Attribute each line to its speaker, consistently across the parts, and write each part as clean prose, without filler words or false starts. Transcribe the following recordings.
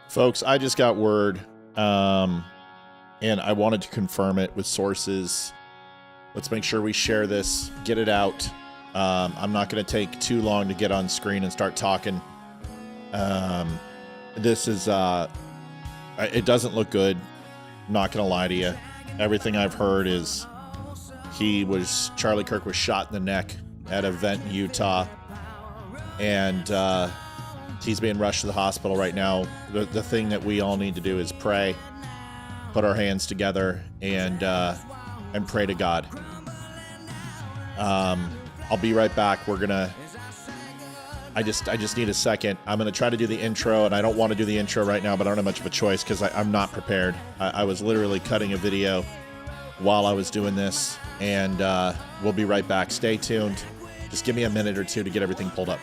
Speaker 1: Folks, I just got word, and I wanted to confirm it with sources. Let's make sure we share this, get it out. I'm not going to take too long to get on screen and start talking. This is, it doesn't look good. I'm not going to lie to you. Everything I've heard is Charlie Kirk was shot in the neck at an event in Utah. And, he's being rushed to the hospital right now. The thing that we all need to do is pray, put our hands together, and pray to God. I'll be right back. I just need a second. I'm gonna try to do the intro, and I don't want to do the intro right now, but I don't have much of a choice because I'm not prepared. I was literally cutting a video while I was doing this, and we'll be right back. Stay tuned. Just give me a minute or two to get everything pulled up.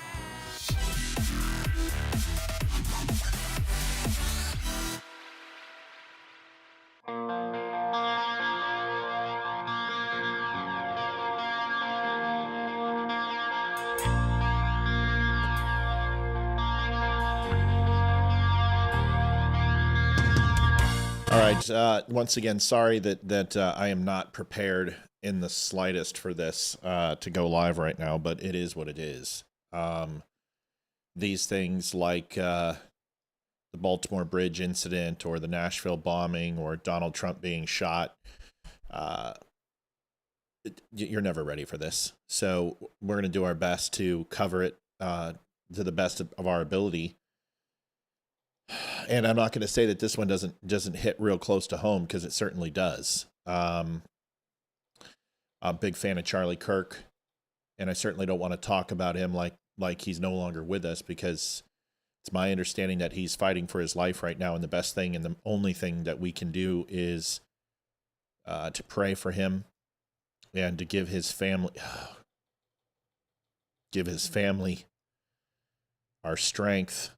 Speaker 1: All right. Once again, sorry that I am not prepared in the slightest for this to go live right now, but it is what it is. These things like the Baltimore Bridge incident or the Nashville bombing or Donald Trump being shot, you're never ready for this. So we're going to do our best to cover it to the best of our ability. And I'm not going to say that this one doesn't hit real close to home, because it certainly does. I'm a big fan of Charlie Kirk, and I certainly don't want to talk about him like he's no longer with us, because it's my understanding that he's fighting for his life right now, and the best thing and the only thing that we can do is to pray for him and to give his family our strength.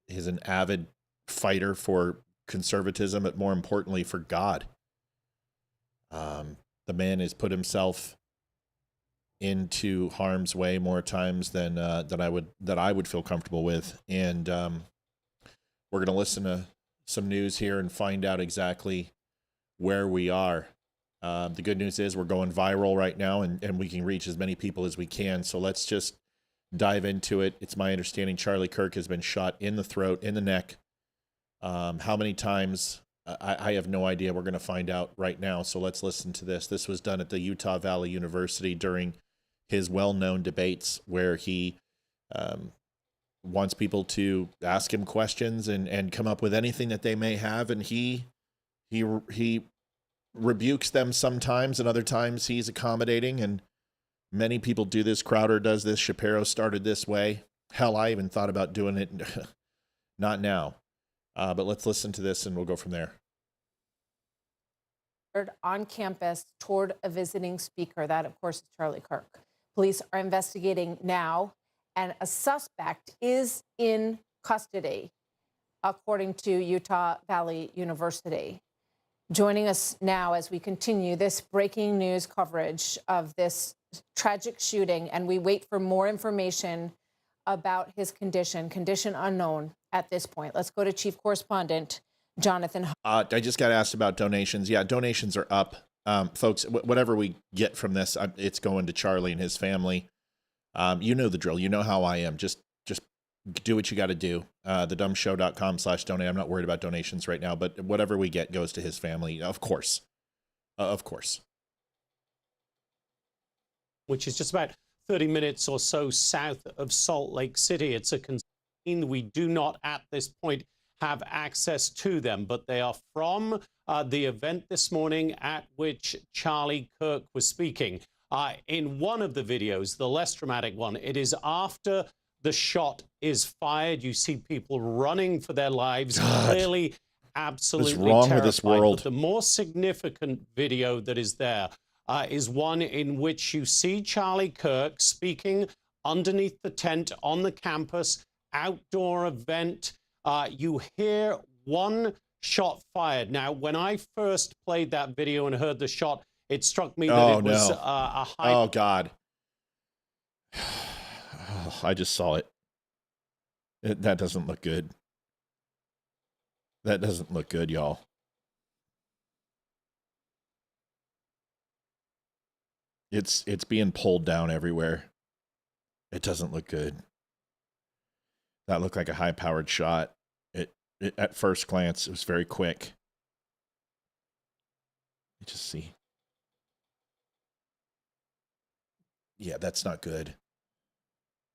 Speaker 1: He's an avid fighter for conservatism, but more importantly for God. The man has put himself into harm's way more times than I would feel comfortable with. And we're going to listen to some news here and find out exactly where we are. The good news is we're going viral right now, and we can reach as many people as we can. So let's just dive into it. It's my understanding Charlie Kirk has been shot in the throat, in the neck. How many times? I have no idea. We're going to find out right now. So let's listen to this. This was done at the Utah Valley University during his well-known debates, where he wants people to ask him questions and come up with anything that they may have. And he rebukes them sometimes, and other times he's accommodating. And many people do this. Crowder does this. Shapiro started this way. Hell, I even thought about doing it. Not now. But let's listen to this and we'll go from there.
Speaker 2: On campus toward a visiting speaker. That, of course, is Charlie Kirk. Police are investigating now, and a suspect is in custody, according to Utah Valley University. Joining us now as we continue this breaking news coverage of this tragic shooting, and we wait for more information about his condition unknown at this point. Let's go to Chief Correspondent Jonathan.
Speaker 1: I just got asked about donations. Yeah, donations are up. Folks, whatever we get from this, it's going to Charlie and his family. You know the drill. You know how I am. Just do what you got to do. thedumbshow.com/donate. I'm not worried about donations right now, but whatever we get goes to his family. Of course. Of course.
Speaker 3: Which is just about 30 minutes or so south of Salt Lake City. It's a concern. We do not at this point have access to them, but they are from the event this morning at which Charlie Kirk was speaking. In one of the videos, the less dramatic one, it is after the shot is fired. You see people running for their lives, clearly absolutely terrified.
Speaker 1: What's wrong with this world?
Speaker 3: But the more significant video that is there is one in which you see Charlie Kirk speaking underneath the tent on the campus, outdoor event. You hear one shot fired. Now, when I first played that video and heard the shot, it struck me that was a high...
Speaker 1: Oh, God. I just saw it. That doesn't look good. That doesn't look good, y'all. It's being pulled down everywhere. It doesn't look good. That looked like a high-powered shot. It at first glance, it was very quick. Let me just see. Yeah, that's not good.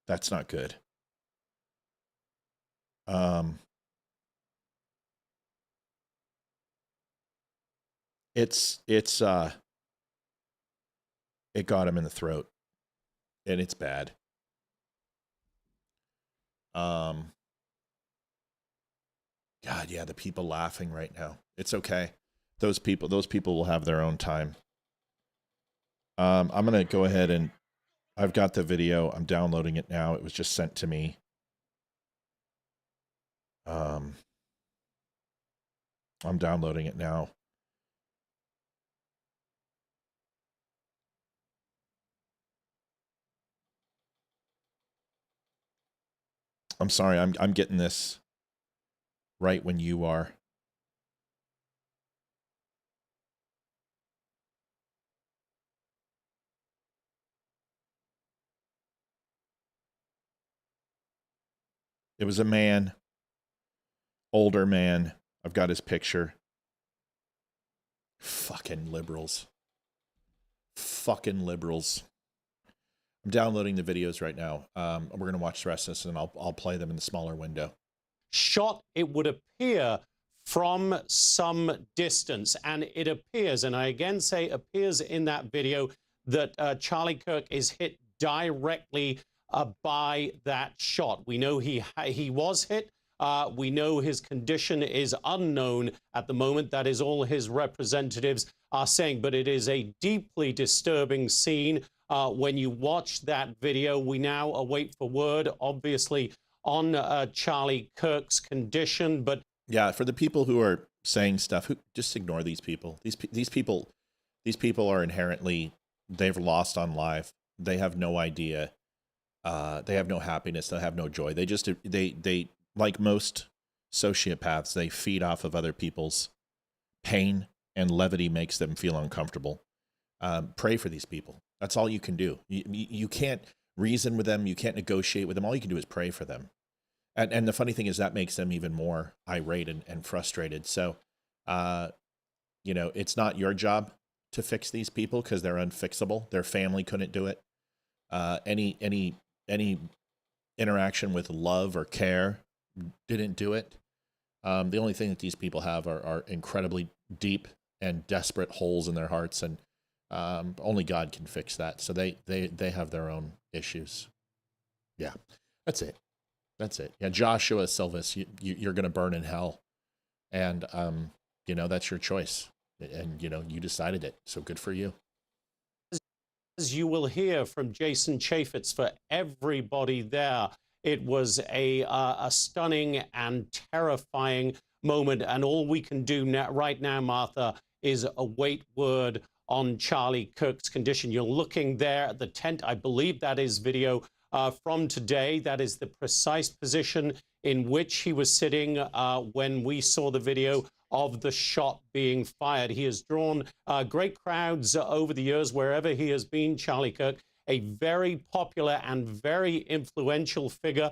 Speaker 1: That's not good. It got him in the throat, and it's bad. God, yeah, the people laughing right now. It's okay. Those people will have their own time. I'm gonna go ahead and I've got the video. I'm downloading it now. It was just sent to me. I'm downloading it now. I'm sorry. I'm getting this right when you are. It was a man, older man. I've got his picture. Fucking liberals. Fucking liberals. I'm downloading the videos right now. We're going to watch the rest of this, and I'll play them in the smaller window.
Speaker 3: Shot, it would appear, from some distance. And it appears, and I again say appears in that video, that Charlie Kirk is hit directly by that shot. We know he was hit. We know his condition is unknown at the moment. That is all his representatives are saying. But it is a deeply disturbing scene when you watch that video. We now await for word, obviously, on Charlie Kirk's condition. But
Speaker 1: yeah, for the people who are saying stuff, just ignore these people. These people are inherently, they've lost on life. They have no idea. They have no happiness. They have no joy. They like most sociopaths, they feed off of other people's pain, and levity makes them feel uncomfortable. Pray for these people. That's all you can do. You can't reason with them. You can't negotiate with them. All you can do is pray for them. And the funny thing is that makes them even more irate and frustrated. So, it's not your job to fix these people because they're unfixable. Their family couldn't do it. Any interaction with love or care didn't do it. The only thing that these people have are incredibly deep and desperate holes in their hearts, and only God can fix that. So they have their own issues. Yeah, that's it. That's it. Yeah, Joshua Silvis, you're going to burn in hell, and that's your choice, and you decided it. So good for you.
Speaker 3: As you will hear from Jason Chaffetz, for everybody there, it was a stunning and terrifying moment. And all we can do right now, Martha, is await word on Charlie Kirk's condition. You're looking there at the tent. I believe that is video from today. That is the precise position in which he was sitting when we saw the video of the shot being fired. He has drawn great crowds over the years wherever he has been, Charlie Kirk, a very popular and very influential figure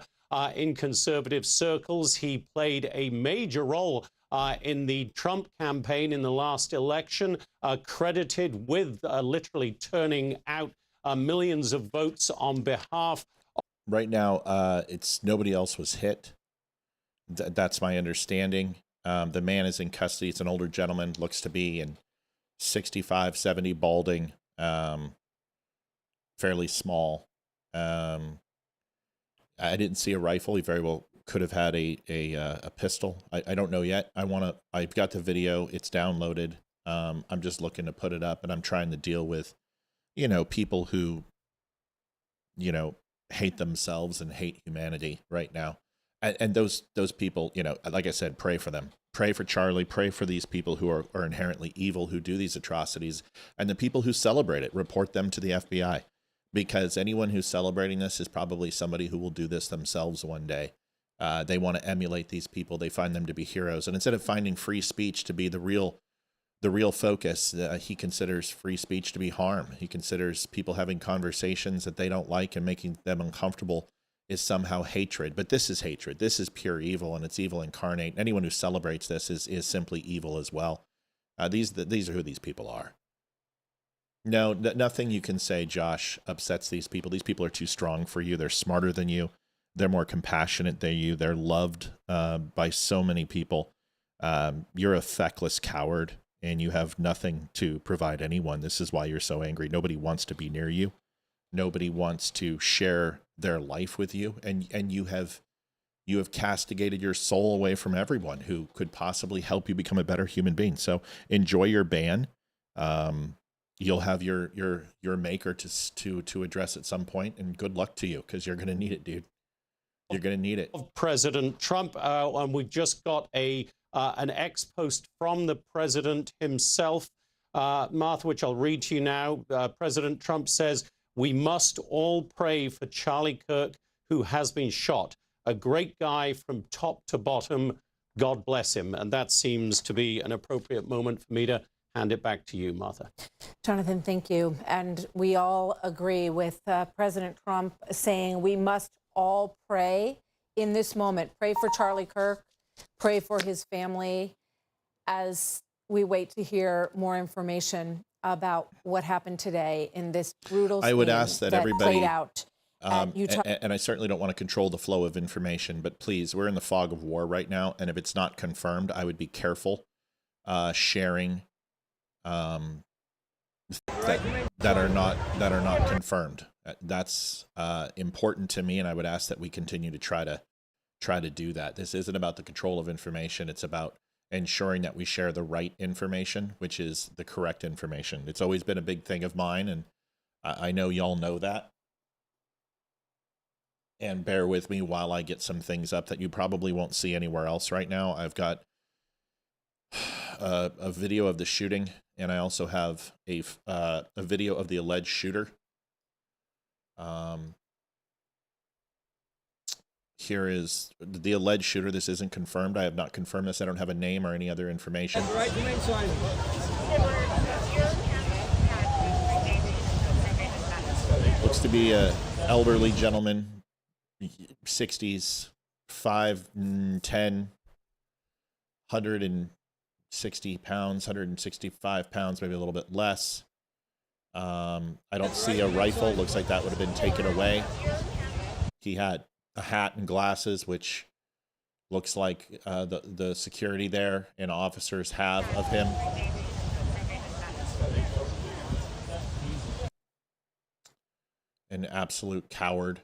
Speaker 3: in conservative circles. He played a major role in the Trump campaign in the last election, credited with literally turning out millions of votes on behalf.
Speaker 1: Right now, it's nobody else was hit. That's my understanding. The man is in custody. It's an older gentleman, looks to be in 65, 70, balding, fairly small. I didn't see a rifle. He very well could have had a pistol. I don't know yet. I've got the video. It's downloaded. I'm just looking to put it up, and I'm trying to deal with, people who, hate themselves and hate humanity right now. And those people, like I said, pray for them. Pray for Charlie. Pray for these people who are inherently evil, who do these atrocities. And the people who celebrate it, report them to the FBI. Because anyone who's celebrating this is probably somebody who will do this themselves one day. They want to emulate these people. They find them to be heroes. And instead of finding free speech to be the real focus, he considers free speech to be harm. He considers people having conversations that they don't like and making them uncomfortable is somehow hatred. But this is hatred. This is pure evil, and it's evil incarnate. Anyone who celebrates this is simply evil as well. These are who these people are. No, nothing you can say, Josh, upsets these people. These people are too strong for you. They're smarter than you. They're more compassionate than you. They're loved by so many people. You're a feckless coward, and you have nothing to provide anyone. This is why you're so angry. Nobody wants to be near you. Nobody wants to share their life with you, and you have castigated your soul away from everyone who could possibly help you become a better human being. So enjoy your ban. You'll have your maker to address at some point, and good luck to you, because you're going to need it, dude. You're going to need it.
Speaker 3: President Trump, and we've just got an ex-post from the president himself, Martha, which I'll read to you now. President Trump says, "We must all pray for Charlie Kirk, who has been shot. A great guy from top to bottom. God bless him." And that seems to be an appropriate moment for me to hand it back to you, Martha.
Speaker 2: Jonathan, thank you. And we all agree with President Trump saying we must all pray in this moment. Pray for Charlie Kirk. Pray for his family as we wait to hear more information about what happened today in this brutal
Speaker 1: I would
Speaker 2: scene
Speaker 1: ask that everybody
Speaker 2: played out at Utah.
Speaker 1: And I certainly don't want to control the flow of information, but please, we're in the fog of war right now, and if it's not confirmed, I would be careful sharing that are not confirmed. That's important to me, and I would ask that we continue to try to do that. This isn't about the control of information. It's about ensuring that we share the right information, which is the correct information. It's always been a big thing of mine, and I know y'all know that. And bear with me while I get some things up that you probably won't see anywhere else right now. I've got a video of the shooting, and I also have a video of the alleged shooter. Here is the alleged shooter. This isn't confirmed. I have not confirmed this. I don't have a name or any other information. Looks to be an elderly gentleman, 60s, 5'10", 160 pounds, 165 pounds, maybe a little bit less. I don't see a rifle. Looks like that would have been taken away. He had a hat and glasses, which looks like the security there and officers have of him. An absolute coward.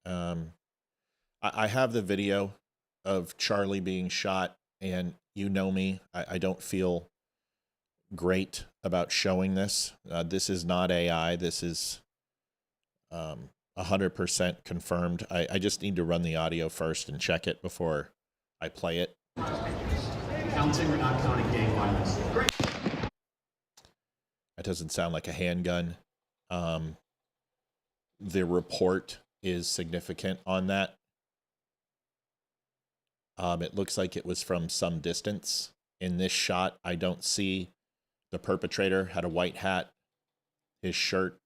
Speaker 1: I have the video of Charlie being shot, and you know me, I don't feel great about showing this. This is not AI. This is 100% confirmed. I just need to run the audio first and check it before I play it.
Speaker 4: Counting or not counting gang violence? Great.
Speaker 1: That doesn't sound like a handgun. The report is significant on that. It looks like it was from some distance. In this shot, I don't see the perpetrator. Had a white hat, his shirt.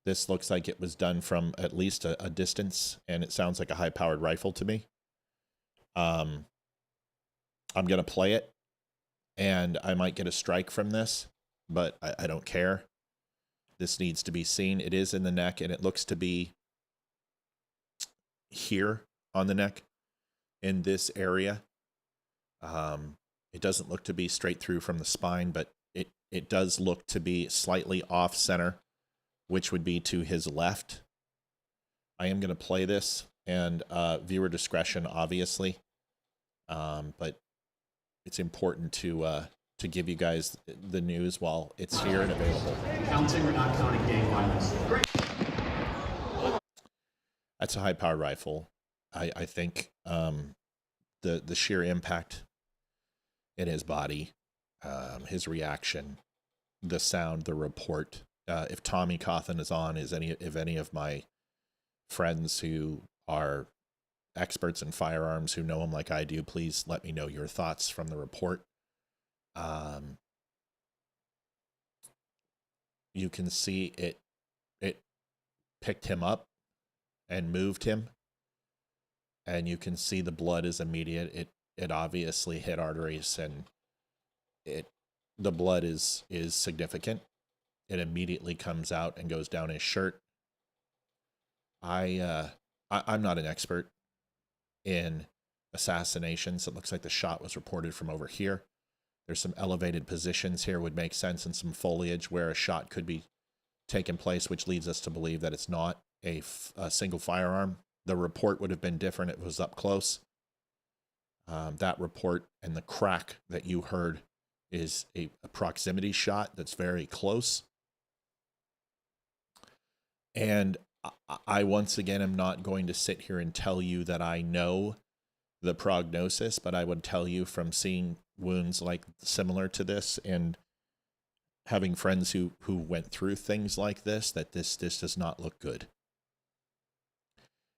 Speaker 1: This looks like it was done from at least a distance, and it sounds like a high-powered rifle to me. I'm going to play it, and I might get a strike from this, but I don't care. This needs to be seen. It is in the neck, and it looks to be here on the neck in this area. It doesn't look to be straight through from the spine, but it does look to be slightly off center, which would be to his left. I am going to play this, and viewer discretion, obviously. But it's important to give you guys the news while it's here and available.
Speaker 4: Counting or not counting gang violence? Great.
Speaker 1: That's a high-powered rifle. I think the sheer impact in his body, his reaction, the sound, the report. If Tommy Cawthon is on, if any of my friends who are experts in firearms who know him like I do, please let me know your thoughts from the report. You can see it picked him up and moved him, and you can see the blood is immediate. It obviously hit arteries, and the blood is significant. It immediately comes out and goes down his shirt. I'm not an expert in assassinations. It looks like the shot was reported from over here. There's some elevated positions here, would make sense, and some foliage where a shot could be taking place, which leads us to believe that it's not a single firearm. The report would have been different if it was up close. That report and the crack that you heard is a proximity shot that's very close. And I once again am not going to sit here and tell you that I know the prognosis, but I would tell you from seeing wounds like similar to this and having friends who went through things like this, that this does not look good.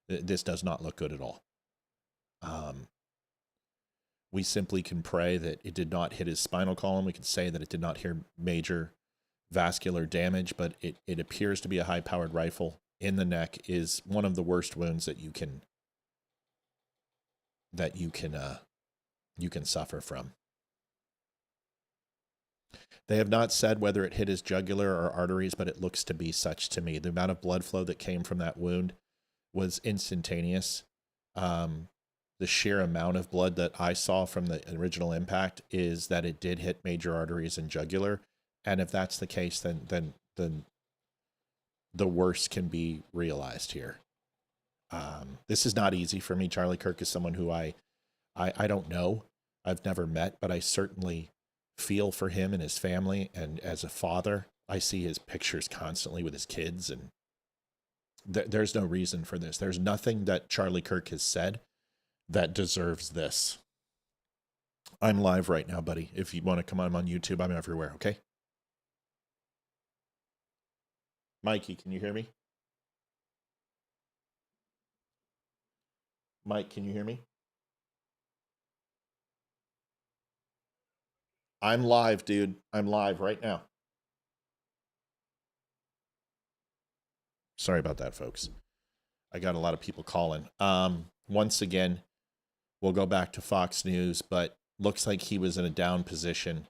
Speaker 1: This does not look good at all. We simply can pray that it did not hit his spinal column. We can say that it did not hear major vascular damage, but it appears to be a high-powered rifle in the neck is one of the worst wounds that you can suffer from. They have not said whether it hit his jugular or arteries, but it looks to be such to me. The amount of blood flow that came from that wound was instantaneous. The sheer amount of blood that I saw from the original impact is that it did hit major arteries and jugular. And if that's the case, then the worst can be realized here. This is not easy for me. Charlie Kirk is someone who I don't know. I've never met, but I certainly feel for him and his family. And as a father, I see his pictures constantly with his kids, and there's no reason for this. There's nothing that Charlie Kirk has said that deserves this. I'm live right now, buddy. If you want to come on YouTube, I'm everywhere, okay? Mikey, can you hear me? Mike, can you hear me? I'm live, dude. I'm live right now. Sorry about that, folks. I got a lot of people calling. Once again, we'll go back to Fox News, but looks like he was in a down position,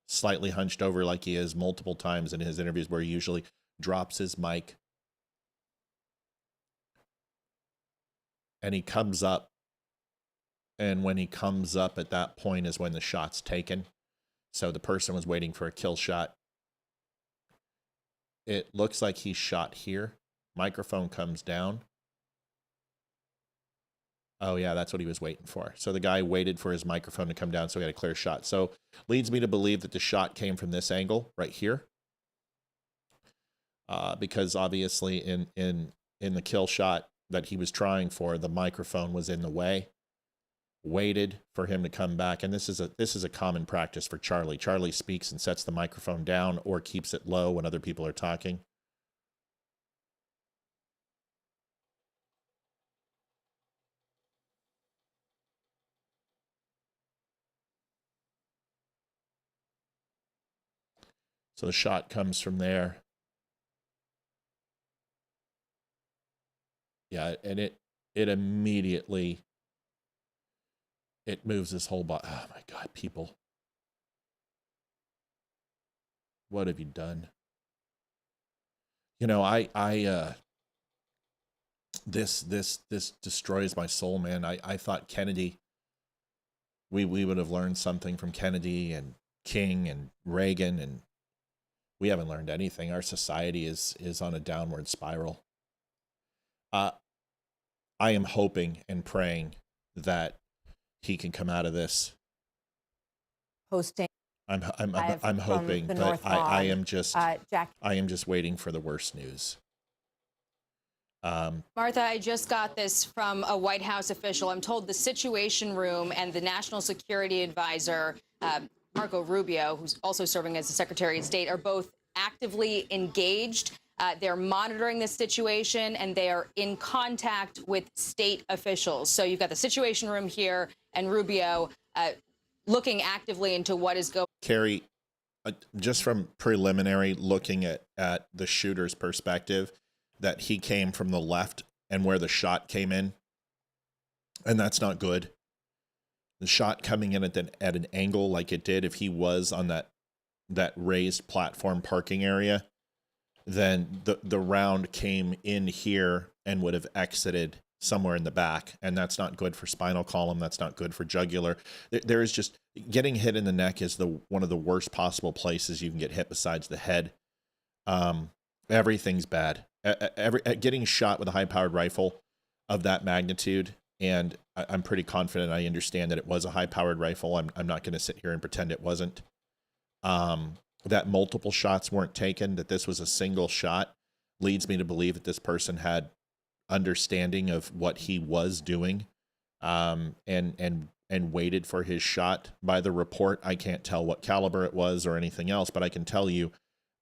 Speaker 1: slightly hunched over like he is multiple times in his interviews where he usually drops his mic. And he comes up. And when he comes up at that point is when the shot's taken. So the person was waiting for a kill shot. It looks like he's shot here. Microphone comes down. Oh, yeah, that's what he was waiting for. So the guy waited for his microphone to come down so he had a clear shot. So leads me to believe that the shot came from this angle right here. Because obviously in the kill shot that he was trying for, the microphone was in the way. Waited for him to come back. And this is a common practice for Charlie. Charlie speaks and sets the microphone down or keeps it low when other people are talking. So the shot comes from there. Yeah, and it immediately, it moves his whole body. Oh my God, people. What have you done? You know, this destroys my soul, man. I thought Kennedy, we would have learned something from Kennedy and King and Reagan, and we haven't learned anything. Our society is on a downward spiral. I am hoping and praying that he can come out of this.
Speaker 2: Posting.
Speaker 1: I'm hoping, but I am just waiting for the worst news.
Speaker 5: Martha, I just got this from a White House official. I'm told the Situation Room and the National Security Advisor, Marco Rubio, who's also serving as the Secretary of State, are both actively engaged They're monitoring this situation, and they are in contact with state officials. So you've got the Situation Room here, and Rubio looking actively into what is going.
Speaker 1: Carrie, just from preliminary looking at the shooter's perspective, that he came from the left and where the shot came in, and that's not good. The shot coming in at an angle like it did, if he was on that raised platform parking area, then the round came in here and would have exited somewhere in the back, and that's not good for spinal column. That's not good for jugular. There is just getting hit in the neck is one of the worst possible places you can get hit besides the head. Everything's bad. Getting shot with a high-powered rifle of that magnitude, and I'm pretty confident I understand that it was a high-powered rifle. I'm not going to sit here and pretend it wasn't. That multiple shots weren't taken, that this was a single shot, leads me to believe that this person had understanding of what he was doing, and waited for his shot. By the report, I can't tell what caliber it was or anything else, but I can tell you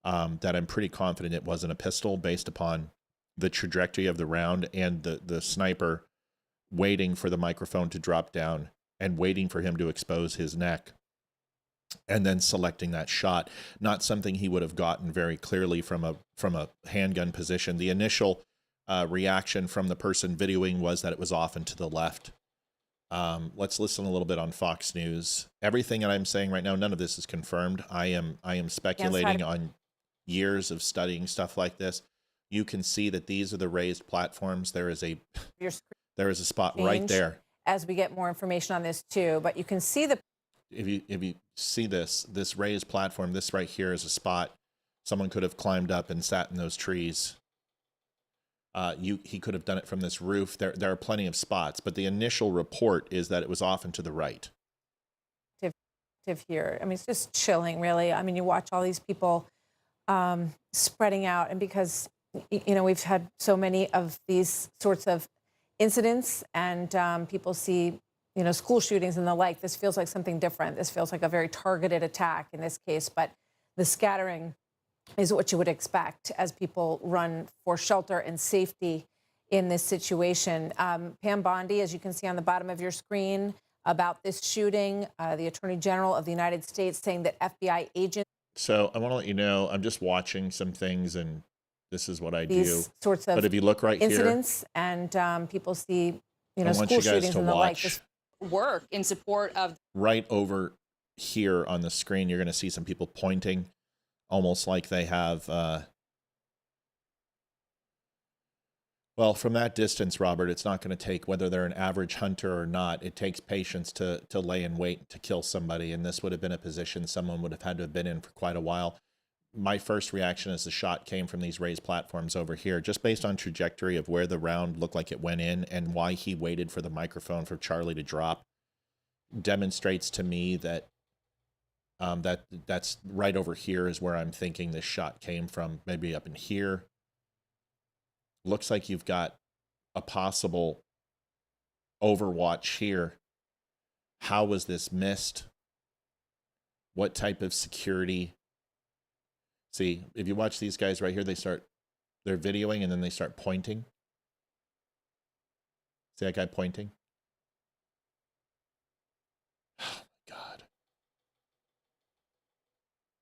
Speaker 1: that I'm pretty confident it wasn't a pistol based upon the trajectory of the round and the sniper waiting for the microphone to drop down and waiting for him to expose his neck and then selecting that shot. Not something he would have gotten very clearly from a handgun position. The initial reaction from the person videoing was that it was off and to the left. Let's listen a little bit on Fox News. Everything that I'm saying right now, none of this is confirmed. I am speculating on years of studying stuff like this. You can see that these are the raised platforms. There is a spot right there.
Speaker 2: As we get more information on this too, but you can see
Speaker 1: if you see this raised platform, this right here is a spot someone could have climbed up and sat in those trees. He could have done it from this roof. There are plenty of spots, but the initial report is that it was off and to the right.
Speaker 2: Here, I mean, it's just chilling, really. I mean, you watch all these people spreading out, and because we've had so many of these sorts of incidents, and people see school shootings and the like. This feels like something different. This feels like a very targeted attack in this case, but the scattering is what you would expect as people run for shelter and safety in this situation. Pam Bondi, as you can see on the bottom of your screen, about this shooting, the Attorney General of the United States saying that FBI agents.
Speaker 1: So I want to let you know, I'm just watching some things, and this is what I
Speaker 2: these
Speaker 1: do.
Speaker 2: Sorts of
Speaker 1: but if you look right
Speaker 2: incidents
Speaker 1: here,
Speaker 2: and people see,
Speaker 1: I want
Speaker 2: school
Speaker 1: you guys
Speaker 2: shootings
Speaker 1: to
Speaker 2: and the like.
Speaker 1: watch.
Speaker 5: Work in support of.
Speaker 1: Right over here on the screen, you're going to see some people pointing, almost like they have. Well, from that distance, Robert, it's not going to take, whether they're an average hunter or not, it takes patience to lay in wait to kill somebody. And this would have been a position someone would have had to have been in for quite a while. My first reaction as the shot came from these raised platforms over here, just based on trajectory of where the round looked like it went in and why he waited for the microphone for Charlie to drop, demonstrates to me that that's right over here is where I'm thinking this shot came from, maybe up in here. Looks like you've got a possible overwatch here. How was this missed? What type of security? See, if you watch these guys right here, they're videoing and then they start pointing. See that guy pointing? Oh my God.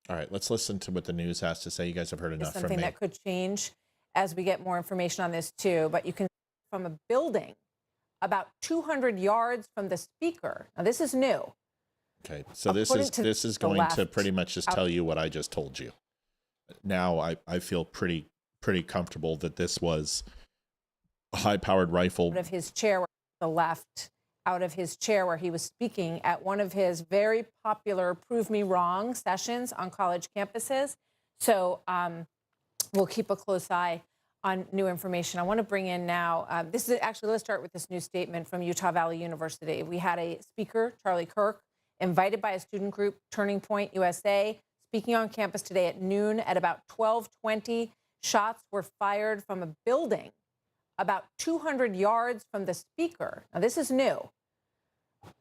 Speaker 1: All right, let's listen to what the news has to say. You guys have heard enough from me.
Speaker 2: Something that could change as we get more information on this too, but you can from a building about 200 yards from the speaker. Now this is new.
Speaker 1: Okay, so this is going to pretty much just tell you what I just told you. Now I feel pretty comfortable that this was a high-powered rifle.
Speaker 2: Out of his chair, the left, out of his chair where he was speaking at one of his very popular Prove Me Wrong sessions on college campuses. So we'll keep a close eye on new information. I want to bring in now, this is actually, let's start with this new statement from Utah Valley University. We had a speaker, Charlie Kirk, invited by a student group, Turning Point USA, speaking on campus today at noon. At about 12:20, shots were fired from a building about 200 yards from the speaker. Now, this is new.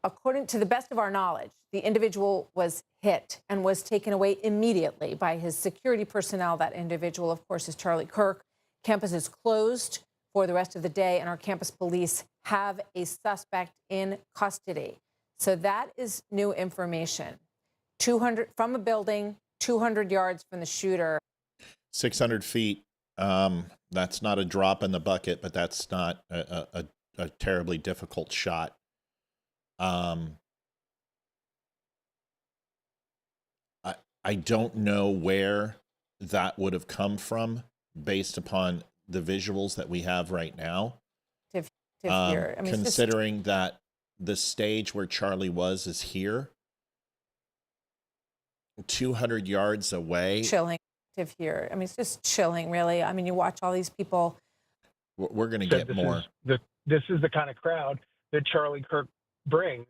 Speaker 2: according to the best of our knowledge, the individual was hit and was taken away immediately by his security personnel. That individual, of course, is Charlie Kirk. Campus is closed for the rest of the day, and our campus police have a suspect in custody. So that is new information. 200 from a building, 200 yards from the shooter.
Speaker 1: 600 feet. That's not a drop in the bucket, but that's not a terribly difficult shot. I don't know where that would have come from based upon the visuals that we have right now.
Speaker 2: Here. I mean,
Speaker 1: considering that the stage where Charlie was is here, 200 yards away.
Speaker 2: Chilling here. I mean, it's just chilling, really. I mean, you watch all these people.
Speaker 1: We're going to get more.
Speaker 6: This is the kind of crowd that Charlie Kirk brings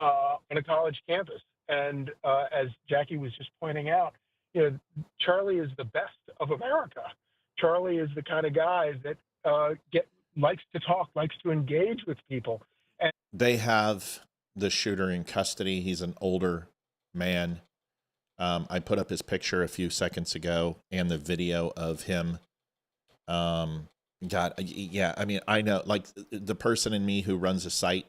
Speaker 6: on a college campus. And as Jackie was just pointing out, you know, Charlie is the best of America. Charlie is the kind of guy that likes to talk, likes to engage with people. And
Speaker 1: they have the shooter in custody. He's an older man. I put up his picture a few seconds ago and the video of him. God, yeah, I mean, I know, like, the person in me who runs a site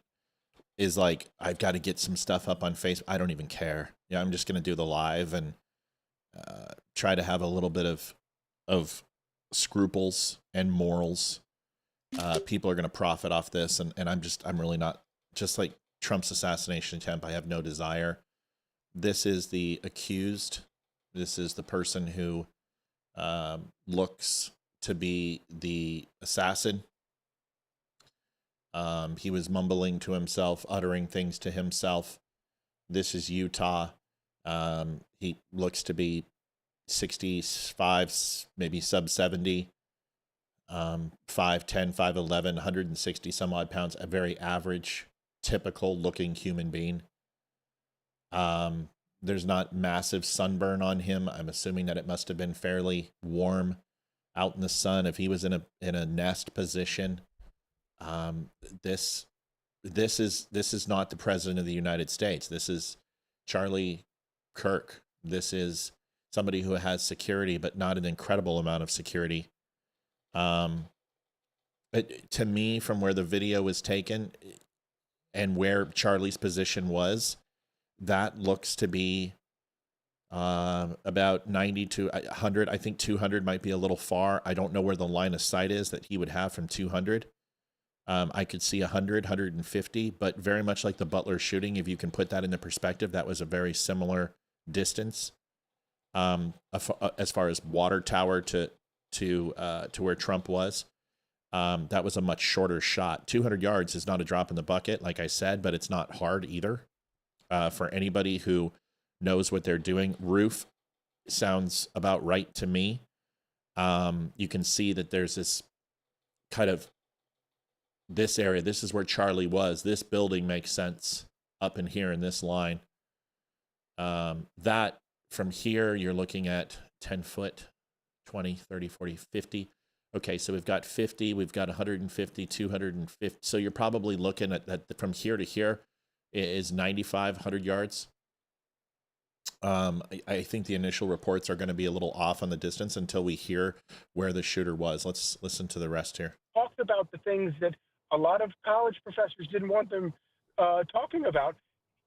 Speaker 1: is like, I've got to get some stuff up on Facebook. I don't even care. Yeah, I'm just going to do the live and try to have a little bit of scruples and morals. People are going to profit off this, and I'm really not, just like Trump's assassination attempt. I have no desire. This is the accused. This is the person who looks to be the assassin. He was mumbling to himself, uttering things to himself. This is Utah. He looks to be 65, maybe sub 70, 5'10", 5'11", 160 some odd pounds, a very average, typical looking human being. There's not massive sunburn on him. I'm assuming that it must have been fairly warm out in the sun. If he was in a nest position, this is not the president of the United States. This is Charlie Kirk. This is somebody who has security, but not an incredible amount of security. To me, from where the video was taken and where Charlie's position was, that looks to be about 90 to 100. I think 200 might be a little far. I don't know where the line of sight is that he would have from 200. I could see 100, 150, but very much like the Butler shooting, if you can put that into perspective, that was a very similar distance as far as water tower to where Trump was. That was a much shorter shot. 200 yards is not a drop in the bucket, like I said, but it's not hard either. For anybody who knows what they're doing, roof sounds about right to me. You can see that there's this kind of this area. This is where Charlie was. This building makes sense up in here in this line. That from here, you're looking at 10 foot, 20, 30, 40, 50. Okay, so we've got 50, we've got 150, 250. So you're probably looking at that from here to here is 95, 100 yards. I think the initial reports are going to be a little off on the distance until we hear where the shooter was. Let's listen to the rest here.
Speaker 6: Talked about the things that a lot of college professors didn't want them talking about.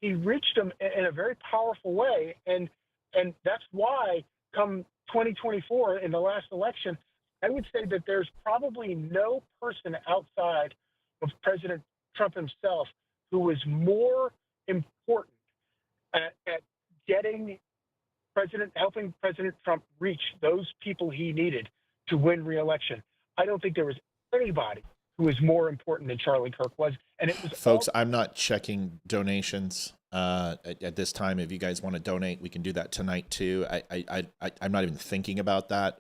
Speaker 6: He reached them in a very powerful way, and that's why come 2024 in the last election, I would say that there's probably no person outside of President Trump himself who was more important at helping President Trump reach those people he needed to win re-election. I don't think there was anybody who was more important than Charlie Kirk was. And it was
Speaker 1: folks, I'm not checking donations at this time. If you guys want to donate, we can do that tonight too. I'm not even thinking about that.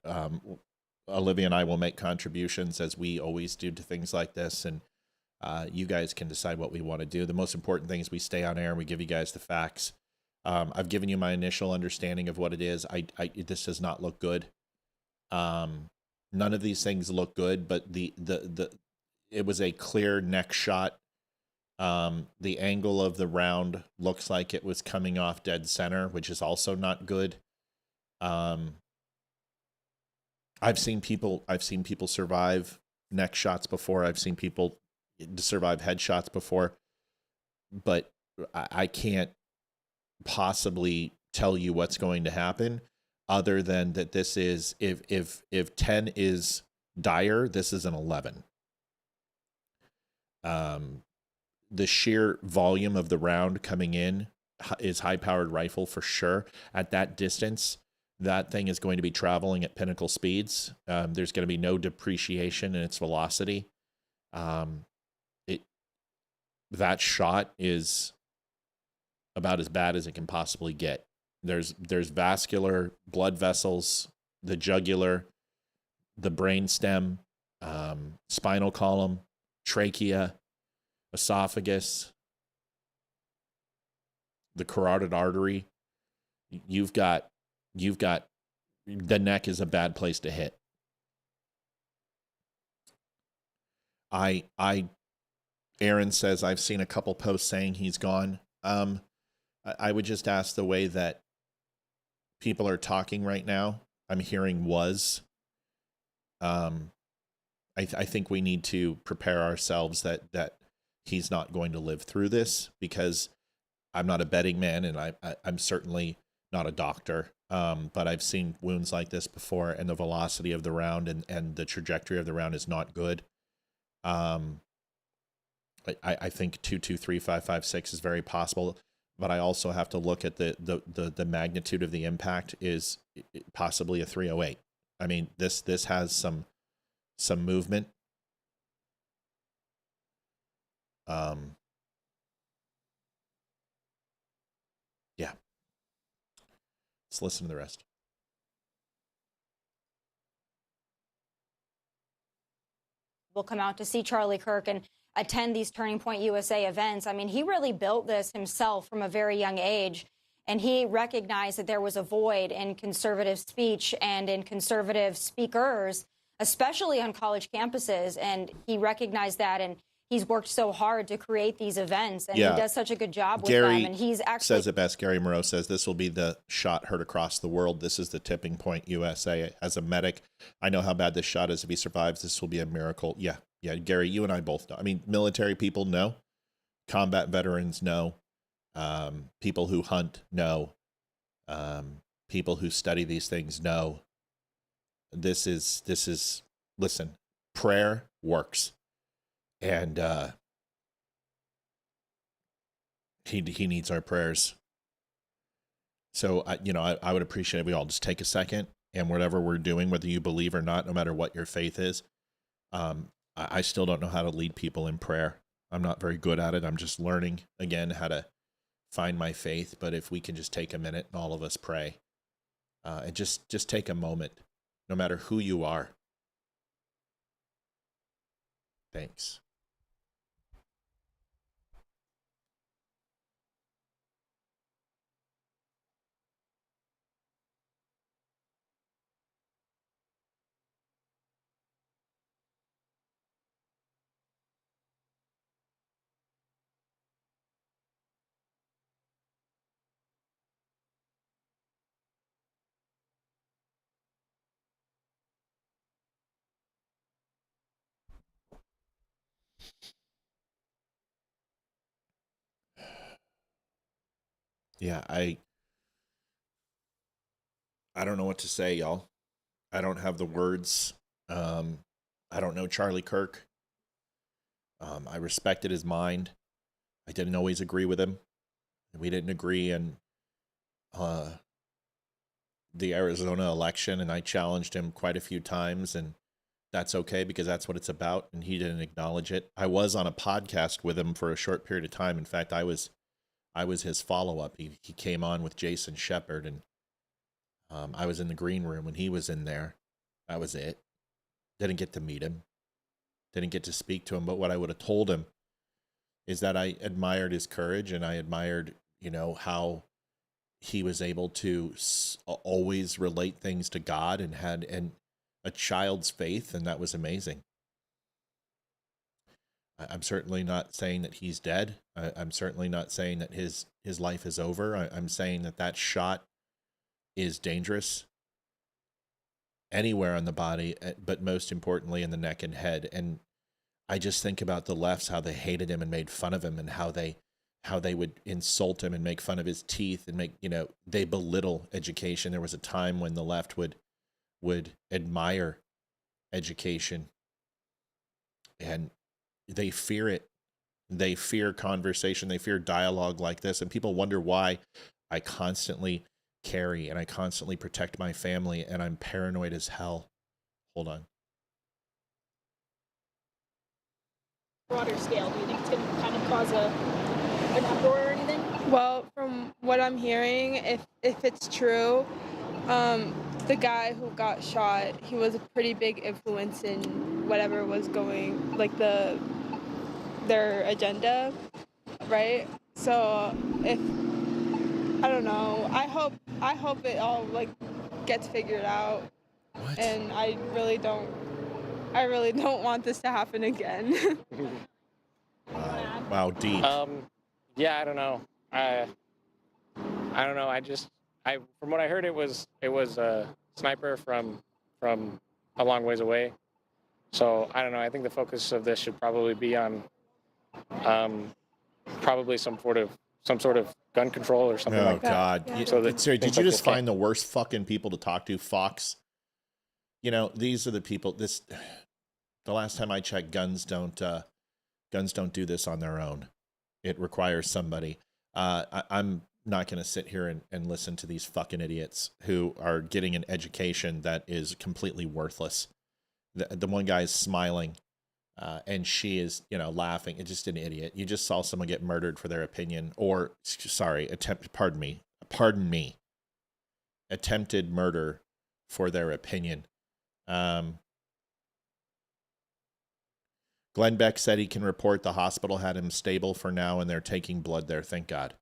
Speaker 1: Olivia and I will make contributions as we always do to things like this. And you guys can decide what we want to do. The most important thing is we stay on air and we give you guys the facts. I've given you my initial understanding of what it is. This does not look good. None of these things look good, but it was a clear neck shot. The angle of the round looks like it was coming off dead center, which is also not good. I've seen people survive neck shots before. I've seen people survive headshots before, but I can't possibly tell you what's going to happen, other than that this is, if 10 is dire, this is an 11. The sheer volume of the round coming in is high-powered rifle for sure. At that distance, that thing is going to be traveling at pinnacle speeds. There's going to be no depreciation in its velocity. That shot is about as bad as it can possibly get. There's vascular blood vessels, the jugular, the brainstem, spinal column, trachea, esophagus, the carotid artery. You've got the neck is a bad place to hit. Aaron says, I've seen a couple posts saying he's gone. I would just ask, the way that people are talking right now, I'm hearing was. I think we need to prepare ourselves that he's not going to live through this, because I'm not a betting man, and I'm certainly not a doctor. But I've seen wounds like this before, and the velocity of the round and the trajectory of the round is not good. I think 223-556 is very possible, but I also have to look at the magnitude of the impact is possibly a 308. I mean, this has some movement. Yeah. Let's listen to the rest.
Speaker 7: Will come out to see Charlie Kirk and attend these Turning Point USA events. I mean, he really built this himself from a very young age, and he recognized that there was a void in conservative speech and in conservative speakers, especially on college campuses, and he recognized that, and he's worked so hard to create these events, and he does such a good job with them. And he's actually
Speaker 1: says it best. Gary Moreau says this will be the shot heard across the world. This is the tipping point. USA, as a medic, I know how bad this shot is. If he survives, this will be a miracle. Yeah, Gary, you and I both know. I mean, military people know, combat veterans know, people who hunt know, people who study these things know. This is listen, prayer works. And he needs our prayers. So I would appreciate if we all just take a second, and whatever we're doing, whether you believe or not, no matter what your faith is, I still don't know how to lead people in prayer. I'm not very good at it. I'm just learning again how to find my faith. But if we can just take a minute and all of us pray, and just take a moment, no matter who you are. Thanks. Yeah, I don't know what to say, y'all. I don't have the words. I don't know Charlie Kirk. I respected his mind. I didn't always agree with him. We didn't agree in the Arizona election, and I challenged him quite a few times, and that's okay, because that's what it's about, and he didn't acknowledge it. I was on a podcast with him for a short period of time. In fact, I was his follow-up. He came on with Jason Shepard, and I was in the green room when he was in there. That was it. Didn't get to meet him. Didn't get to speak to him. But what I would have told him is that I admired his courage, and I admired, how he was able to always relate things to God and had a child's faith, and that was amazing. I'm certainly not saying that he's dead. I'm certainly not saying that his life is over. I'm saying that that shot is dangerous anywhere on the body, but most importantly in the neck and head. And I just think about the lefts, how they hated him and made fun of him, and how they would insult him and make fun of his teeth and make, they belittle education. There was a time when the left would admire education, and they fear it. They fear conversation. They fear dialogue like this. And people wonder why I constantly carry and I constantly protect my family, and I'm paranoid as hell. Hold on.
Speaker 8: Broader scale, do you think it's going to kind of cause an uproar or anything?
Speaker 9: Well, from what I'm hearing, if it's true, the guy who got shot, he was a pretty big influence in whatever was going, like their agenda, right? So I don't know. I hope it all like gets figured out.
Speaker 1: What?
Speaker 9: And I really don't want this to happen again.
Speaker 1: Wow, deep.
Speaker 10: Yeah, I don't know. I don't know. From what I heard, it was a sniper from a long ways away. So I don't know. I think the focus of this should probably be on probably some sort of gun control or something like that.
Speaker 1: Oh God!
Speaker 9: Yeah.
Speaker 10: So that
Speaker 1: Sorry, did
Speaker 10: things
Speaker 1: you
Speaker 10: like
Speaker 1: just
Speaker 10: this can't-
Speaker 1: find the worst fucking people to talk to, Fox? These are the people. The last time I checked, guns don't do this on their own. It requires somebody. I'm not going to sit here and listen to these fucking idiots who are getting an education that is completely worthless. The one guy is smiling, and she is, laughing. It's just an idiot. You just saw someone get murdered for their opinion, or pardon me, attempted murder for their opinion. Glenn Beck said he can report the hospital had him stable for now, and they're taking blood there. Thank God.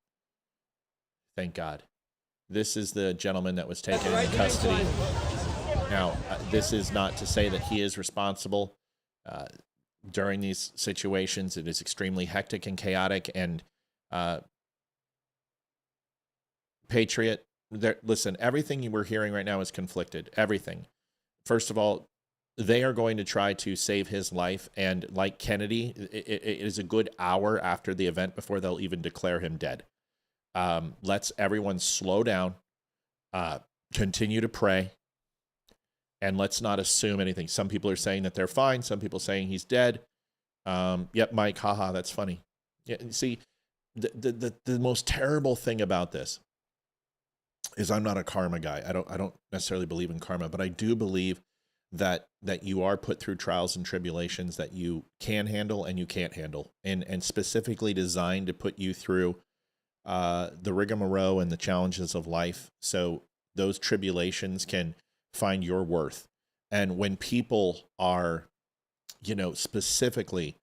Speaker 1: Thank God. This is the gentleman that was taken into custody. Now, this is not to say that he is responsible. During these situations, it is extremely hectic and chaotic. And Patriot, listen, everything we're hearing right now is conflicted. Everything. First of all, they are going to try to save his life. And like Kennedy, it is a good hour after the event before they'll even declare him dead. Let's everyone slow down, continue to pray, and let's not assume anything. Some people are saying that they're fine. Some people saying he's dead. Yep, Mike, haha, that's funny. Yeah, see, the most terrible thing about this is I'm not a karma guy. I don't necessarily believe in karma, but I do believe that you are put through trials and tribulations that you can handle and you can't handle, and specifically designed to put you through the rigmarole and the challenges of life, so those tribulations can find your worth. And when people are, specifically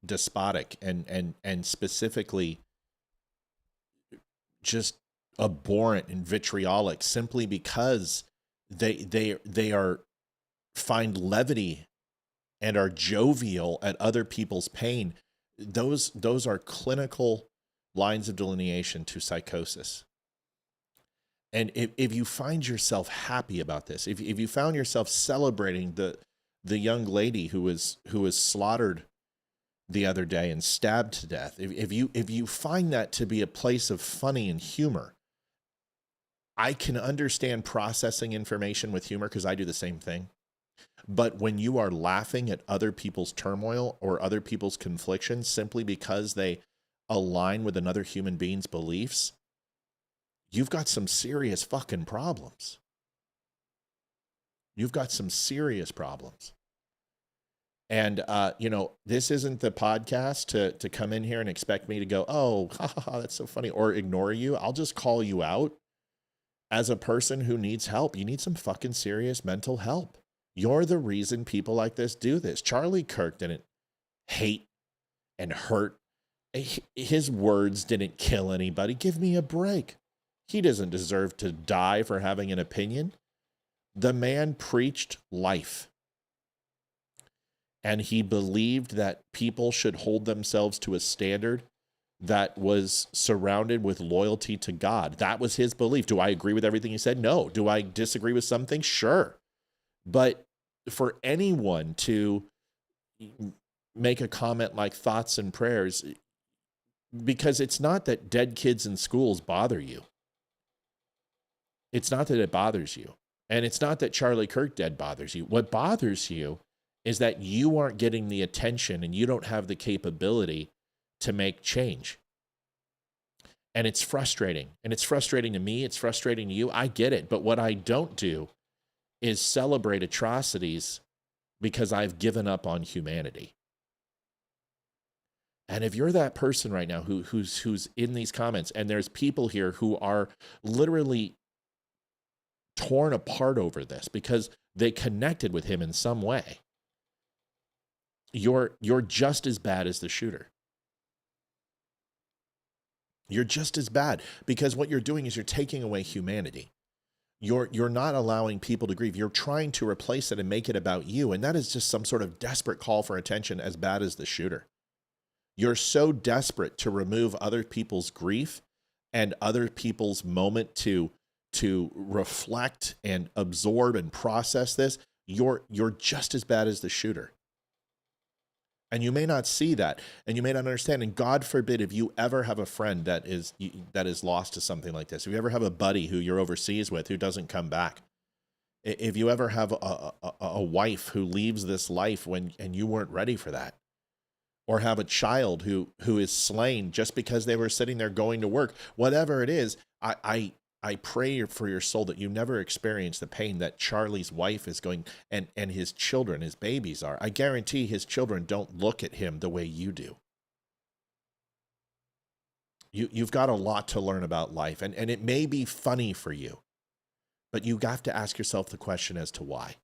Speaker 1: despotic and specifically just abhorrent and vitriolic, simply because they are find levity and are jovial at other people's pain, those are clinical lines of delineation to psychosis. And if you find yourself happy about this, if you found yourself celebrating the young lady who was slaughtered the other day and stabbed to death, if you find that to be a place of funny and humor, I can understand processing information with humor because I do the same thing. But when you are laughing at other people's turmoil or other people's conflictions simply because they align with another human being's beliefs, you've got some serious fucking problems. You've got some serious problems. And, this isn't the podcast to come in here and expect me to go, oh, that's so funny, or ignore you. I'll just call you out as a person who needs help. You need some fucking serious mental help. You're the reason people like this do this. Charlie Kirk didn't hate and hurt. His words didn't kill anybody. Give me a break. He doesn't deserve to die for having an opinion. The man preached life. and he believed that people should hold themselves to a standard that was surrounded with loyalty to God. That was his belief. Do I agree with everything he said? No. Do I disagree with some things? Sure. But for anyone to make a comment like thoughts and prayers, because it's not that dead kids in schools bother you. It's not that it bothers you. And it's not that Charlie Kirk dead bothers you. What bothers you is that you aren't getting the attention and you don't have the capability to make change. And it's frustrating. And it's frustrating to me. It's frustrating to you. I get it. But what I don't do is celebrate atrocities because I've given up on humanity. And if you're that person right now who's in these comments, and there's people here who are literally torn apart over this because they connected with him in some way, you're just as bad as the shooter. You're just as bad, because what you're doing is you're taking away humanity. You're not allowing people to grieve. You're trying to replace it and make it about you. And that is just some sort of desperate call for attention, as bad as the shooter. You're so desperate to remove other people's grief and other people's moment to reflect and absorb and process this. You're just as bad as the shooter. And you may not see that, and you may not understand. And God forbid if you ever have a friend that is lost to something like this. If you ever have a buddy who you're overseas with who doesn't come back. If you ever have a wife who leaves this life and you weren't ready for that. Or have a child who is slain just because they were sitting there going to work. Whatever it is, I pray for your soul that you never experience the pain that Charlie's wife is going, and his children, his babies are. I guarantee his children don't look at him the way you do. You've got a lot to learn about life, and it may be funny for you, but you have to ask yourself the question as to why.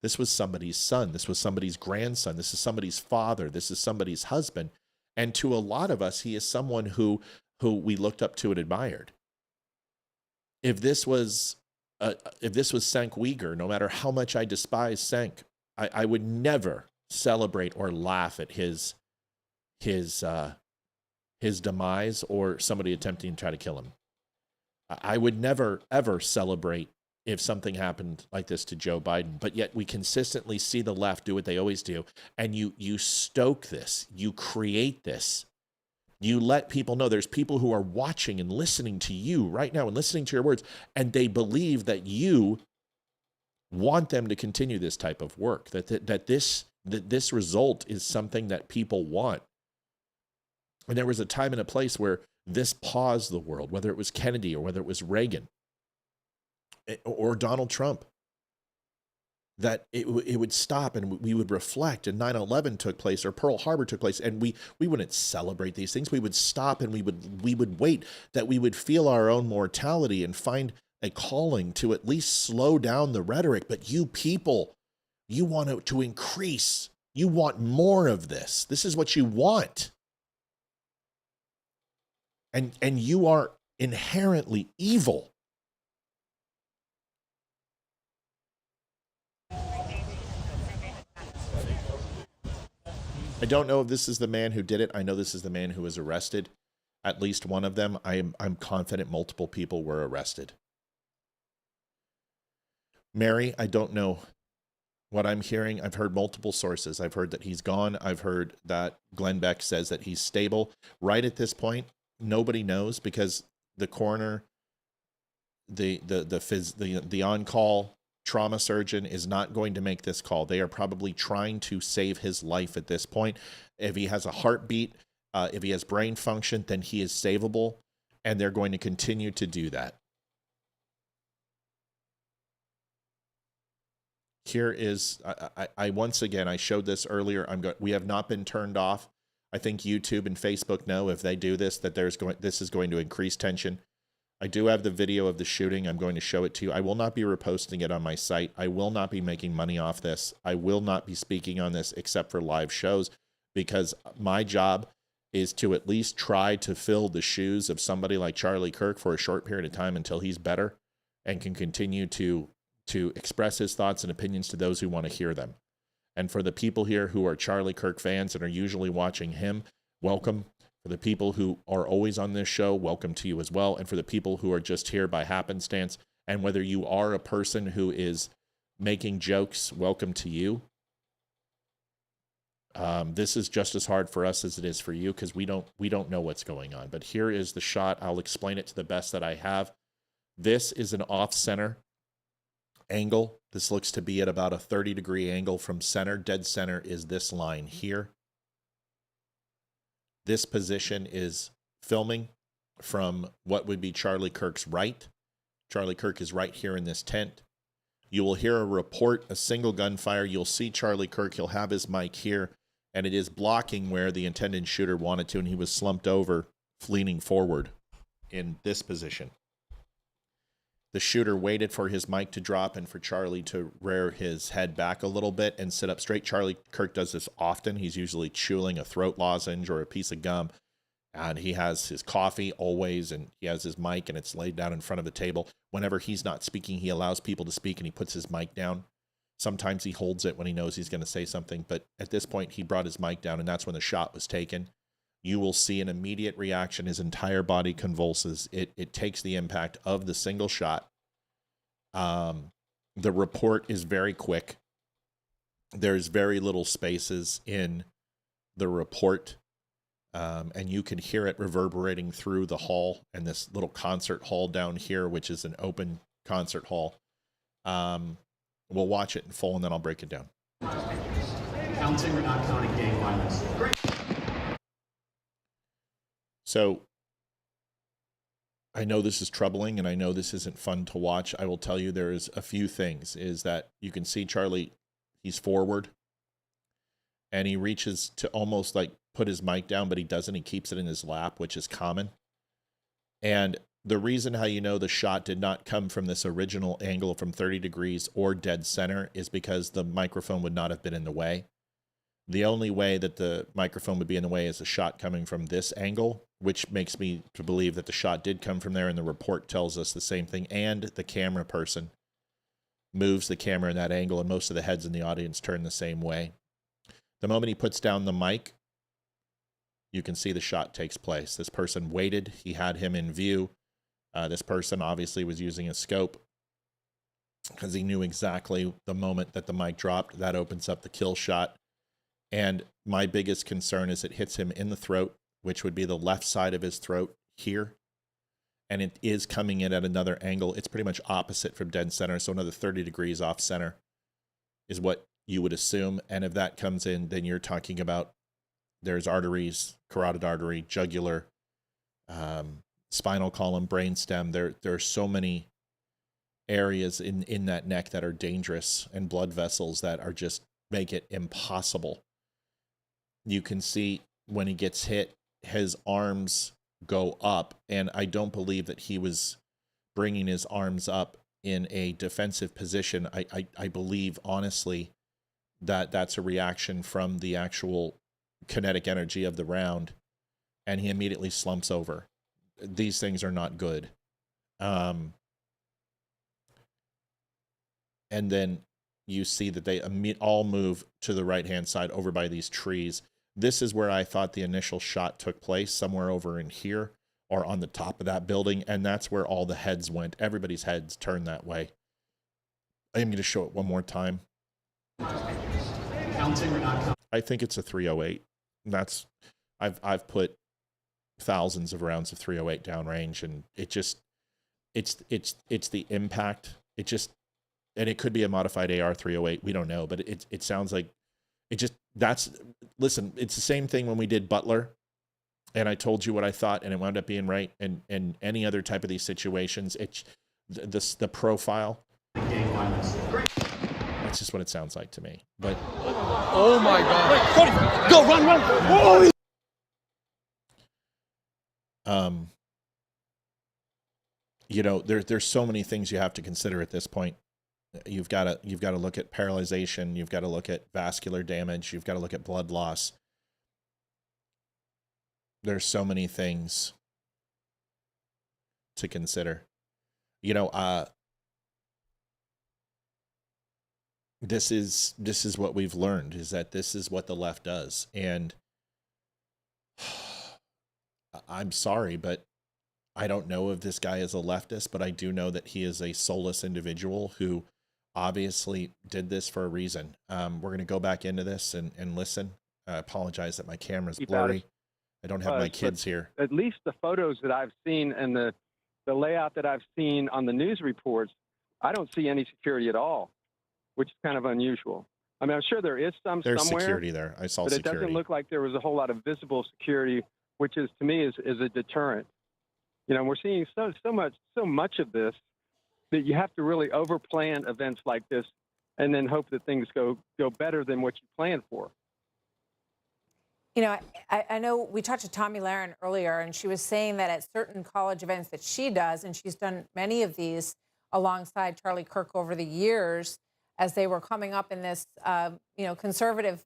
Speaker 1: This was somebody's son. This was somebody's grandson. This is somebody's father. This is somebody's husband. And to a lot of us, he is someone who we looked up to and admired. If this was Cenk Uyghur, no matter how much I despise Cenk, I would never celebrate or laugh at his demise or somebody attempting to try to kill him. I would never, ever celebrate if something happened like this to Joe Biden. But yet we consistently see the left do what they always do. And you stoke this. You create this. You let people know there's people who are watching and listening to you right now and listening to your words, and they believe that you want them to continue this type of work, that this result is something that people want. And there was a time and a place where this paused the world, whether it was Kennedy or whether it was Reagan or Donald Trump, that it would stop and we would reflect, and 9/11 took place or Pearl Harbor took place, and we wouldn't celebrate these things. We would stop and we would wait, that we would feel our own mortality and find a calling to at least slow down the rhetoric. But you people, you want it to increase. You want more of this. This is what you want. And you are inherently evil. I don't know if this is the man who did it. I know this is the man who was arrested. At least one of them. I'm confident multiple people were arrested. Mary, I don't know what I'm hearing. I've heard multiple sources. I've heard that he's gone. I've heard that Glenn Beck says that he's stable. Right at this point, nobody knows, because the coroner, the on-call trauma surgeon is not going to make this call. They are probably trying to save his life at this point. If he has a heartbeat, if he has brain function, then he is savable, and they're going to continue to do that. Here is, I once again, I showed this earlier. We have not been turned off. I think YouTube and Facebook know if they do this, that this is going to increase tension. I do have the video of the shooting. I'm going to show it to you. I will not be reposting it on my site. I will not be making money off this. I will not be speaking on this except for live shows, because my job is to at least try to fill the shoes of somebody like Charlie Kirk for a short period of time until he's better and can continue to express his thoughts and opinions to those who want to hear them. And for the people here who are Charlie Kirk fans and are usually watching him, welcome. For the people who are always on this show, welcome to you as well. And for the people who are just here by happenstance, and whether you are a person who is making jokes, welcome to you. This is just as hard for us as it is for you because we don't know what's going on. But here is the shot. I'll explain it to the best that I have. This is an off-center angle. This looks to be at about a 30-degree angle from center. Dead center is this line here. This position is filming from what would be Charlie Kirk's right. Charlie Kirk is right here in this tent. You will hear a report, a single gunfire. You'll see Charlie Kirk. He'll have his mic here, and it is blocking where the intended shooter wanted to, and he was slumped over, leaning forward in this position. The shooter waited for his mic to drop and for Charlie to rear his head back a little bit and sit up straight. Charlie Kirk does this often. He's usually chewing a throat lozenge or a piece of gum. And he has his coffee always, and he has his mic, and it's laid down in front of the table. Whenever he's not speaking, he allows people to speak, and he puts his mic down. Sometimes he holds it when he knows he's going to say something. But at this point, he brought his mic down, and that's when the shot was taken. You will see an immediate reaction. His entire body convulses. It takes the impact of the single shot. The report is very quick. There's very little spaces in the report. And you can hear it reverberating through the hall and this little concert hall down here, which is an open concert hall. We'll watch it in full, and then I'll break it down.
Speaker 4: Counting or not counting gang violence?
Speaker 1: So I know this is troubling, and I know this isn't fun to watch. I will tell you there's a few things, is that you can see Charlie, he's forward, and he reaches to almost like put his mic down, but he doesn't. He keeps it in his lap, which is common. And the reason how you know the shot did not come from this original angle from 30 degrees or dead center is because the microphone would not have been in the way. The only way that the microphone would be in the way is a shot coming from this angle, which makes me to believe that the shot did come from there, and the report tells us the same thing. And the camera person moves the camera in that angle, and most of the heads in the audience turn the same way. The moment he puts down the mic, you can see the shot takes place. This person waited. He had him in view. This person obviously was using a scope because he knew exactly the moment that the mic dropped. That opens up the kill shot. And my biggest concern is it hits him in the throat, which would be the left side of his throat here. And it is coming in at another angle. It's pretty much opposite from dead center. So another 30 degrees off center is what you would assume. And if that comes in, then you're talking about there's arteries, carotid artery, jugular, spinal column, brainstem. There are so many areas in that neck that are dangerous, and blood vessels that are just make it impossible. You can see when he gets hit, his arms go up, and I don't believe that he was bringing his arms up in a defensive position. I believe, honestly, that that's a reaction from the actual kinetic energy of the round, and he immediately slumps over. These things are not good. And then you see that they all move to the right-hand side over by these trees. This is where I thought the initial shot took place, somewhere over in here or on the top of that building, and that's where all the heads went. Everybody's heads turned that way. I am going to show it one more time.
Speaker 4: Counting or not counting?
Speaker 1: I think it's a 308. That's I've put thousands of rounds of 308 downrange, and it just it's the impact. It just, and it could be a modified AR 308. We don't know, but it sounds like it just, listen, it's the same thing when we did Butler, and I told you what I thought, and it wound up being right. And any other type of these situations, it's the profile. That's just what it sounds like to me. But
Speaker 11: oh my God! Go run! Oh!
Speaker 1: You know, there's so many things you have to consider at this point. You've got to look at paralyzation. You've got to look at vascular damage. You've got to look at blood loss. There's so many things to consider. You know, this is what we've learned, is that this is what the left does. And I'm sorry, but I don't know if this guy is a leftist, but I do know that he is a soulless individual who obviously did this for a reason. We're going to go back into this and listen. I apologize that my camera's blurry. I don't have my kids here.
Speaker 12: At least the photos that I've seen and the layout that I've seen on the news reports, I don't see any security at all, which is kind of unusual. I mean, I'm sure there is
Speaker 1: There's
Speaker 12: somewhere.
Speaker 1: security there. I saw
Speaker 12: but
Speaker 1: security.
Speaker 12: It doesn't look like there was a whole lot of visible security, which is, to me, is a deterrent. You know, we're seeing so much of this that you have to really overplan events like this and then hope that things go better than what you planned for.
Speaker 2: You know, I know we talked to Tommy Lahren earlier, and she was saying that at certain college events that she does, and she's done many of these alongside Charlie Kirk over the years, as they were coming up in this, conservative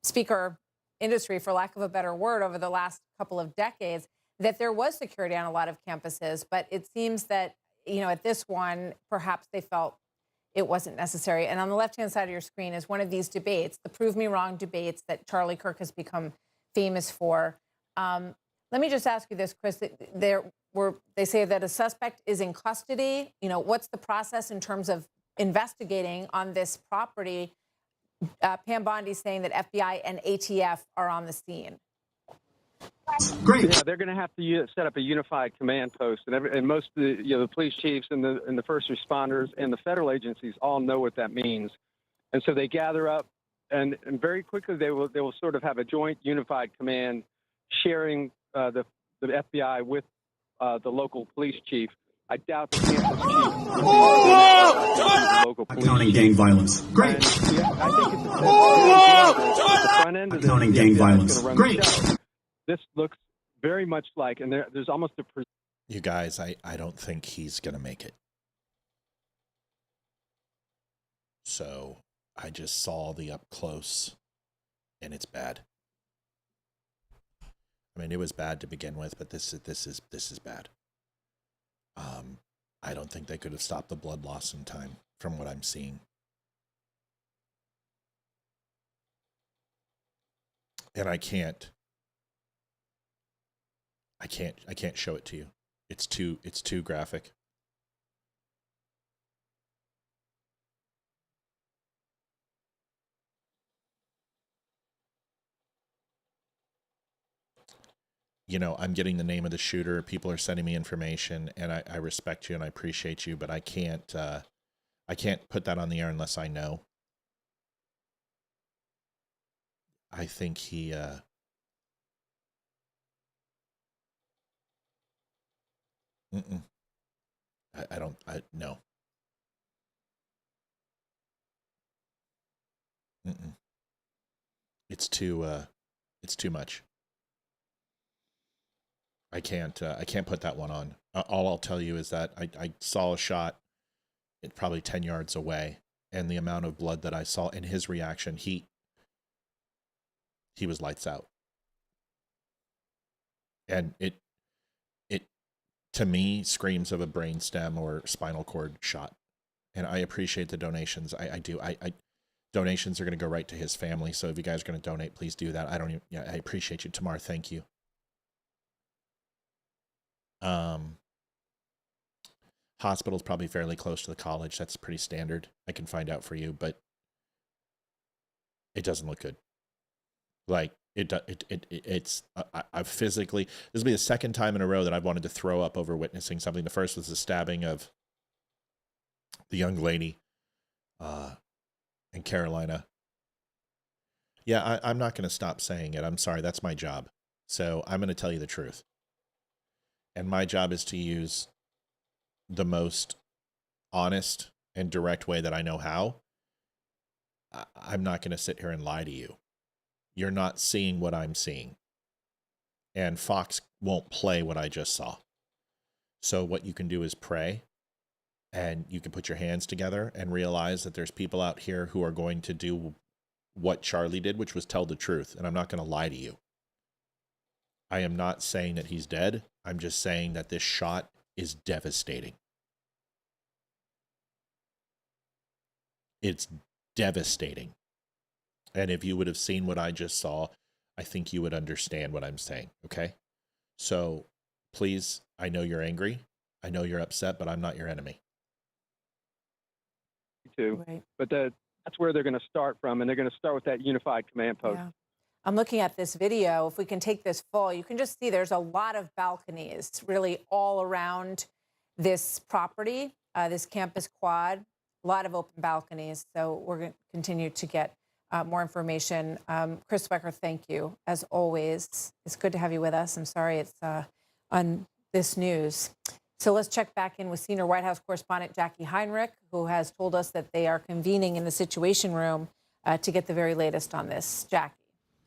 Speaker 2: speaker industry, for lack of a better word, over the last couple of decades, that there was security on a lot of campuses. But it seems that, at this one, perhaps they felt it wasn't necessary. And on the left-hand side of your screen is one of these debates, the Prove Me Wrong debates that Charlie Kirk has become famous for. Let me just ask you this, Chris. They say that a suspect is in custody. What's the process in terms of investigating on this property? Pam Bondi's saying that FBI and ATF are on the scene.
Speaker 12: Great. Yeah, they're going to have to set up a unified command post, and most of the police chiefs and the first responders and the federal agencies all know what that means, and so they gather up, and very quickly they will sort of have a joint unified command, sharing the FBI with the local police chief. I doubt the campus chief would be the local police.
Speaker 4: Accounting gang violence. Great.
Speaker 12: And, I think it's the front end of this.
Speaker 4: Accounting gang violence. Great.
Speaker 12: This looks very much like, and there's almost a...
Speaker 1: You guys, I don't think he's going to make it. So I just saw the up close, and it's bad. I mean, it was bad to begin with, but this is bad. I don't think they could have stopped the blood loss in time from what I'm seeing. And I can't show it to you. It's too graphic. I'm getting the name of the shooter. People are sending me information, and I respect you and I appreciate you, but I can't put that on the air unless I know. I think he no. It's too much. I can't put that one on. All I'll tell you is that I saw a shot probably 10 yards away, and the amount of blood that I saw in his reaction, he was lights out. And it to me screams of a brainstem or spinal cord shot. And I appreciate the donations. I do. Donations are going to go right to his family. So if you guys are going to donate, please do that. I appreciate you, Tamar. Thank you. Hospital's probably fairly close to the college. That's pretty standard. I can find out for you, but it doesn't look good. Like I've physically, this will be the second time in a row that I've wanted to throw up over witnessing something. The first was the stabbing of the young lady, in Carolina. Yeah, I'm not going to stop saying it. I'm sorry. That's my job. So I'm going to tell you the truth. And my job is to use the most honest and direct way that I know how. I'm not going to sit here and lie to you. You're not seeing what I'm seeing. And Fox won't play what I just saw. So what you can do is pray, and you can put your hands together and realize that there's people out here who are going to do what Charlie did, which was tell the truth. And I'm not going to lie to you. I am not saying that he's dead. I'm just saying that this shot is devastating. It's devastating. And if you would have seen what I just saw, I think you would understand what I'm saying. Okay. So please, I know you're angry. I know you're upset, but I'm not your enemy.
Speaker 12: Too.
Speaker 2: Right.
Speaker 12: But that's where they're going to start from, and they're going to start with that unified command post.
Speaker 2: Yeah. I'm looking at this video. If we can take this full, you can just see there's a lot of balconies really all around this property, this campus quad, a lot of open balconies. So we're going to continue to get more information. Chris Wecker, thank you. As always, it's good to have you with us. I'm sorry it's on this news. So let's check back in with senior White House correspondent Jackie Heinrich, who has told us that they are convening in the Situation Room to get the very latest on this. Jackie.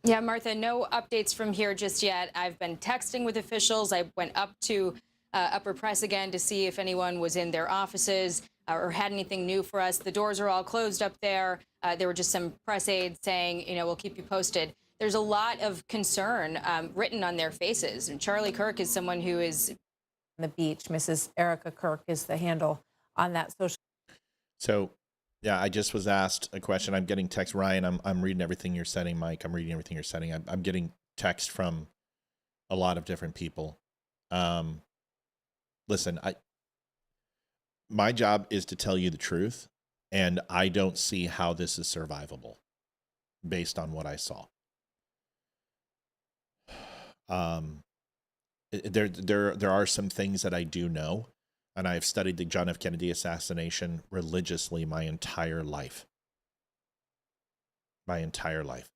Speaker 5: Yeah, Martha, no updates from here just yet. I've been texting with officials. I went up to Upper Press again to see if anyone was in their offices or had anything new for us. The doors are all closed up there. There were just some press aides saying, we'll keep you posted. There's a lot of concern written on their faces. And Charlie Kirk is someone who is
Speaker 2: on the beach. Mrs. Erica Kirk is the handle on that social.
Speaker 1: So, yeah, I just was asked a question. I'm getting text, Ryan. I'm reading everything you're sending, Mike. I'm reading everything you're sending. I'm getting text from a lot of different people. Listen, my job is to tell you the truth, and I don't see how this is survivable based on what I saw. There are some things that I do know, and I've studied the John F. Kennedy assassination religiously my entire life. My entire life.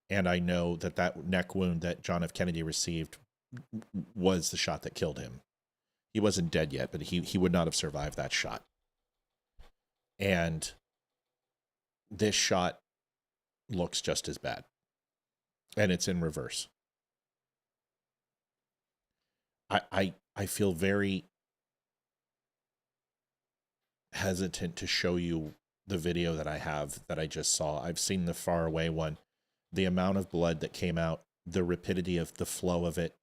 Speaker 1: And I know that that neck wound that John F. Kennedy received was the shot that killed him. He wasn't dead yet, but he would not have survived that shot. And this shot looks just as bad. And it's in reverse. I feel very hesitant to show you the video that I have that I just saw. I've seen the far away one. The amount of blood that came out, the rapidity of the flow of it.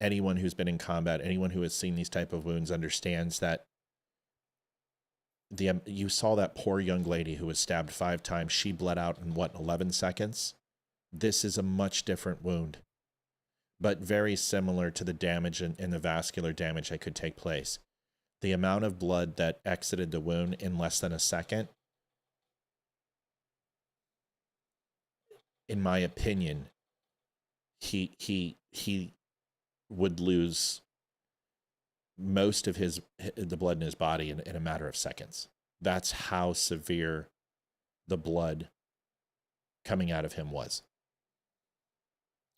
Speaker 1: Anyone who's been in combat, anyone who has seen these type of wounds understands that you saw that poor young lady who was stabbed 5 times. She bled out in 11 seconds? This is a much different wound, but very similar to the damage and the vascular damage that could take place. The amount of blood that exited the wound in less than a second, in my opinion, he would lose most of the blood in his body in a matter of seconds. That's how severe the blood coming out of him was.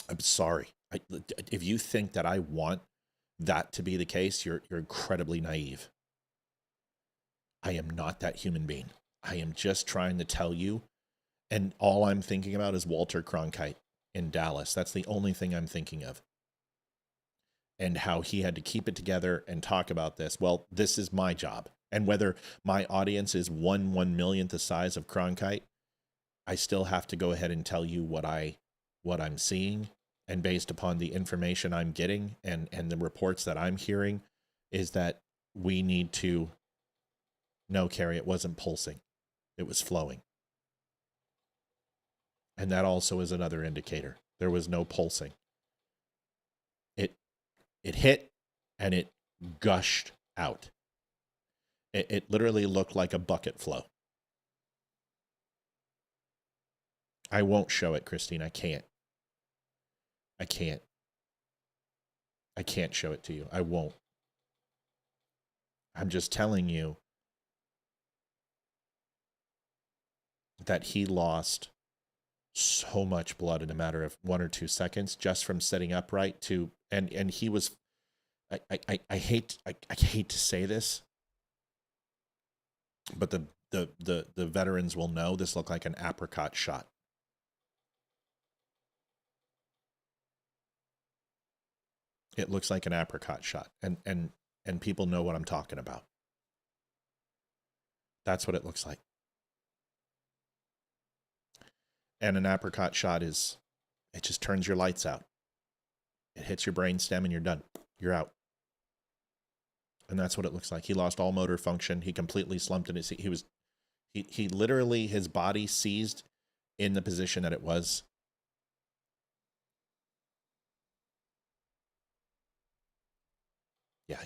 Speaker 1: I'm sorry. If you think that I want that to be the case, you're incredibly naive. I am not that human being. I am just trying to tell you, and all I'm thinking about is Walter Cronkite in Dallas. That's the only thing I'm thinking of. And how he had to keep it together and talk about this. Well, this is my job. And whether my audience is 1/1,000,000th the size of Cronkite, I still have to go ahead and tell you what I'm seeing. And based upon the information I'm getting and the reports that I'm hearing, is that we need to... No, Carrie, it wasn't pulsing. It was flowing. And that also is another indicator. There was no pulsing. It hit and it gushed out. It literally looked like a bucket flow. I won't show it, Christine. I can't. I can't show it to you. I won't. I'm just telling you that he lost so much blood in a matter of 1 or 2 seconds just from sitting upright to... And he was, I hate to say this, but the veterans will know this looked like an apricot shot. It looks like an apricot shot, and people know what I'm talking about. That's what it looks like. And an apricot shot it just turns your lights out. It hits your brainstem and you're done. You're out. And that's what it looks like. He lost all motor function. He completely slumped in his seat. He literally, his body seized in the position that it was. Yeah,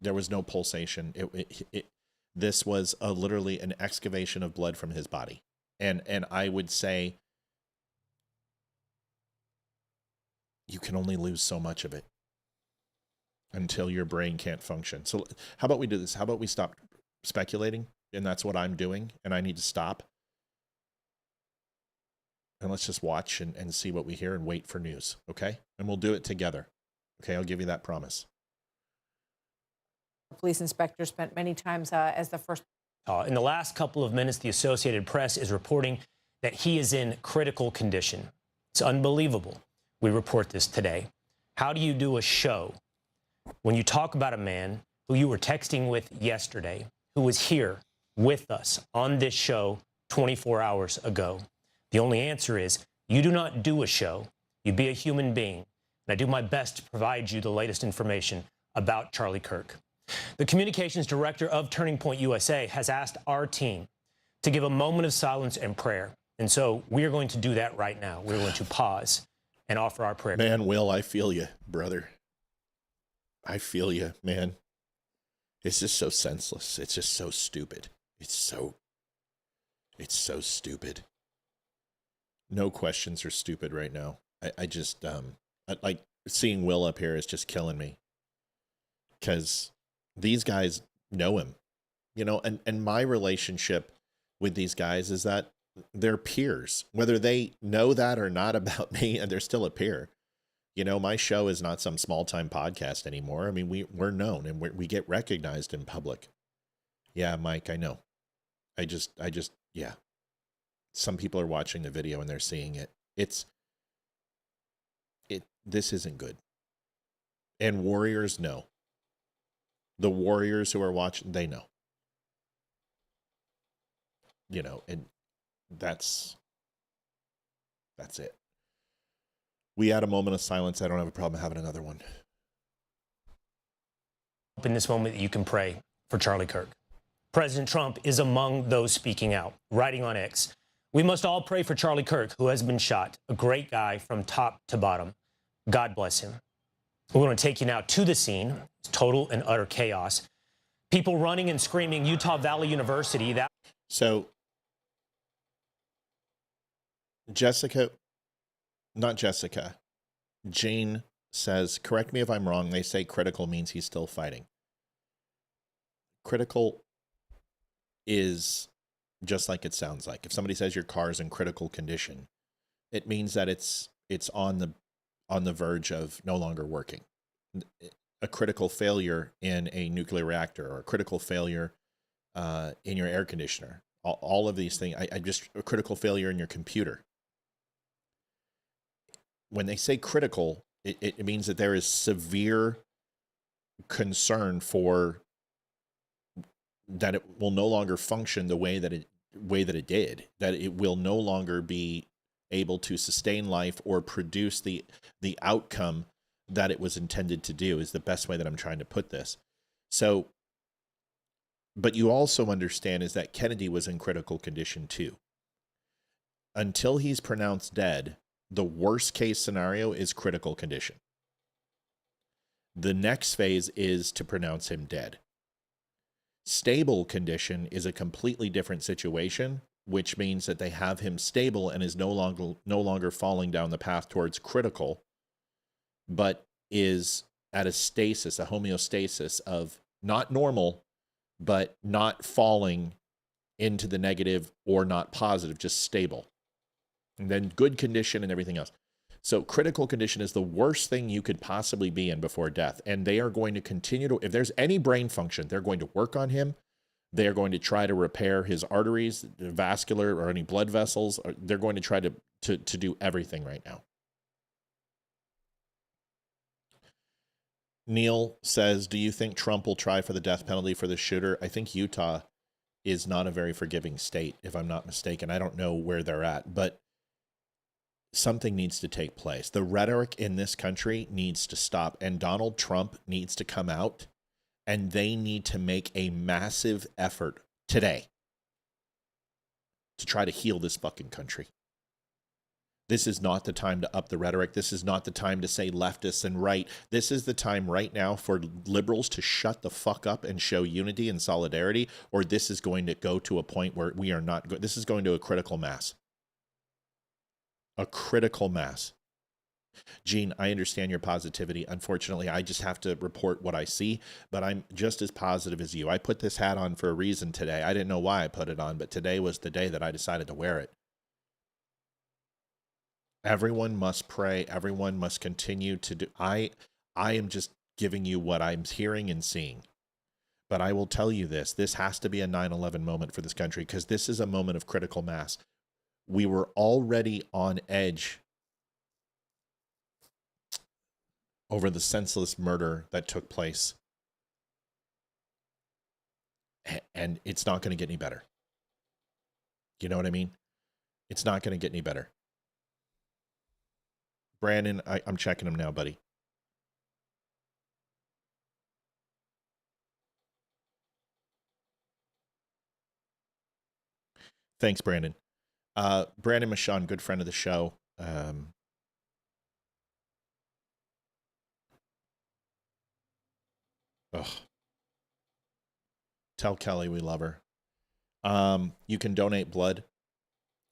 Speaker 1: there was no pulsation. This was literally an excavation of blood from his body. And I would say you can only lose so much of it until your brain can't function. So how about we do this? How about we stop speculating? And that's what I'm doing. And I need to stop. And let's just watch and see what we hear and wait for news. Okay? And we'll do it together. Okay? I'll give you that promise.
Speaker 2: Police inspector spent many times as the first.
Speaker 13: In the last couple of minutes, the Associated Press is reporting that he is in critical condition. It's unbelievable. We report this today. How do you do a show when you talk about a man who you were texting with yesterday, who was here with us on this show 24 hours ago? The only answer is you do not do a show. You be a human being. And I do my best to provide you the latest information about Charlie Kirk. The communications director of Turning Point USA has asked our team to give a moment of silence and prayer. And so we are going to do that right now. We're going to pause and offer our prayer.
Speaker 1: Man, Will, I feel you, brother. I feel you, man. It's just so senseless. It's just so stupid. It's so stupid. No questions are stupid right now. I just, like seeing Will up here is just killing me. Because these guys know him, you know, and my relationship with these guys is that they're peers, whether they know that or not about me, and they're still a peer. You know, my show is not some small time podcast anymore. I mean, we're known and we get recognized in public. Yeah, Mike, I know. I just, yeah. Some people are watching the video and they're seeing it. This isn't good. And warriors know. The warriors who are watching, they know. You know, and that's it. We had a moment of silence. I don't have a problem having another one.
Speaker 13: In this moment, you can pray for Charlie Kirk. President Trump is among those speaking out, writing on X. We must all pray for Charlie Kirk, who has been shot. A great guy from top to bottom. God bless him. We're going to take you now to the scene. It's total and utter chaos. People running and screaming, Utah Valley University.
Speaker 1: So, Jane says, correct me if I'm wrong, they say critical means he's still fighting. Critical is just like it sounds like. If somebody says your car is in critical condition, it means that it's on the verge of no longer working. A critical failure in a nuclear reactor, or a critical failure in your air conditioner. All of these things, a critical failure in your computer. When they say critical, it means that there is severe concern for that it will no longer function the way that it did, that it will no longer be able to sustain life or produce the outcome that it was intended to do, is the best way that I'm trying to put this. So, but you also understand is that Kennedy was in critical condition too. Until he's pronounced dead, the worst case scenario is critical condition. The next phase is to pronounce him dead. Stable condition is a completely different situation, which means that they have him stable and is no longer falling down the path towards critical, but is at a stasis, a homeostasis of not normal, but not falling into the negative or not positive, just stable. And then good condition and everything else. So critical condition is the worst thing you could possibly be in before death. And they are going to continue to, if there's any brain function, they're going to work on him. They are going to try to repair his arteries, vascular, or any blood vessels. They're going to try to do everything right now. Neil says, do you think Trump will try for the death penalty for the shooter? I think Utah is not a very forgiving state, if I'm not mistaken. I don't know where they're at, but something needs to take place. The rhetoric in this country needs to stop, and Donald Trump needs to come out, and they need to make a massive effort today to try to heal this fucking country. This is not the time to up the rhetoric. This is not the time to say leftists and right. This is the time right now for liberals to shut the fuck up and show unity and solidarity, or this is going to go to a point where we are not this is going to a critical mass. A critical mass. Gene, I understand your positivity. Unfortunately, I just have to report what I see, but I'm just as positive as you. I put this hat on for a reason today. I didn't know why I put it on, but today was the day that I decided to wear it. Everyone must pray. Everyone must continue to do. I am just giving you what I'm hearing and seeing. But I will tell you this. This has to be a 9/11 moment for this country, because this is a moment of critical mass. We were already on edge over the senseless murder that took place. And it's not going to get any better. You know what I mean? It's not going to get any better. Brandon, I'm checking him now, buddy. Thanks, Brandon. Brandon Michon, good friend of the show. Tell Kelly we love her. You can donate blood.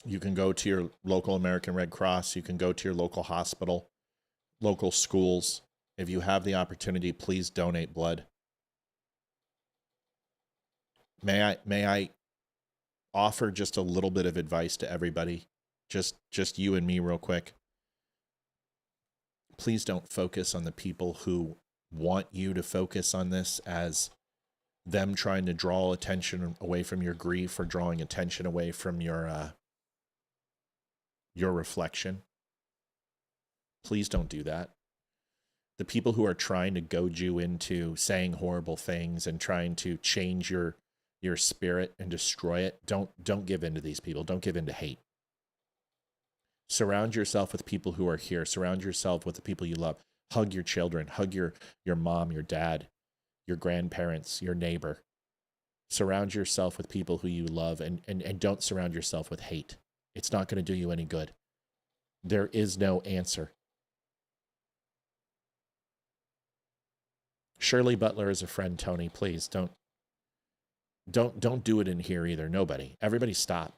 Speaker 1: You can go to your local American Red Cross. You can go to your local hospital, local schools. If you have the opportunity, please donate blood. May I offer just a little bit of advice to everybody? Just you and me real quick. Please don't focus on the people who want you to focus on this as them trying to draw attention away from your grief or drawing attention away from your reflection. Please don't do that. The people who are trying to goad you into saying horrible things and trying to change your spirit and destroy it, don't give in to these people. Don't give in to hate. Surround yourself with people who are here. Surround yourself with the people you love. Hug your children. Hug your mom, your dad, your grandparents, your neighbor. Surround yourself with people who you love, and don't surround yourself with hate. It's not going to do you any good. There is no answer. Shirley Butler is a friend, Tony. Please don't do it in here either. Nobody. Everybody stop.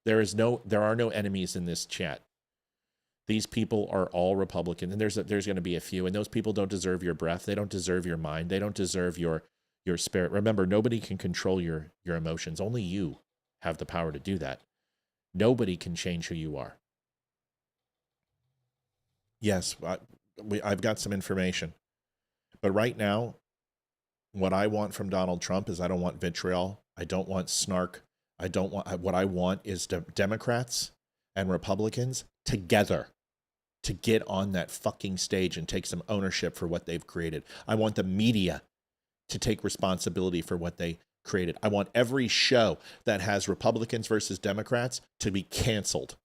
Speaker 1: There are no enemies in this chat. These people are all Republican, and there's going to be a few, and those people don't deserve your breath. They don't deserve your mind. They don't deserve your spirit. Remember, nobody can control your emotions. Only you have the power to do that. Nobody can change who you are. Yes, I've got some information. But right now, what I want from Donald Trump is I don't want vitriol. I don't want snark. What I want is Democrats and Republicans together to get on that fucking stage and take some ownership for what they've created. I want the media to take responsibility for what they created. I want every show that has Republicans versus Democrats to be canceled.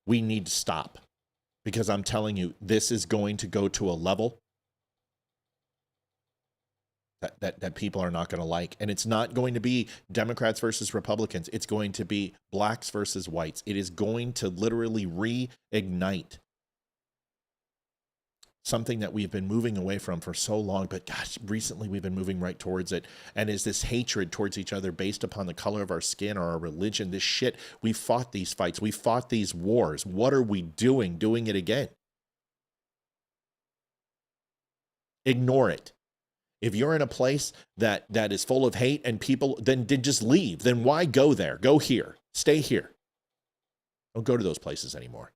Speaker 1: We need to stop, because I'm telling you, this is going to go to a level that people are not going to like. And it's not going to be Democrats versus Republicans. It's going to be blacks versus whites. It is going to literally reignite something that we've been moving away from for so long, but gosh, recently we've been moving right towards it. And is this hatred towards each other based upon the color of our skin or our religion? This shit, we fought these fights. We fought these wars. What are we doing? Doing it again. Ignore it. If you're in a place that is full of hate and people, then just leave. Then why go there? Go here. Stay here. Don't go to those places anymore,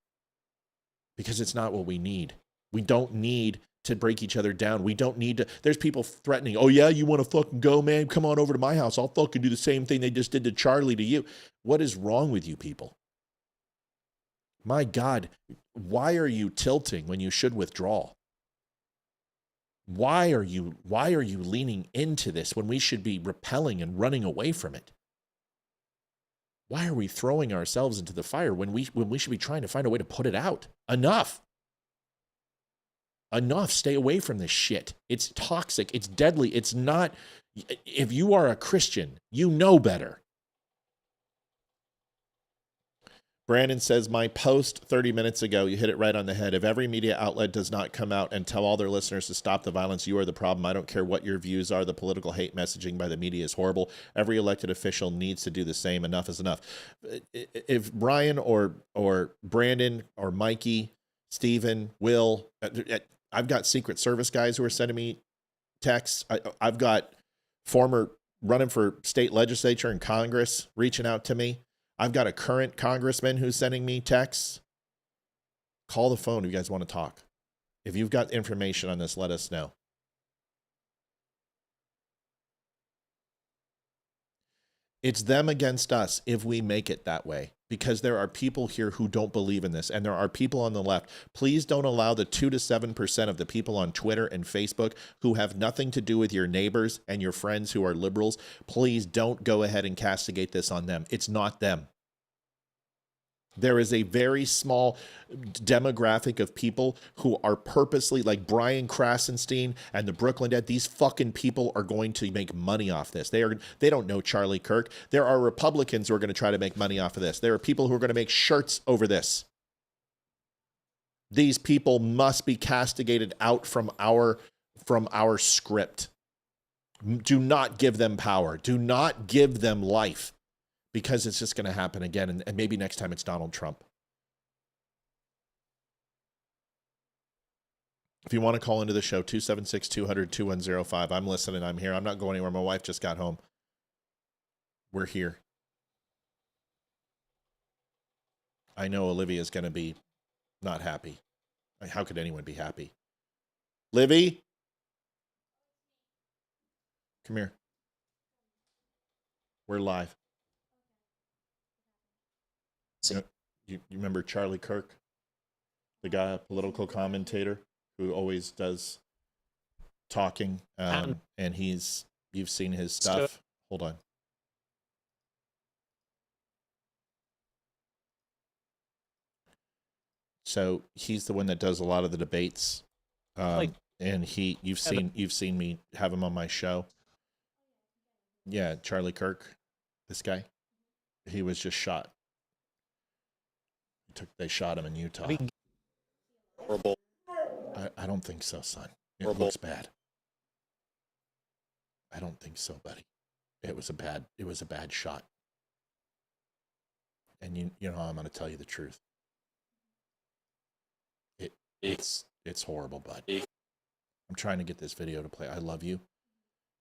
Speaker 1: because it's not what we need. We don't need to break each other down. We don't need to. There's people threatening, oh yeah, you want to fucking go, man? Come on over to my house. I'll fucking do the same thing they just did to Charlie to you. What is wrong with you people? My God, why are you tilting when you should withdraw? Why are you leaning into this when we should be repelling and running away from it? Why are we throwing ourselves into the fire when we should be trying to find a way to put it out? Enough. Enough. Stay away from this shit. It's toxic. It's deadly. It's not If you are a Christian, you know better. Brandon says, my post 30 minutes ago, you hit it right on the head. If every media outlet does not come out and tell all their listeners to stop the violence, you are the problem. I don't care what your views are. The political hate messaging by the media is horrible. Every elected official needs to do the same. Enough is enough. If Brian or Brandon or Mikey, Steven, Will, I've got Secret Service guys who are sending me texts. I've got former running for state legislature and Congress reaching out to me. I've got a current congressman who's sending me texts. Call the phone if you guys want to talk. If you've got information on this, let us know. It's them against us if we make it that way, because there are people here who don't believe in this, and there are people on the left. Please don't allow the 2 to 7% of the people on Twitter and Facebook who have nothing to do with your neighbors and your friends who are liberals. Please don't go ahead and castigate this on them. It's not them. There is a very small demographic of people who are purposely, like Brian Krasenstein and the Brooklyn Dead. These fucking people are going to make money off this. They don't know Charlie Kirk. There are Republicans who are going to try to make money off of this. There are people who are going to make shirts over this. These people must be castigated out from our script. Do not give them power. Do not give them life. Because it's just going to happen again. And maybe next time it's Donald Trump. If you want to call into the show, 276-200-2105. I'm listening. I'm here. I'm not going anywhere. My wife just got home. We're here. I know Olivia is going to be not happy. How could anyone be happy? Livy? Come here. We're live. You remember Charlie Kirk, the guy, a political commentator who always does talking, and you've seen his stuff. Hold on. So he's the one that does a lot of the debates, and you've seen me have him on my show. Yeah, Charlie Kirk, this guy, he was just shot. They shot him in Utah. Horrible. I don't think so, son. It looks bad. I don't think so, buddy. It was a bad shot. And you know I'm going to tell you the truth. It's horrible, bud. I'm trying to get this video to play. I love you.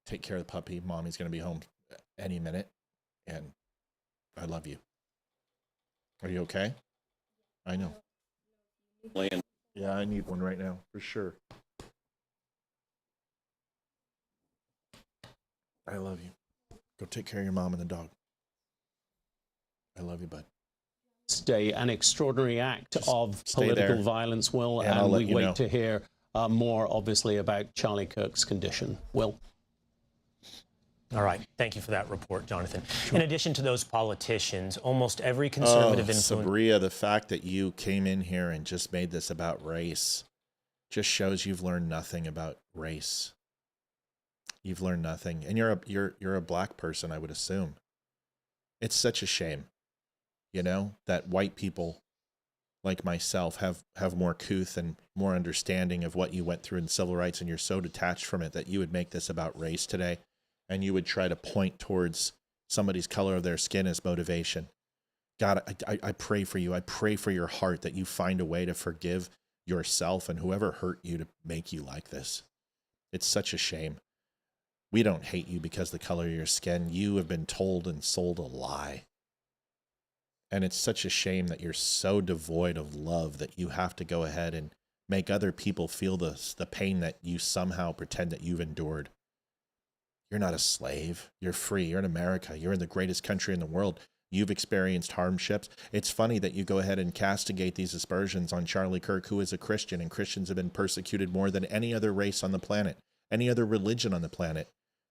Speaker 1: Take care of the puppy. Mommy's going to be home any minute. And I love you. Are you okay? I know. Yeah, I need one right now, for sure. I love you. Go take care of your mom and the dog. I love you, bud.
Speaker 3: Today, an extraordinary act of political violence, Will, and we wait to hear more, obviously, about Charlie Kirk's condition. Will?
Speaker 13: All right. Thank you for that report, Jonathan. In addition to those politicians, almost every conservative influence...
Speaker 1: Sabria, the fact that you came in here and just made this about race just shows you've learned nothing about race. You've learned nothing. And you're a black person, I would assume. It's such a shame, you know, that white people like myself have more couth and more understanding of what you went through in civil rights, and you're so detached from it that you would make this about race today. And you would try to point towards somebody's color of their skin as motivation. God, I pray for you. I pray for your heart that you find a way to forgive yourself and whoever hurt you to make you like this. It's such a shame. We don't hate you because of the color of your skin. You have been told and sold a lie. And it's such a shame that you're so devoid of love that you have to go ahead and make other people feel the pain that you somehow pretend that you've endured. You're not a slave. You're free. You're in America. You're in the greatest country in the world. You've experienced hardships. It's funny that you go ahead and castigate these aspersions on Charlie Kirk, who is a Christian, and Christians have been persecuted more than any other race on the planet, any other religion on the planet.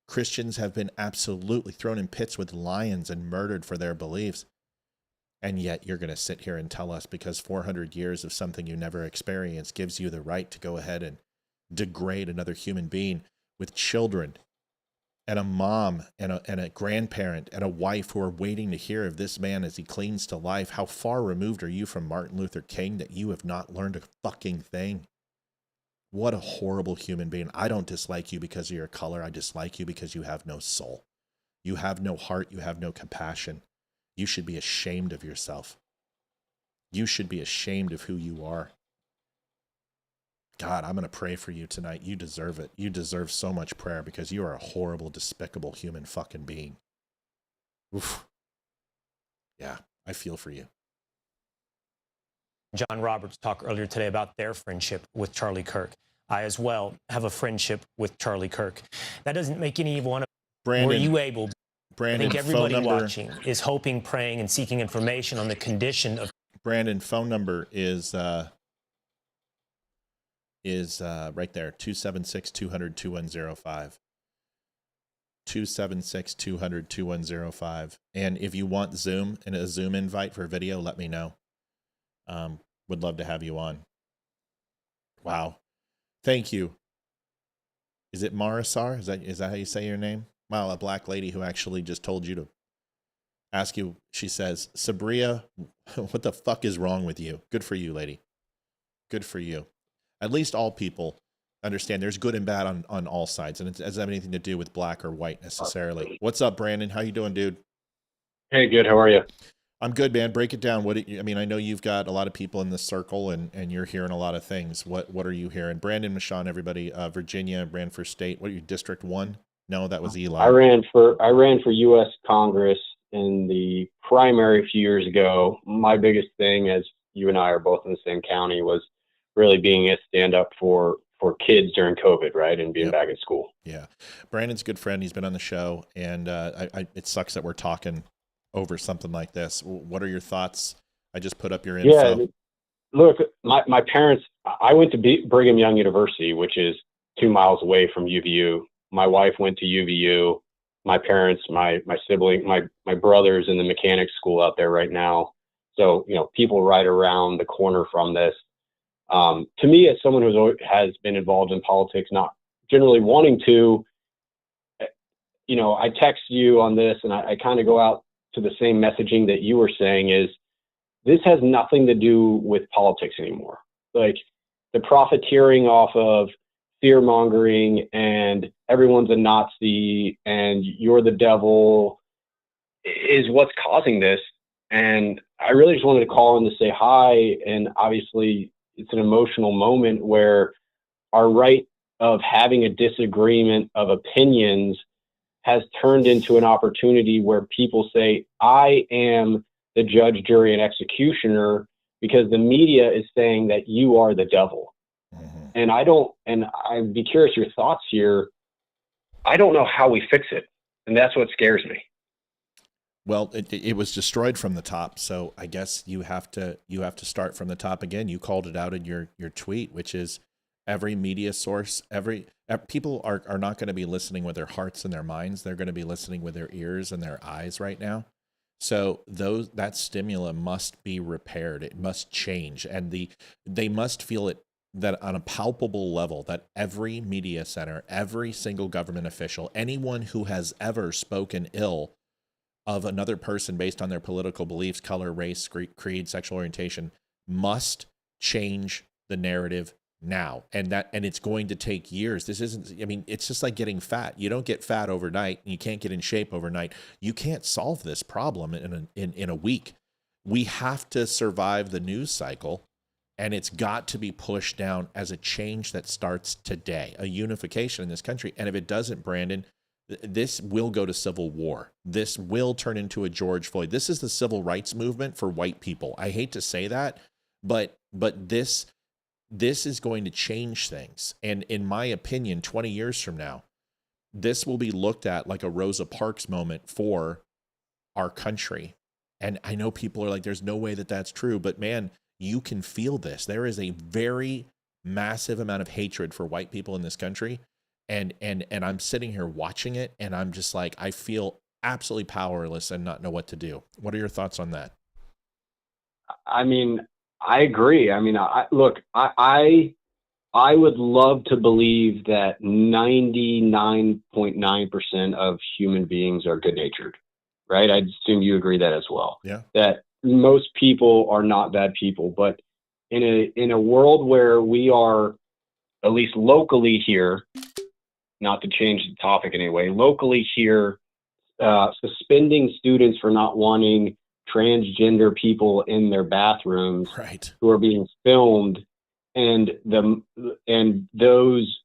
Speaker 1: Christians have been absolutely thrown in pits with lions and murdered for their beliefs. And yet you're going to sit here and tell us because 400 years of something you never experienced gives you the right to go ahead and degrade another human being with children and a mom and a grandparent and a wife who are waiting to hear of this man as he clings to life. How far removed are you from Martin Luther King that you have not learned a fucking thing? What a horrible human being. I don't dislike you because of your color. I dislike you because you have no soul. You have no heart. You have no compassion. You should be ashamed of yourself. You should be ashamed of who you are. God, I'm going to pray for you tonight. You deserve it. You deserve so much prayer because you are a horrible, despicable human fucking being. Oof. Yeah, I feel for you.
Speaker 13: John Roberts talked earlier today about their friendship with Charlie Kirk. I, as well, have a friendship with Charlie Kirk. That doesn't make any one of
Speaker 1: Brandon,
Speaker 13: were you able?
Speaker 1: Brandon,
Speaker 13: I think everybody
Speaker 1: phone number,
Speaker 13: watching is hoping, praying, and seeking information on the condition of.
Speaker 1: Brandon, phone number is right there, 276-200-2105. 276-200-2105. And if you want Zoom and a Zoom invite for video, let me know. Would love to have you on. Wow. Thank you. Is it Marisar? Is that how you say your name? Wow, a black lady who actually just told you to ask you. She says, Sabria, what the fuck is wrong with you? Good for you, lady. Good for you. At least all people understand there's good and bad on all sides, and it doesn't have anything to do with black or white necessarily. What's up, Brandon? How you doing, dude?
Speaker 14: Hey, good. How are you?
Speaker 1: I'm good, man. Break it down. I know you've got a lot of people in this circle, and you're hearing a lot of things. What are you hearing? Brandon, Michonne, everybody, Virginia ran for state. What are you, District 1? No, that was Eli.
Speaker 14: I ran for U.S. Congress in the primary a few years ago. My biggest thing, as you and I are both in the same county, was really being a stand up for kids during COVID, right, and being back at school.
Speaker 1: Yeah, Brandon's a good friend. He's been on the show, and it sucks that we're talking over something like this. What are your thoughts? I just put up your info.
Speaker 14: Yeah, look, my parents. I went to Brigham Young University, which is 2 miles away from UVU. My wife went to UVU. My parents, my sibling, my brother's in the mechanics school out there right now. So, people right around the corner from this. To me, as someone who has been involved in politics, not generally wanting to, I text you on this, and I kind of go out to the same messaging that you were saying is this has nothing to do with politics anymore. Like the profiteering off of fear mongering and everyone's a Nazi and you're the devil is what's causing this. And I really just wanted to call in to say hi. And obviously it's an emotional moment where our right of having a disagreement of opinions has turned into an opportunity where people say, I am the judge, jury, and executioner because the media is saying that you are the devil. And I'd be curious your thoughts here. I don't know how we fix it. And that's what scares me.
Speaker 1: Well, it was destroyed from the top. So I guess you have to start from the top again. You called it out in your tweet, which is every media source, people are not going to be listening with their hearts and their minds. They're going to be listening with their ears and their eyes right now. So that stimulus must be repaired. It must change. And they must feel it that on a palpable level that every media center, every single government official, anyone who has ever spoken ill of another person based on their political beliefs, color, race, creed, sexual orientation must change the narrative now. And it's going to take years. This isn't, it's just like getting fat. You don't get fat overnight. You can't get in shape overnight. You can't solve this problem in a week. We have to survive the news cycle, and it's got to be pushed down as a change that starts today, a unification in this country. And if it doesn't, Brandon, this will go to civil war. This will turn into a George Floyd. This is the civil rights movement for white people. I hate to say that, but this is going to change things. And in my opinion, 20 years from now, this will be looked at like a Rosa Parks moment for our country. And I know people are like, there's no way that that's true, but man, you can feel this. There is a very massive amount of hatred for white people in this country. And I'm sitting here watching it, and I'm just like, I feel absolutely powerless and not know what to do. What are your thoughts on that?
Speaker 14: I agree. I I would love to believe that 99.9% of human beings are good natured, right? I'd assume you agree that as well.
Speaker 1: Yeah.
Speaker 14: That most people are not bad people, but in a world where we are, at least locally here, not to change the topic anyway, locally here, suspending students for not wanting transgender people in their bathrooms,
Speaker 1: right,
Speaker 14: who are being filmed, and those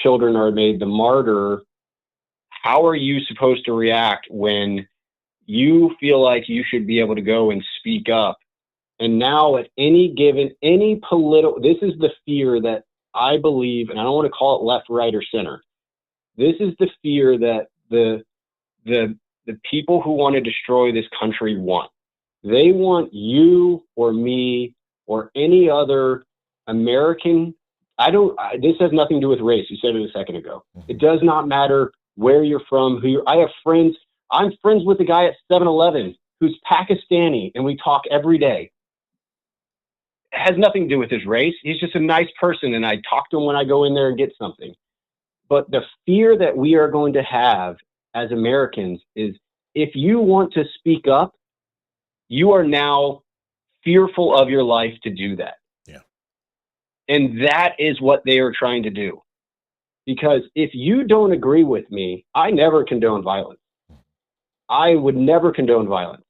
Speaker 14: children are made the martyr. How are you supposed to react when you feel like you should be able to go and speak up? And now at any political, this is the fear that I believe, and I don't want to call it left, right, or center. This is the fear that the people who want to destroy this country want. They want you or me or any other American. This has nothing to do with race. You said it a second ago. It does not matter where you're from, I have friends. I'm friends with a guy at 7-Eleven who's Pakistani, and we talk every day. It has nothing to do with his race. He's just a nice person, and I talk to him when I go in there and get something. But the fear that we are going to have as Americans is, if you want to speak up, you are now fearful of your life to do that.
Speaker 1: Yeah.
Speaker 14: And that is what they are trying to do. Because if you don't agree with me, I never condone violence. I would never condone violence.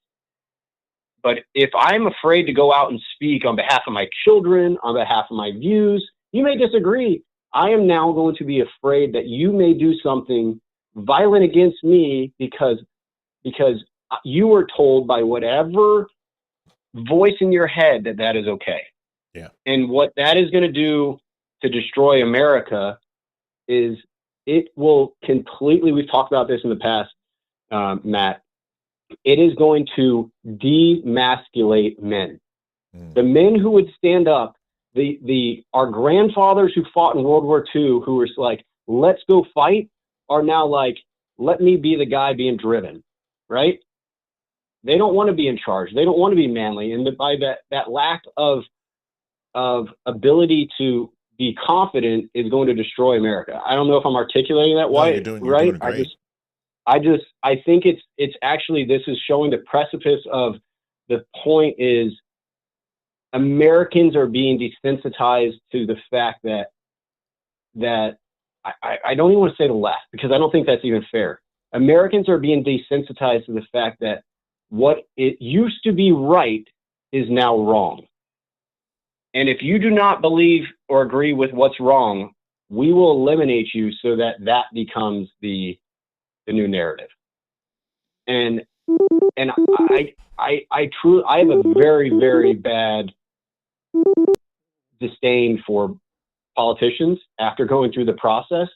Speaker 14: But if I'm afraid to go out and speak on behalf of my children, on behalf of my views, you may disagree. I am now going to be afraid that you may do something violent against me because you were told by whatever voice in your head that is okay.
Speaker 1: Yeah.
Speaker 14: And what that is going to do to destroy America is it will completely, we've talked about this in the past, Matt, it is going to demasculate men. The men who would stand up, our grandfathers who fought in World War II, who were like, let's go fight, are now like, let me be the guy being driven, right? They don't want to be in charge. They don't want to be manly. And by that lack of ability to be confident is going to destroy America. I don't know if I'm articulating that
Speaker 1: you're
Speaker 14: right.
Speaker 1: doing great.
Speaker 14: I think it's actually, this is showing the precipice of the point is Americans are being desensitized to the fact that I don't even want to say the left, because I don't think that's even fair. Americans are being desensitized to the fact that what it used to be right is now wrong. And if you do not believe or agree with what's wrong, we will eliminate you so that becomes the new narrative. And I truly, I have a very, very bad disdain for politicians after going through the process,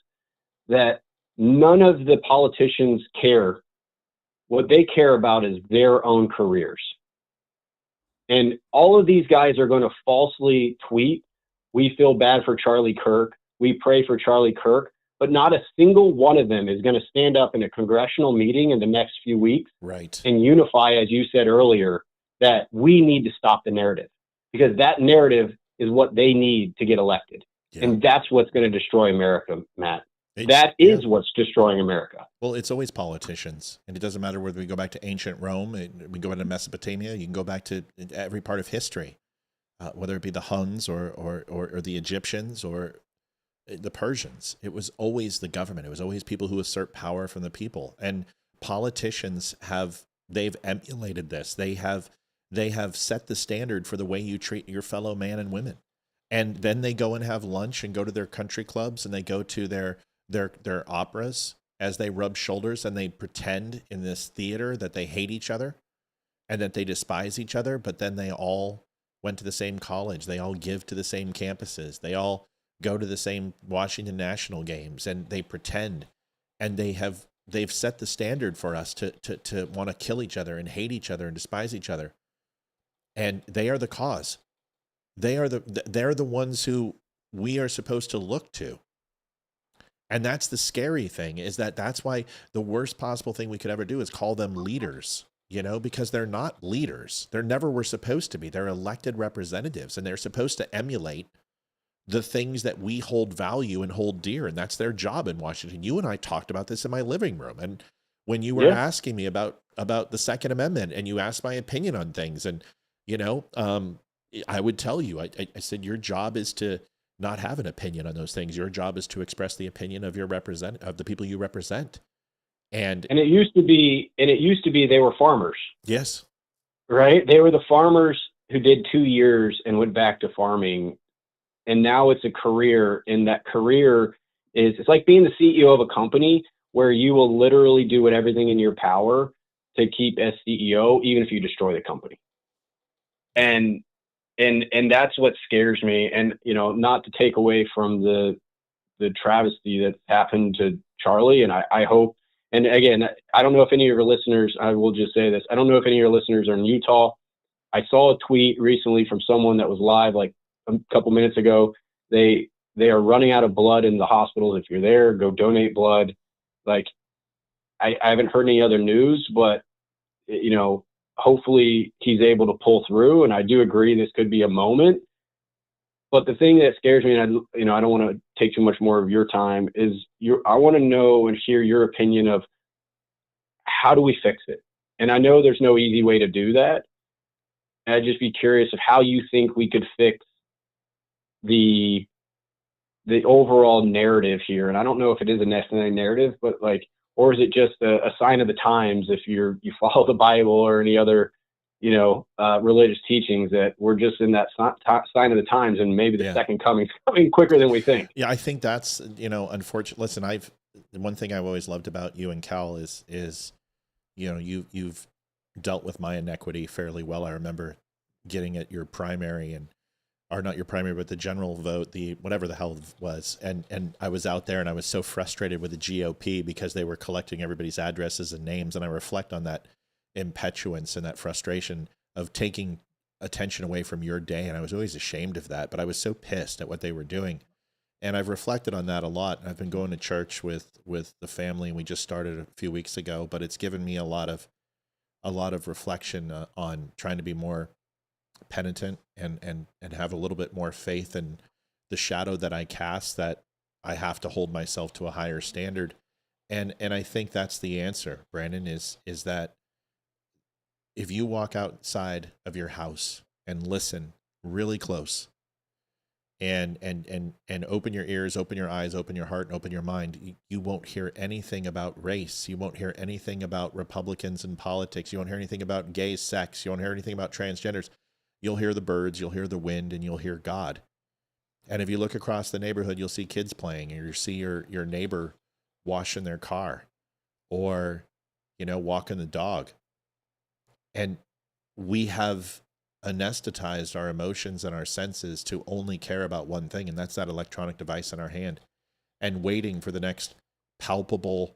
Speaker 14: that none of the politicians care. What they care about is their own careers. And all of these guys are going to falsely tweet, we feel bad for Charlie Kirk, we pray for Charlie Kirk, but not a single one of them is going to stand up in a congressional meeting in the next few weeks and unify, as you said earlier, that we need to stop the narrative, because that narrative is what they need to get elected. Yeah. And that's what's going to destroy America, Matt. That is what's destroying America.
Speaker 1: Well, it's always politicians. And it doesn't matter whether we go back to ancient Rome, we go into Mesopotamia, you can go back to every part of history, whether it be the Huns or the Egyptians or the Persians. It was always the government. It was always people who assert power from the people. And politicians they've emulated this. They have set the standard for the way you treat your fellow man and women. And then they go and have lunch and go to their country clubs and they go to their operas as they rub shoulders and they pretend in this theater that they hate each other and that they despise each other. But then they all went to the same college. They all give to the same campuses. They all go to the same Washington National games, and they pretend, and they've set the standard for us to want to kill each other and hate each other and despise each other. And they are the cause. They're the ones who we are supposed to look to. And that's the scary thing, is that's why the worst possible thing we could ever do is call them leaders, because they're not leaders. They never were supposed to be. They're elected representatives, and they're supposed to emulate the things that we hold value and hold dear, and that's their job in Washington. You and I talked about this in my living room, and when you were asking me about the Second Amendment, and you asked my opinion on things, and I would tell you, I said your job is to not have an opinion on those things. Your job is to express the opinion of of the people you represent. And
Speaker 14: it used to be they were farmers.
Speaker 1: Yes.
Speaker 14: Right? They were the farmers who did 2 years and went back to farming. And now it's a career, and that career it's like being the CEO of a company where you will literally do everything in your power to keep as CEO, even if you destroy the company. And that's what scares me. And, not to take away from the travesty that happened to Charlie. And I hope, and again, I don't know if any of your listeners, I will just say this, I don't know if any of your listeners are in Utah. I saw a tweet recently from someone that was live like a couple minutes ago. They are running out of blood in the hospitals. If you're there, go donate blood. Like, I haven't heard any other news, but hopefully he's able to pull through. And I do agree this could be a moment. But the thing that scares me, and I don't want to take too much more of your time, is I want to know and hear your opinion of how do we fix it? And I know there's no easy way to do that. And I'd just be curious of how you think we could fix the overall narrative here. And I don't know if it is a necessary narrative, but or is it just a sign of the times if you follow the Bible or any other religious teachings, that we're just in that sign of the times, and maybe the second coming's coming quicker than we think.
Speaker 1: Yeah, I think that's, unfortunate. Listen, one thing I've always loved about you and Cal is you've dealt with my inequity fairly well. I remember getting at your primary or not your primary, but the general vote, whatever the hell it was. And I was out there and I was so frustrated with the GOP because they were collecting everybody's addresses and names. And I reflect on that impetuance and that frustration of taking attention away from your day. And I was always ashamed of that, but I was so pissed at what they were doing. And I've reflected on that a lot. I've been going to church with the family, and we just started a few weeks ago, but it's given me a lot of reflection on trying to be more penitent and have a little bit more faith in the shadow that I cast, that I have to hold myself to a higher standard. And I think that's the answer, Brandon, is that if you walk outside of your house and listen really close and open your ears, open your eyes, open your heart, and open your mind, you won't hear anything about race. You won't hear anything about Republicans and politics. You won't hear anything about gay sex. You won't hear anything about transgenders. You'll hear the birds, you'll hear the wind, and you'll hear God. And if you look across the neighborhood, you'll see kids playing, or you see your neighbor washing their car, or, walking the dog. And we have anesthetized our emotions and our senses to only care about one thing, and that's that electronic device in our hand, and waiting for the next palpable,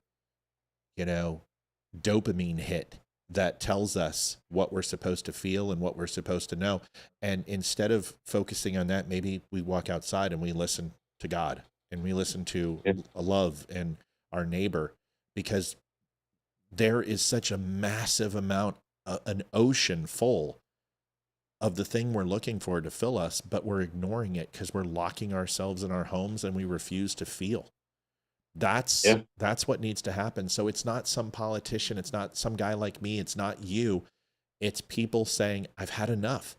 Speaker 1: dopamine hit that tells us what we're supposed to feel and what we're supposed to know. And instead of focusing on that, maybe we walk outside and we listen to God, and we listen to love and our neighbor, because there is such a massive amount, an ocean full of the thing we're looking for to fill us, but we're ignoring it because we're locking ourselves in our homes and we refuse to feel. That's what needs to happen. So it's not some politician, it's not some guy like me, it's not you. It's people saying, I've had enough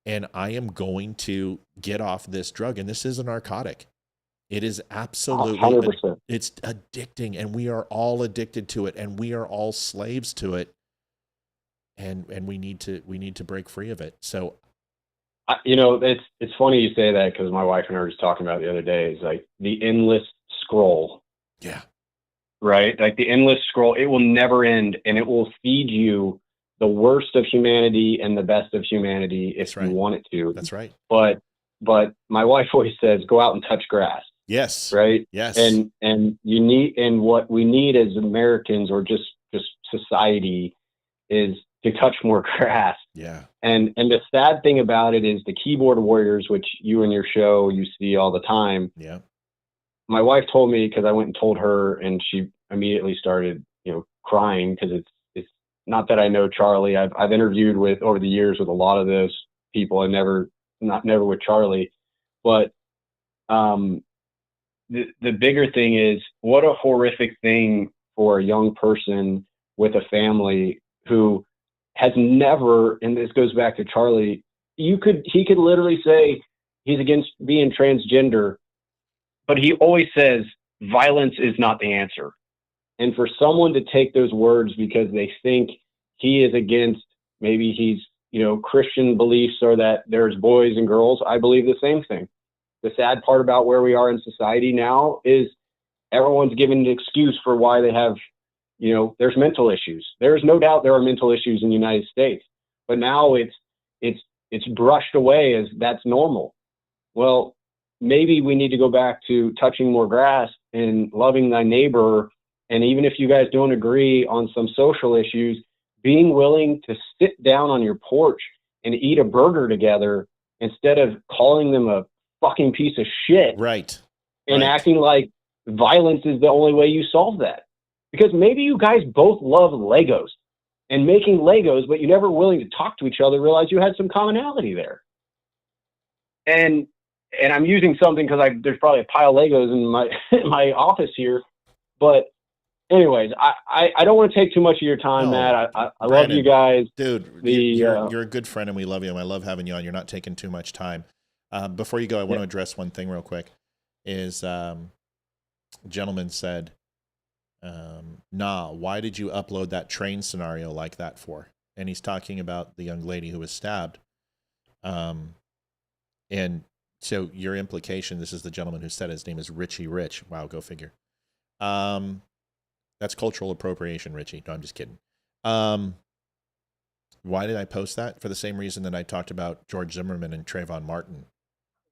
Speaker 1: and I am going to get off this drug. And this is a narcotic. It is absolutely,
Speaker 14: 100%.
Speaker 1: It's addicting, and we are all addicted to it, and we are all slaves to it. And we need to break free of it. So,
Speaker 14: it's funny you say that, because my wife and I were just talking about it the other day, is like the endless scroll.
Speaker 1: Yeah.
Speaker 14: Right? Like the endless scroll, it will never end, and it will feed you the worst of humanity and the best of humanity if you want it to.
Speaker 1: That's right.
Speaker 14: But my wife always says, go out and touch grass.
Speaker 1: Yes.
Speaker 14: Right?
Speaker 1: Yes.
Speaker 14: And what we need as Americans, or just society, is to touch more grass.
Speaker 1: Yeah.
Speaker 14: And the sad thing about it is the keyboard warriors, which you and your show, you see all the time.
Speaker 1: Yeah.
Speaker 14: My wife told me, because I went and told her, and she immediately started, crying, because it's not that I know Charlie. I've interviewed over the years with a lot of those people, and never with Charlie, but the bigger thing is, what a horrific thing for a young person with a family who has never, and this goes back to Charlie, he could literally say he's against being transgender, but he always says violence is not the answer. And for someone to take those words because they think he is against, maybe he's, Christian beliefs, or that there's boys and girls, I believe the same thing. The sad part about where we are in society now is everyone's given an excuse for why they have, there's mental issues. There's no doubt there are mental issues in the United States, but now it's brushed away as that's normal. Well, maybe we need to go back to touching more grass and loving thy neighbor. And even if you guys don't agree on some social issues, being willing to sit down on your porch and eat a burger together instead of calling them a fucking piece of shit.
Speaker 1: Right.
Speaker 14: And acting like violence is the only way you solve that. Because maybe you guys both love Legos and making Legos, but you're never willing to talk to each other, realize you had some commonality there. And I'm using something because there's probably a pile of Legos in my office here. But anyways, I don't want to take too much of your time, Matt. I love you guys.
Speaker 1: Dude, you're a good friend and we love you. And I love having you on. You're not taking too much time. Before you go, I want to address one thing real quick. Is gentleman said, why did you upload that train scenario like that for? And he's talking about the young lady who was stabbed. And so your implication, this is the gentleman who said his name is Richie Rich. Wow, go figure. That's cultural appropriation, Richie. No, I'm just kidding. Why did I post that? For the same reason that I talked about George Zimmerman and Trayvon Martin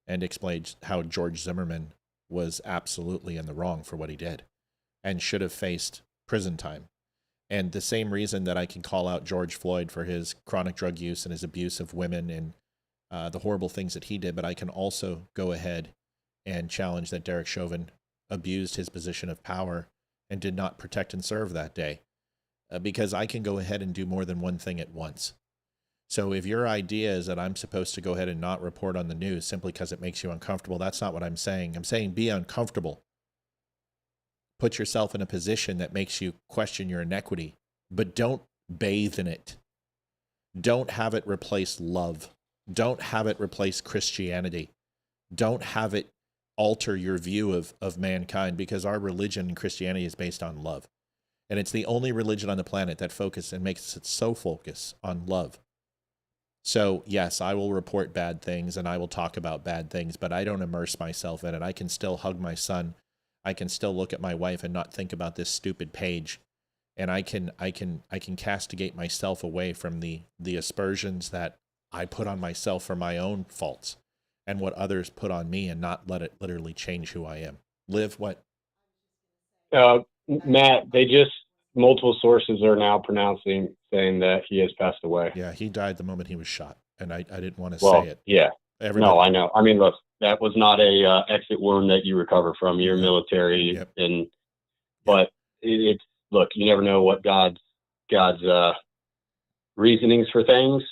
Speaker 1: and explained how George Zimmerman was absolutely in the wrong for what he did and should have faced prison time. And the same reason that I can call out George Floyd for his chronic drug use and his abuse of women and the horrible things that he did, but I can also go ahead and challenge that Derek Chauvin abused his position of power and did not protect and serve that day, because I can go ahead and do more than one thing at once. So if your idea is that I'm supposed to go ahead and not report on the news simply because it makes you uncomfortable, that's not what I'm saying. I'm saying be uncomfortable. Put yourself in a position that makes you question your inequity, but don't bathe in it. Don't have it replace love. Don't have it replace Christianity. Don't have it alter your view of mankind, because our religion and Christianity is based on love. And it's the only religion on the planet that focuses and makes it so focus on love. So yes, I will report bad things and I will talk about bad things, but I don't immerse myself in it. I can still hug my son. I can still look at my wife and not think about this stupid page. And I can castigate myself away from the aspersions that I put on myself for my own faults and what others put on me, and not let it literally change who I am. Live what?
Speaker 14: Matt, multiple sources are now saying that he has passed away.
Speaker 1: Yeah, he died the moment he was shot, and I didn't want to say it.
Speaker 14: Yeah.
Speaker 1: Everybody.
Speaker 14: No, I know. I mean, look, that was not a exit wound that you recover from. You're military, but it's look. You never know what God's reasonings for things.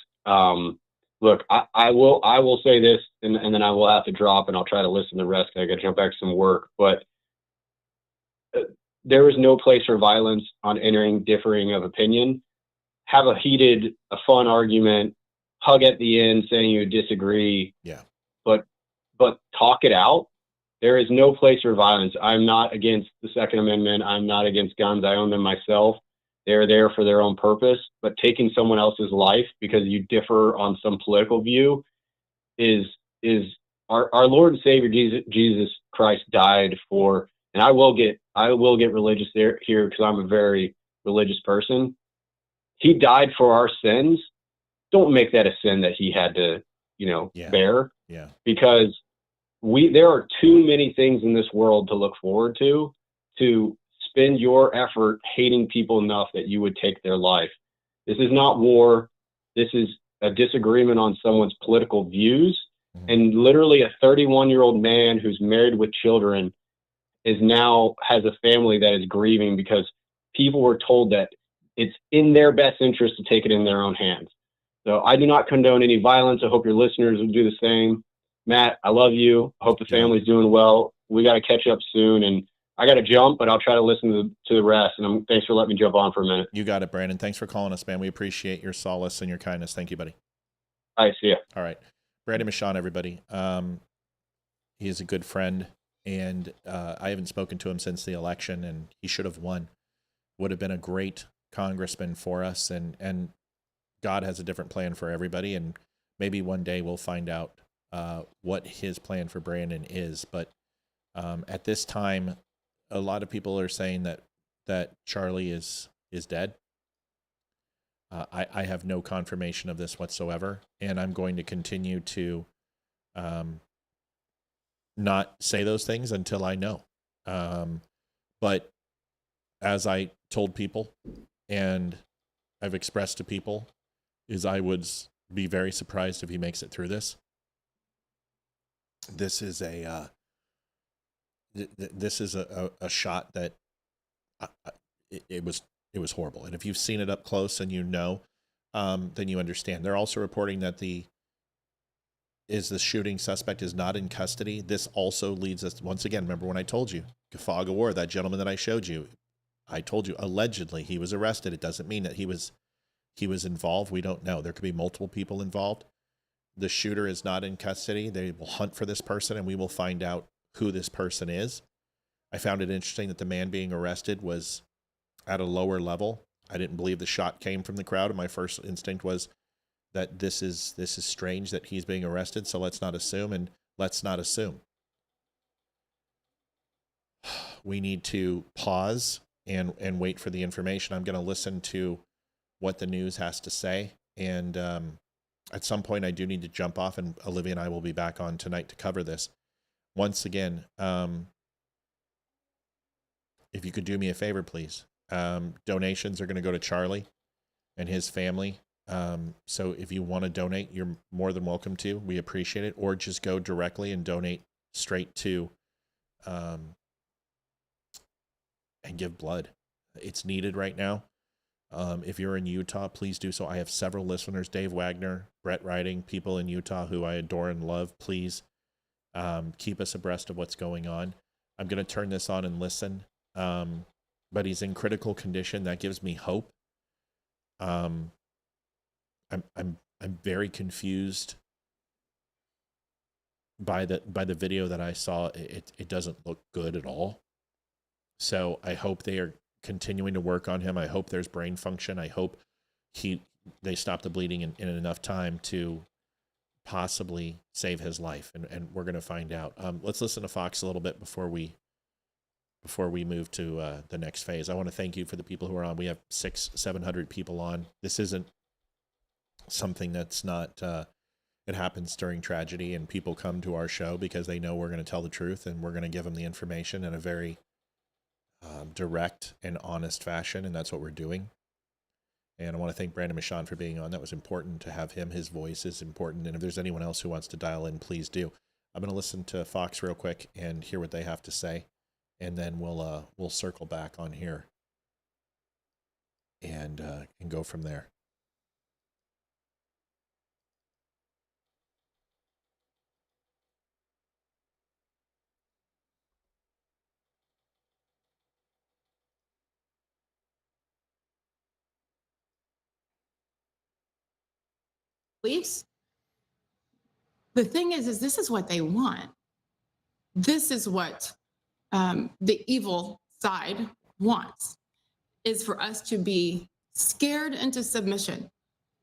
Speaker 14: Look, I will say this, and then I will have to drop, and I'll try to listen to the rest. I got to jump back to some work, but there is no place for violence on entering differing of opinion. Have a fun argument, hug at the end saying you disagree.
Speaker 1: Yeah.
Speaker 14: But talk it out. There is no place for violence. I'm not against the Second Amendment. I'm not against guns. I own them myself. They're there for their own purpose. But taking someone else's life because you differ on some political view is our Lord and Savior Jesus Christ died for. And I will get religious here because I'm a very religious person. He died for our sins. Don't make that a sin that he had to, bear.
Speaker 1: Yeah.
Speaker 14: Because there are too many things in this world to look forward to spend your effort hating people enough that you would take their life. This is not war. This is a disagreement on someone's political views. Mm-hmm. And literally a 31-year-old man who's married with children has a family that is grieving because people were told that it's in their best interest to take it in their own hands. So I do not condone any violence. I hope your listeners will do the same. Matt, I love you. I hope the family's doing well. We got to catch up soon, and I got to jump, but I'll try to listen to the rest. And thanks for letting me jump on for a minute.
Speaker 1: You got it, Brandon. Thanks for calling us, man. We appreciate your solace and your kindness. Thank you, buddy.
Speaker 14: All right, see ya.
Speaker 1: All right. Brandon Michon, everybody. He is a good friend, and I haven't spoken to him since the election, and he should have won. Would have been a great congressman for us, and God has a different plan for everybody, and maybe one day we'll find out what his plan for Brandon is. But at this time, a lot of people are saying that Charlie is dead. I have no confirmation of this whatsoever, and I'm going to continue to not say those things until I know. But as I told people, and I've expressed to people, is I would be very surprised if he makes it through this. This is a shot that it was horrible. And if you've seen it up close and you know, then you understand. They're also reporting that the shooting suspect is not in custody. This also leads us, once again, remember when I told you, fog of war, that gentleman that I showed you, I told you, allegedly he was arrested. It doesn't mean that he was involved. We don't know. There could be multiple people involved. The shooter is not in custody. They will hunt for this person, and we will find out who this person is. I found it interesting that the man being arrested was at a lower level. I didn't believe the shot came from the crowd, and my first instinct was that this is strange that he's being arrested, so let's not assume, and let's not assume. We need to pause and wait for the information. I'm going to listen to what the news has to say, and at some point I do need to jump off, and Olivia and I will be back on tonight to cover this. Once again, if you could do me a favor, please. Donations are going to go to Charlie and his family. So if you want to donate, you're more than welcome to. We appreciate it. Or just go directly and donate straight to and give blood. It's needed right now. If you're in Utah, please do so. I have several listeners, Dave Wagner, Brett Riding, people in Utah who I adore and love. Please keep us abreast of what's going on. I'm going to turn this on and listen. But he's in critical condition. That gives me hope. I'm very confused by the video that I saw. It doesn't look good at all. So I hope they are continuing to work on him. I hope there's brain function. I hope they stop the bleeding in enough time to possibly save his life. And we're going to find out. Let's listen to Fox a little bit before we move to the next phase. I want to thank you for the people who are on. We have 600-700 people on. This isn't something that's not, it happens during tragedy, and people come to our show because they know we're going to tell the truth, and we're going to give them the information in a very direct and honest fashion, and that's what we're doing. And I want to thank Brandon Michon for being on. That was important to have him. His voice is important, and if there's anyone else who wants to dial in, please do. I'm going to listen to Fox real quick and hear what they have to say. And then we'll circle back on here and go from there.
Speaker 15: Beliefs. The thing is this is what they want. This is what the evil side wants, is for us to be scared into submission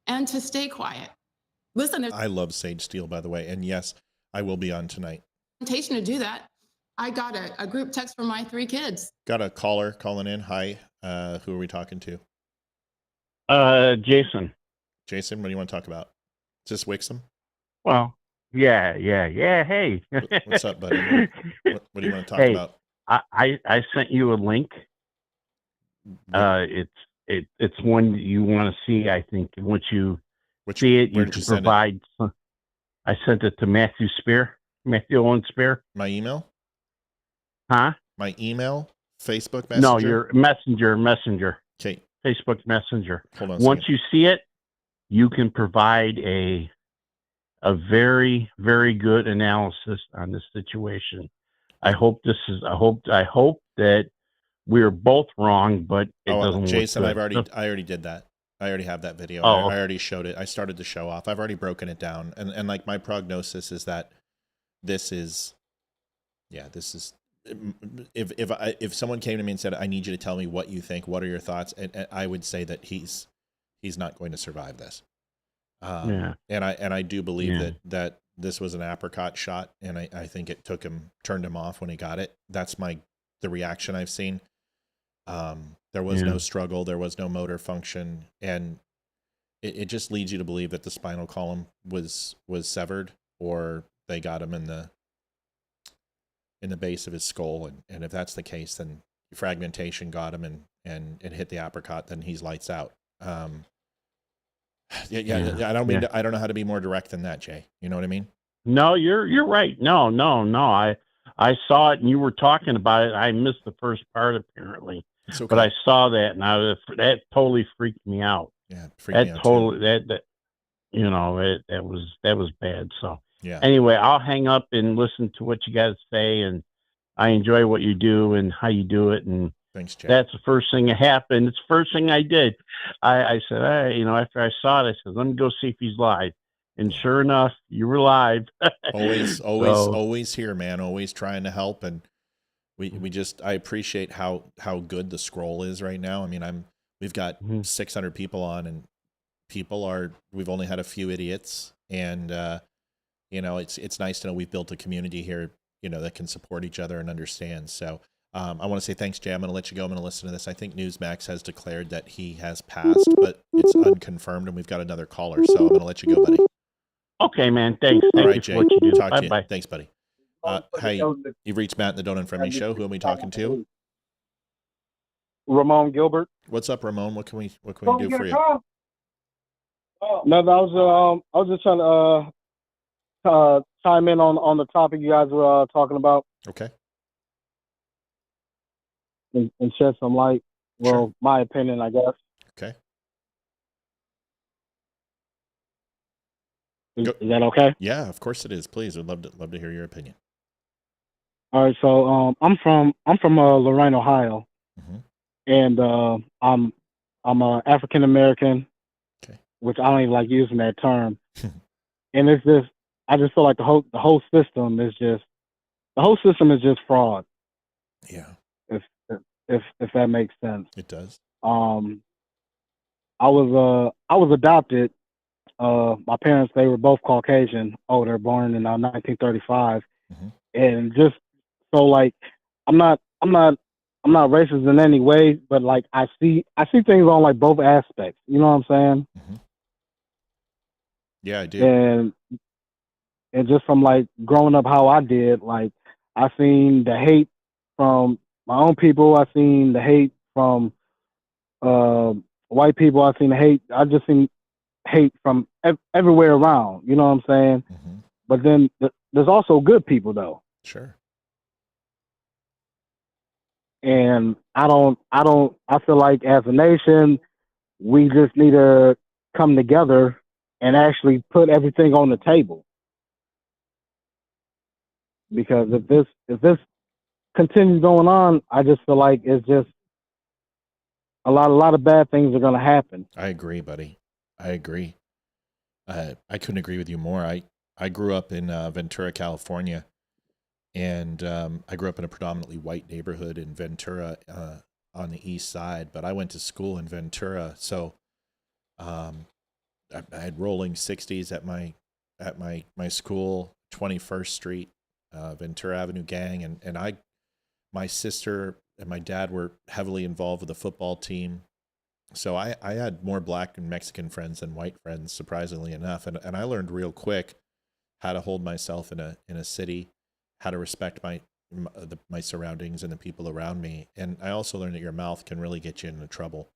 Speaker 15: and to stay quiet. Listen,
Speaker 1: I love Sage Steele, by the way. And yes, I will be on tonight.
Speaker 15: Temptation to do that. I got a group text from my 3 kids.
Speaker 1: Got a caller calling in. Hi. Who are we talking to?
Speaker 16: Jason.
Speaker 1: Jason, what do you want to talk about? Is this Wixom?
Speaker 16: Well, yeah. Hey.
Speaker 1: What's up, buddy? What do you want to talk about?
Speaker 16: I sent you a link. It's one that you want to see. I think once you see it, you can provide. I sent it to Matthew Owen Spear.
Speaker 1: My email?
Speaker 16: Huh?
Speaker 1: My email? Facebook Messenger?
Speaker 16: No, your Messenger.
Speaker 1: Okay.
Speaker 16: Facebook Messenger.
Speaker 1: Hold on.
Speaker 16: Once you see it, you can provide a very, very good analysis on this situation. I hope that we're both wrong, but it doesn't
Speaker 1: Jason,
Speaker 16: look good.
Speaker 1: I already did that. I already have that video.
Speaker 16: Oh,
Speaker 1: I already showed it. I started to show off. I've already broken it down. And like my prognosis is that this is if someone came to me and said, I need you to tell me what you think, what are your thoughts? And I would say that he's not going to survive this. And I do believe that this was an apricot shot, and I think it turned him off when he got it. That's the reaction I've seen. There was no struggle, there was no motor function, and it just leads you to believe that the spinal column was severed, or they got him in the base of his skull, and if that's the case, then fragmentation got him and hit the apricot, then he's lights out. I don't know how to be more direct than that, Jay. You know what I mean?
Speaker 16: No, you're right. No. I saw it and you were talking about it. I missed the first part apparently,
Speaker 1: okay.
Speaker 16: But I saw that and that totally freaked me out.
Speaker 1: Yeah, freaked me out too.
Speaker 16: That was bad. So
Speaker 1: yeah.
Speaker 16: Anyway, I'll hang up and listen to what you guys say, and I enjoy what you do and how you do it. And
Speaker 1: thanks, Jay.
Speaker 16: That's the first thing that happened. It's the first thing I did. I said, after I saw it, I said, let me go see if he's live. And sure enough, you were live.
Speaker 1: always here, man. Always trying to help. And I appreciate how good the scroll is right now. I mean, we've got 600 people on, and we've only had a few idiots. And, it's nice to know we've built a community here, that can support each other and understand. So, I want to say thanks, Jay. I'm going to let you go. I'm going to listen to this. I think Newsmax has declared that he has passed, but it's unconfirmed, and we've got another caller. So I'm going to let you go, buddy.
Speaker 16: Okay, man. Thanks.
Speaker 1: All right,
Speaker 16: you
Speaker 1: Jay.
Speaker 16: for what you do.
Speaker 1: Talk to
Speaker 16: Bye-bye.
Speaker 1: you. Thanks, buddy. Hi, you've reached Matt in the Don't Unfriend Me show. Who am we talking to?
Speaker 17: Ramon Gilbert.
Speaker 1: What's up, Ramon? What can we do for you?
Speaker 17: No, I was just trying to chime in on the topic you guys were talking about.
Speaker 1: Okay.
Speaker 17: And shed some light. Well,
Speaker 1: sure.
Speaker 17: My opinion, I guess.
Speaker 1: Okay.
Speaker 17: Is that okay?
Speaker 1: Yeah, of course it is. Please, I'd love to hear your opinion.
Speaker 17: All right, so I'm from Lorraine, Ohio, and I'm African American, which I don't even like using that term. And it's just, I just feel like the whole system is just fraud.
Speaker 1: Yeah.
Speaker 17: If that makes sense.
Speaker 1: It does.
Speaker 17: I was adopted. My parents, they were both Caucasian. Oh, they're born in 1935, and just so like I'm not racist in any way, but like I see things on like both aspects. You know what I'm saying?
Speaker 1: Yeah, I do.
Speaker 17: And just from like growing up how I did, like I seen the hate from my own people. I seen the hate from white people. I seen the hate. I just seen hate from everywhere around. You know what I'm saying? But then there's also good people though.
Speaker 1: Sure.
Speaker 17: And I feel like as a nation, we just need to come together and actually put everything on the table. Because if this continues going on, I just feel like it's just a lot of bad things are going to happen.
Speaker 1: I agree, buddy. I agree. I couldn't agree with you more. I grew up in Ventura, California, and I grew up in a predominantly white neighborhood in Ventura on the east side, but I went to school in Ventura, so I had rolling 60s at my school, 21st Street, Ventura Avenue gang, and my sister and my dad were heavily involved with the football team. So I had more black and Mexican friends than white friends, surprisingly enough. And I learned real quick how to hold myself in a city, how to respect my surroundings and the people around me. And I also learned that your mouth can really get you into trouble.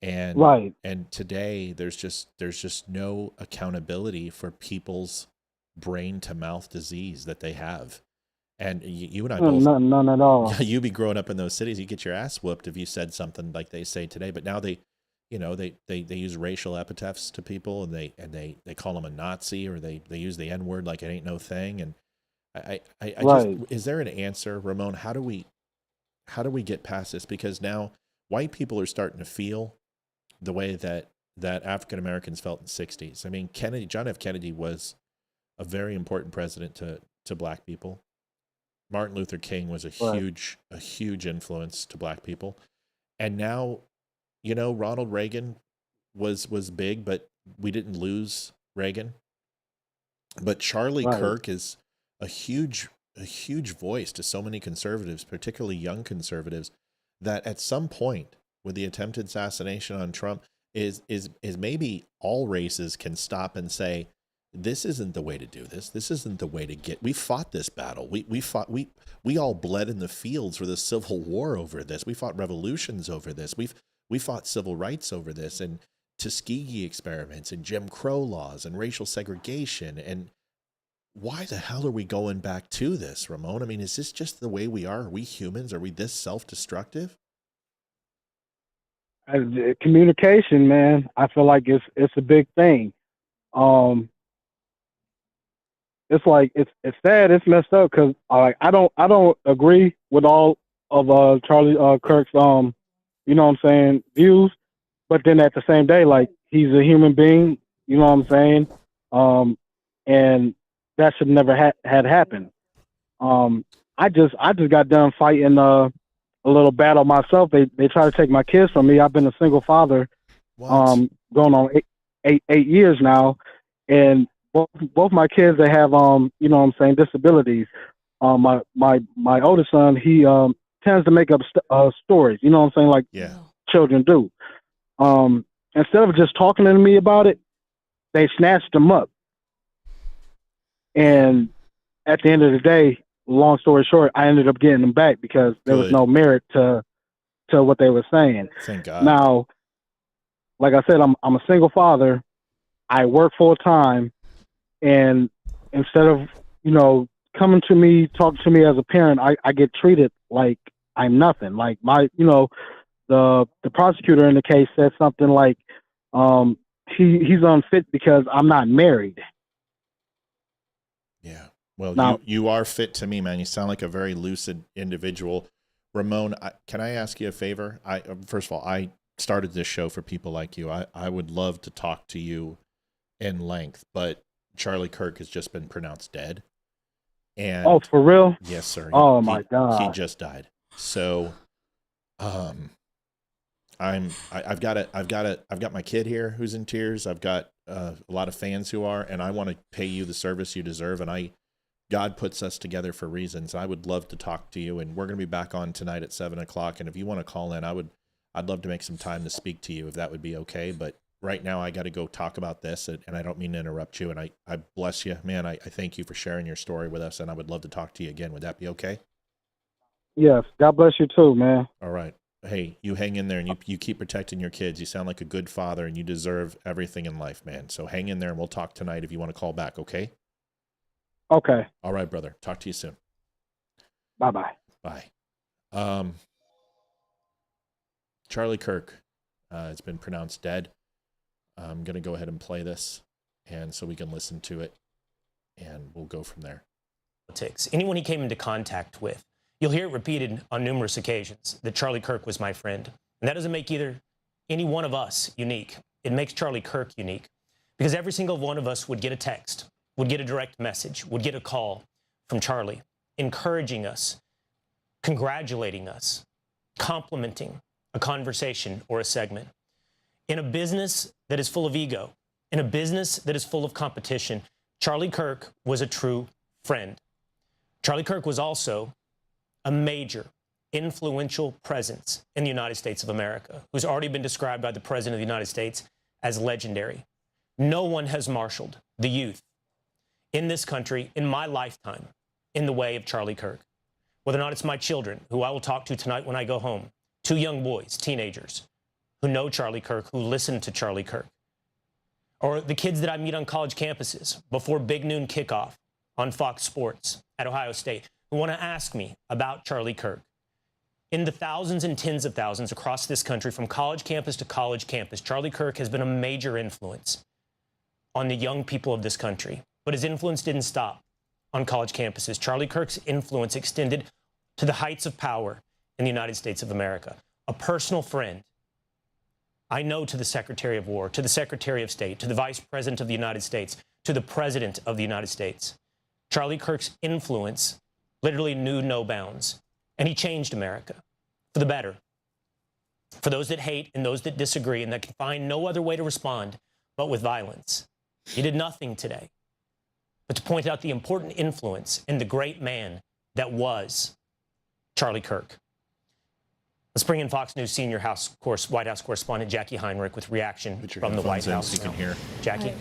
Speaker 1: And
Speaker 17: right.
Speaker 1: And today there's just no accountability for people's brain to mouth disease that they have. And you and I both,
Speaker 17: none at all.
Speaker 1: You be growing up in those cities, you get your ass whooped if you said something like they say today. But now you know, they use racial epithets to people, and they call them a Nazi, or they use the N word like it ain't no thing. And I
Speaker 17: Right.
Speaker 1: just, is there an answer, Ramon? How do we get past this? Because now white people are starting to feel the way that African Americans felt in the 60s. I mean, John F. Kennedy was a very important president to black people. Martin Luther King was a huge influence to black people. And now, you know, Ronald Reagan was big, but we didn't lose Reagan. But Charlie Kirk is a huge voice to so many conservatives, particularly young conservatives, that at some point with the attempted assassination on Trump is maybe all races can stop and say, this isn't the way to do this. This isn't the way to get. We fought this battle. We all bled in the fields for the Civil War over this. We fought revolutions over this. We fought civil rights over this, and Tuskegee experiments and Jim Crow laws and racial segregation. And why the hell are we going back to this, Ramon? I mean, is this just the way we are? Are we humans? Are we this self-destructive?
Speaker 17: Communication, man. I feel like it's a big thing. It's like it's sad. It's messed up because I don't agree with all of Charlie Kirk's you know what I'm saying, views, but then at the same day, like, he's a human being, you know what I'm saying, and that should never had happened. I just got done fighting a little battle myself. They try to take my kids from me. I've been a single father, going on eight years now, and both my kids, they have you know what I'm saying, disabilities. My oldest son, he tends to make up stories, you know what I'm saying, like children do. Instead of just talking to me about it, they snatched them up. And at the end of the day, long story short, I ended up getting them back because there was no merit to what they were saying.
Speaker 1: Thank God.
Speaker 17: Now, like I said, I'm a single father. I work full time, and instead of, you know, coming to me, talking to me as a parent, I get treated like I'm nothing. Like, my, you know, the prosecutor in the case said something like, he's unfit because I'm not married.
Speaker 1: Yeah. Well, you are fit to me, man. You sound like a very lucid individual. Ramon, can I ask you a favor? First of all, I started this show for people like you. I would love to talk to you in length, but Charlie Kirk has just been pronounced dead. And
Speaker 17: oh, for real?
Speaker 1: Yes, sir.
Speaker 17: My God.
Speaker 1: He just died. So, I've got my kid here who's in tears. I've got a lot of fans who are, and I want to pay you the service you deserve. And God puts us together for reasons. I would love to talk to you, and we're going to be back on tonight at 7:00. And if you want to call in, I'd love to make some time to speak to you if that would be okay. But right now I got to go talk about this, and I don't mean to interrupt you. And I bless you, man. I thank you for sharing your story with us, and I would love to talk to you again. Would that be okay?
Speaker 17: Yes. God bless you too, man.
Speaker 1: All right. Hey, you hang in there, and you keep protecting your kids. You sound like a good father, and you deserve everything in life, man. So hang in there, and we'll talk tonight if you want to call back, okay?
Speaker 17: Okay.
Speaker 1: All right, brother. Talk to you soon.
Speaker 17: Bye-bye.
Speaker 1: Bye. Charlie Kirk has been pronounced dead. I'm going to go ahead and play this, and so we can listen to it, and we'll go from there.
Speaker 13: Anyone he came into contact with, you'll hear it repeated on numerous occasions that Charlie Kirk was my friend. And that doesn't make any one of us unique. It makes Charlie Kirk unique, because every single one of us would get a text, would get a direct message, would get a call from Charlie, encouraging us, congratulating us, complimenting a conversation or a segment. In a business that is full of ego, in a business that is full of competition, Charlie Kirk was a true friend. Charlie Kirk was also a major, influential presence in the United States of America, who's already been described by the President of the United States as legendary. No one has marshaled the youth in this country, in my lifetime, in the way of Charlie Kirk. Whether or not it's my children, who I will talk to tonight when I go home, 2 young boys, teenagers, who know Charlie Kirk, who listen to Charlie Kirk, or the kids that I meet on college campuses before big noon kickoff on Fox Sports at Ohio State, who want to ask me about Charlie Kirk. In the thousands and tens of thousands across this country, from college campus to college campus, Charlie Kirk has been a major influence on the young people of this country. But his influence didn't stop on college campuses. Charlie Kirk's influence extended to the heights of power in the United States of America. A personal friend, I know, to the Secretary of War, to the Secretary of State, to the Vice President of the United States, to the President of the United States. Charlie Kirk's influence literally knew no bounds, and he changed America for the better. For those that hate and those that disagree and that can find no other way to respond but with violence. He did nothing today but to point out the important influence and the great man that was Charlie Kirk. Let's bring in Fox News senior White House correspondent Jackie Heinrich with reaction from the White House.
Speaker 1: So you can hear.
Speaker 13: Jackie?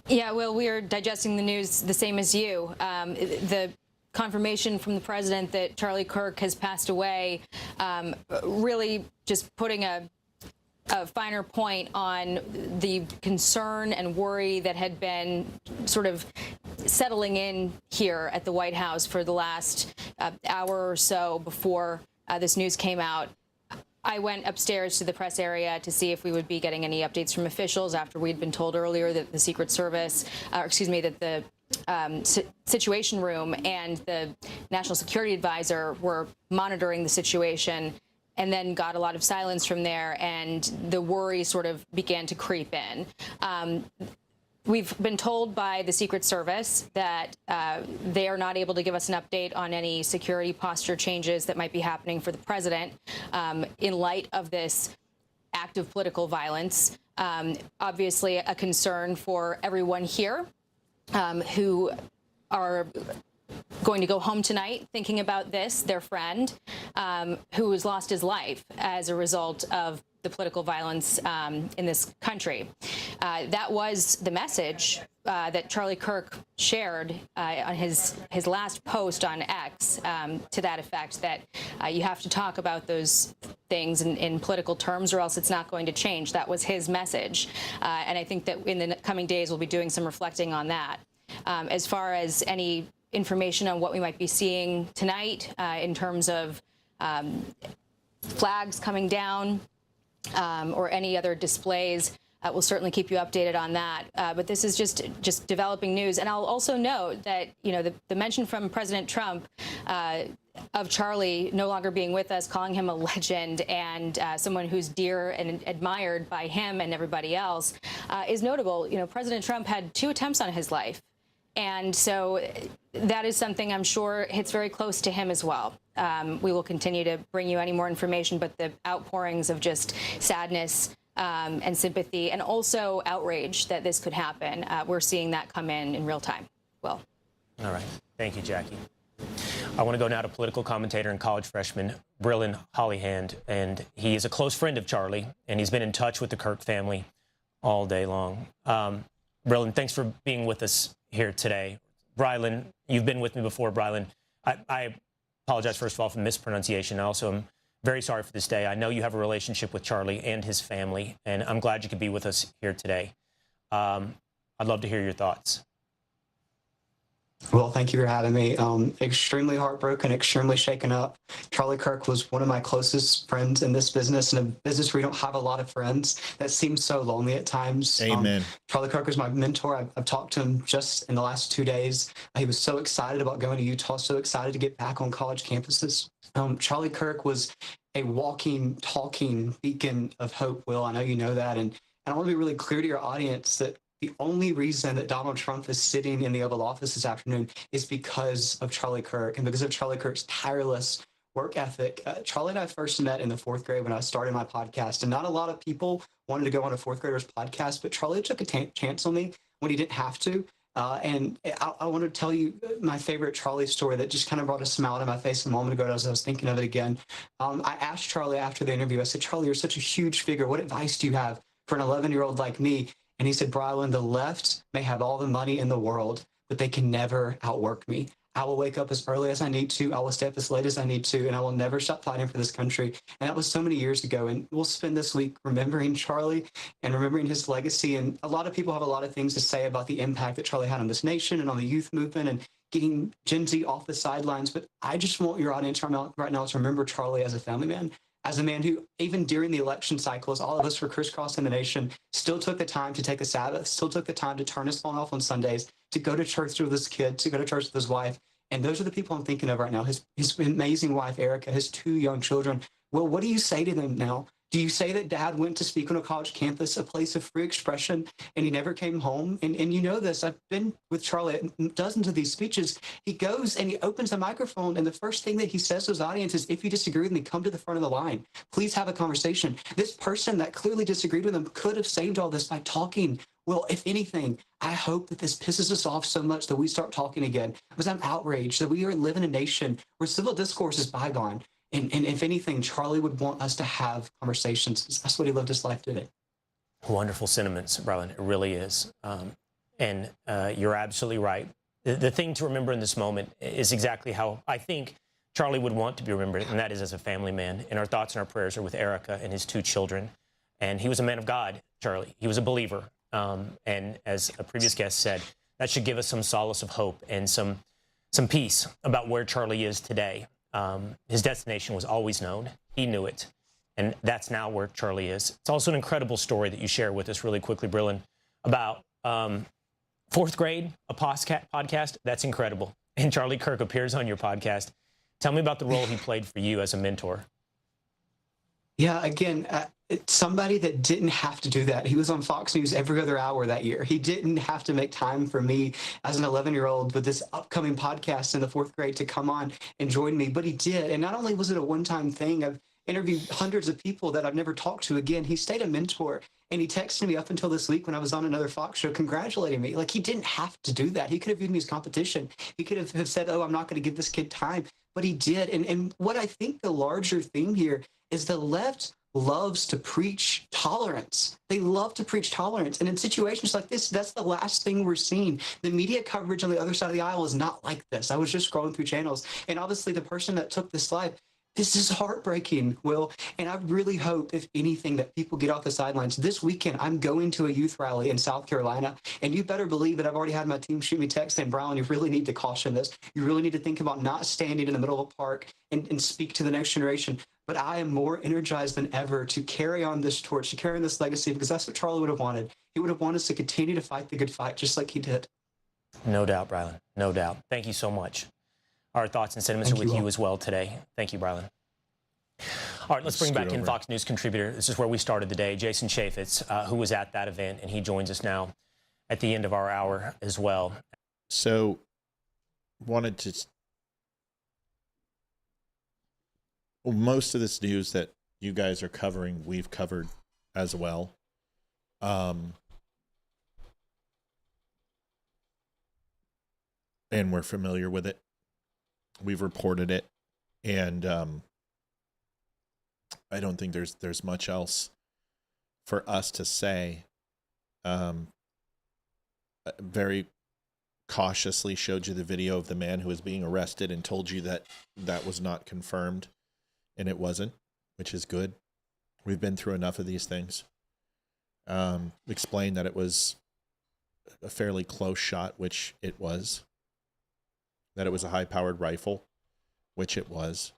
Speaker 5: Yeah, well, we are digesting the news the same as you. The confirmation from the president that Charlie Kirk has passed away, really just putting a finer point on the concern and worry that had been sort of settling in here at the White House for the last hour or so before this news came out. I went upstairs to the press area to see if we would be getting any updates from officials after we'd been told earlier that the Secret Service, that the Situation Room and the National Security Advisor were monitoring the situation, and then got a lot of silence from there, and the worry sort of began to creep in. We've been told by the Secret Service that they are not able to give us an update on any security posture changes that might be happening for the president in light of this act of political violence. Obviously, a concern for everyone here who are going to go home tonight thinking about this, their friend who has lost his life as a result of the political violence in this country. That was the message that Charlie Kirk shared on his last post on X, to that effect, that you have to talk about those things in political terms or else it's not going to change. That was his message. And I think that in the coming days we'll be doing some reflecting on that. As far as any information on what we might be seeing tonight in terms of flags coming down or any other displays, we'll certainly keep you updated on that. But this is just developing news. And I'll also note that, the mention from President Trump of Charlie no longer being with us, calling him a legend and someone who's dear and admired by him and everybody else is notable. President Trump had 2 attempts on his life. And so that is something I'm sure hits very close to him as well. We will continue to bring you any more information, but the outpourings of just sadness and sympathy and also outrage that this could happen, we're seeing that come in real time. Well.
Speaker 13: All right. Thank you, Jackie. I want to go now to political commentator and college freshman Brillen Hollyhand, and he is a close friend of Charlie, and he's been in touch with the Kirk family all day long. Brillen, thanks for being with us here today. Brylan, you've been with me before, Brylan. I apologize, first of all, for the mispronunciation. I also am very sorry for this day. I know you have a relationship with Charlie and his family, and I'm glad you could be with us here today. I'd love to hear your thoughts.
Speaker 18: Well, thank you for having me. Extremely heartbroken, extremely shaken up. Charlie Kirk was one of my closest friends in this business, in a business where you don't have a lot of friends. That seems so lonely at times.
Speaker 1: Amen.
Speaker 18: Charlie Kirk was my mentor. I've talked to him just in the last 2 days. He was so excited about going to Utah, so excited to get back on college campuses. Charlie Kirk was a walking, talking beacon of hope, Will. I know you know that. And I want to be really clear to your audience that the only reason that Donald Trump is sitting in the Oval Office this afternoon is because of Charlie Kirk and because of Charlie Kirk's tireless work ethic. Charlie and I first met in the 4th grade when I started my podcast, and not a lot of people wanted to go on a 4th grader's podcast, but Charlie took a chance on me when he didn't have to. And I want to tell you my favorite Charlie story that just kind of brought a smile to my face a moment ago as I was thinking of it again. I asked Charlie after the interview, I said, Charlie, you're such a huge figure. What advice do you have for an 11-year-old like me? And he said, Brylan, the left may have all the money in the world, but they can never outwork me. I will wake up as early as I need to. I will stay up as late as I need to, and I will never stop fighting for this country. And that was so many years ago. And we'll spend this week remembering Charlie and remembering his legacy. And a lot of people have a lot of things to say about the impact that Charlie had on this nation and on the youth movement. And getting Gen Z off the sidelines. But I just want your audience right now to remember Charlie as a family man, as a man who, even during the election cycles, all of us were crisscrossing the nation, still took the time to take a Sabbath, still took the time to turn his phone off on Sundays, to go to church with his kid, to go to church with his wife. And those are the people I'm thinking of right now. His amazing wife, Erica, his 2 young children. Well, what do you say to them now? Do you say that dad went to speak on a college campus, a place of free expression, and he never came home? And you know this. I've been with Charlie at dozens of these speeches. He goes and he opens a microphone, and the first thing that he says to his audience is, if you disagree with me, come to the front of the line. Please have a conversation. This person that clearly disagreed with him could have saved all this by talking. Well, if anything, I hope that this pisses us off so much that we start talking again, because I'm outraged that we are living in a nation where civil discourse is bygone. And if anything, Charlie would want us to have conversations, because that's what he lived his life doing.
Speaker 13: Wonderful sentiments, Brian. It really is. And you're absolutely right. The thing to remember in this moment is exactly how I think Charlie would want to be remembered, and that is as a family man. And our thoughts and our prayers are with Erica and his 2 children. And he was a man of God, Charlie. He was a believer. And as a previous guest said, that should give us some solace of hope and some peace about where Charlie is today. His destination was always known. He knew it. And that's now where Charlie is. It's also an incredible story that you share with us really quickly, Brillin, about 4th grade, a podcast. That's incredible. And Charlie Kirk appears on your podcast. Tell me about the role he played for you as a mentor.
Speaker 18: Yeah, again, it's somebody that didn't have to do that. He was on Fox News every other hour that year. He didn't have to make time for me as an 11-year-old with this upcoming podcast in the 4th grade to come on and join me, but he did. And not only was it a one-time thing, I've interviewed hundreds of people that I've never talked to again. He stayed a mentor, and he texted me up until this week when I was on another Fox show congratulating me. Like, he didn't have to do that. He could have viewed me as competition. He could have said, oh, I'm not going to give this kid time, but he did. And what I think the larger theme here is the left loves to preach tolerance. They love to preach tolerance. And in situations like this, that's the last thing we're seeing. The media coverage on the other side of the aisle is not like this. I was just scrolling through channels, and obviously the person that took this live, this is heartbreaking, Will. And I really hope, if anything, that people get off the sidelines. This weekend, I'm going to a youth rally in South Carolina, and you better believe that I've already had my team shoot me text saying, Brown, you really need to caution this. You really need to think about not standing in the middle of a park and speak to the next generation. But I am more energized than ever to carry on this torch, to carry on this legacy, because that's what Charlie would have wanted. He would have wanted us to continue to fight the good fight, just like he did.
Speaker 13: No doubt, Brylan. No doubt. Thank you so much. Our thoughts and sentiments are with you as well today. Thank you, Brylan. All right, let's bring back in Fox News contributor. This is where we started the day, Jason Chaffetz, who was at that event, and he joins us now at the end of our hour as well.
Speaker 1: So, wanted to... Well, most of this news that you guys are covering, we've covered as well. And we're familiar with it. We've reported it. And I don't think there's much else for us to say. Very cautiously showed you the video of the man who was being arrested and told you that that was not confirmed. And it wasn't, which is good. We've been through enough of these things. Explained that it was a fairly close shot, which it was. That it was a high-powered rifle, which it was.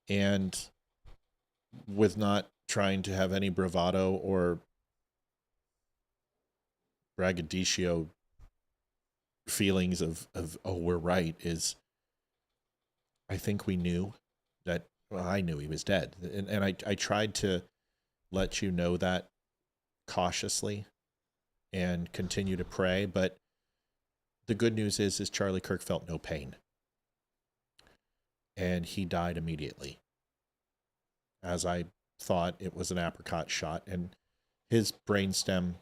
Speaker 1: And with not trying to have any bravado or braggadocio feelings of oh, we're right, is I think we knew that. Well, I knew he was dead. And I tried to let you know that cautiously and continue to pray. But the good news is Charlie Kirk felt no pain. And he died immediately. As I thought, it was an apricot shot. And his brainstem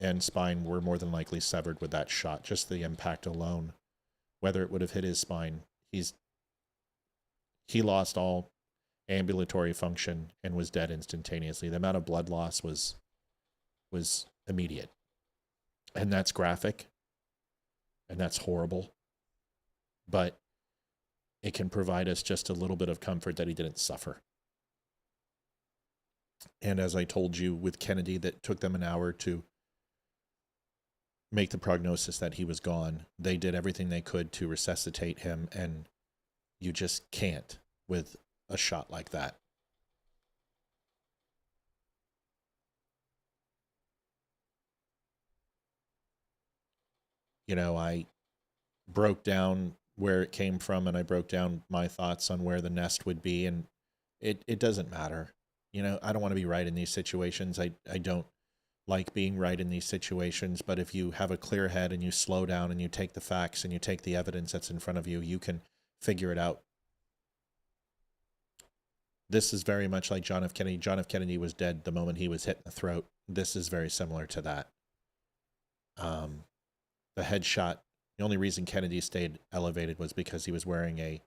Speaker 1: and spine were more than likely severed with that shot. Just the impact alone. Whether it would have hit his spine. He lost all ambulatory function and was dead instantaneously. The amount of blood loss was immediate. And that's graphic. And that's horrible. But it can provide us just a little bit of comfort that he didn't suffer. And as I told you with Kennedy, that took them an hour to make the prognosis that he was gone. They did everything they could to resuscitate him, and you just can't with a shot like that. You know, I broke down where it came from, and I broke down my thoughts on where the nest would be, and it doesn't matter. You know, I don't want to be right in these situations. I don't like being right in these situations, but if you have a clear head and you slow down and you take the facts and you take the evidence that's in front of you, you can figure it out. This is very much like John F. Kennedy. John F. Kennedy was dead the moment he was hit in the throat. This is very similar to that. The headshot, the only reason Kennedy stayed elevated was because he was wearing a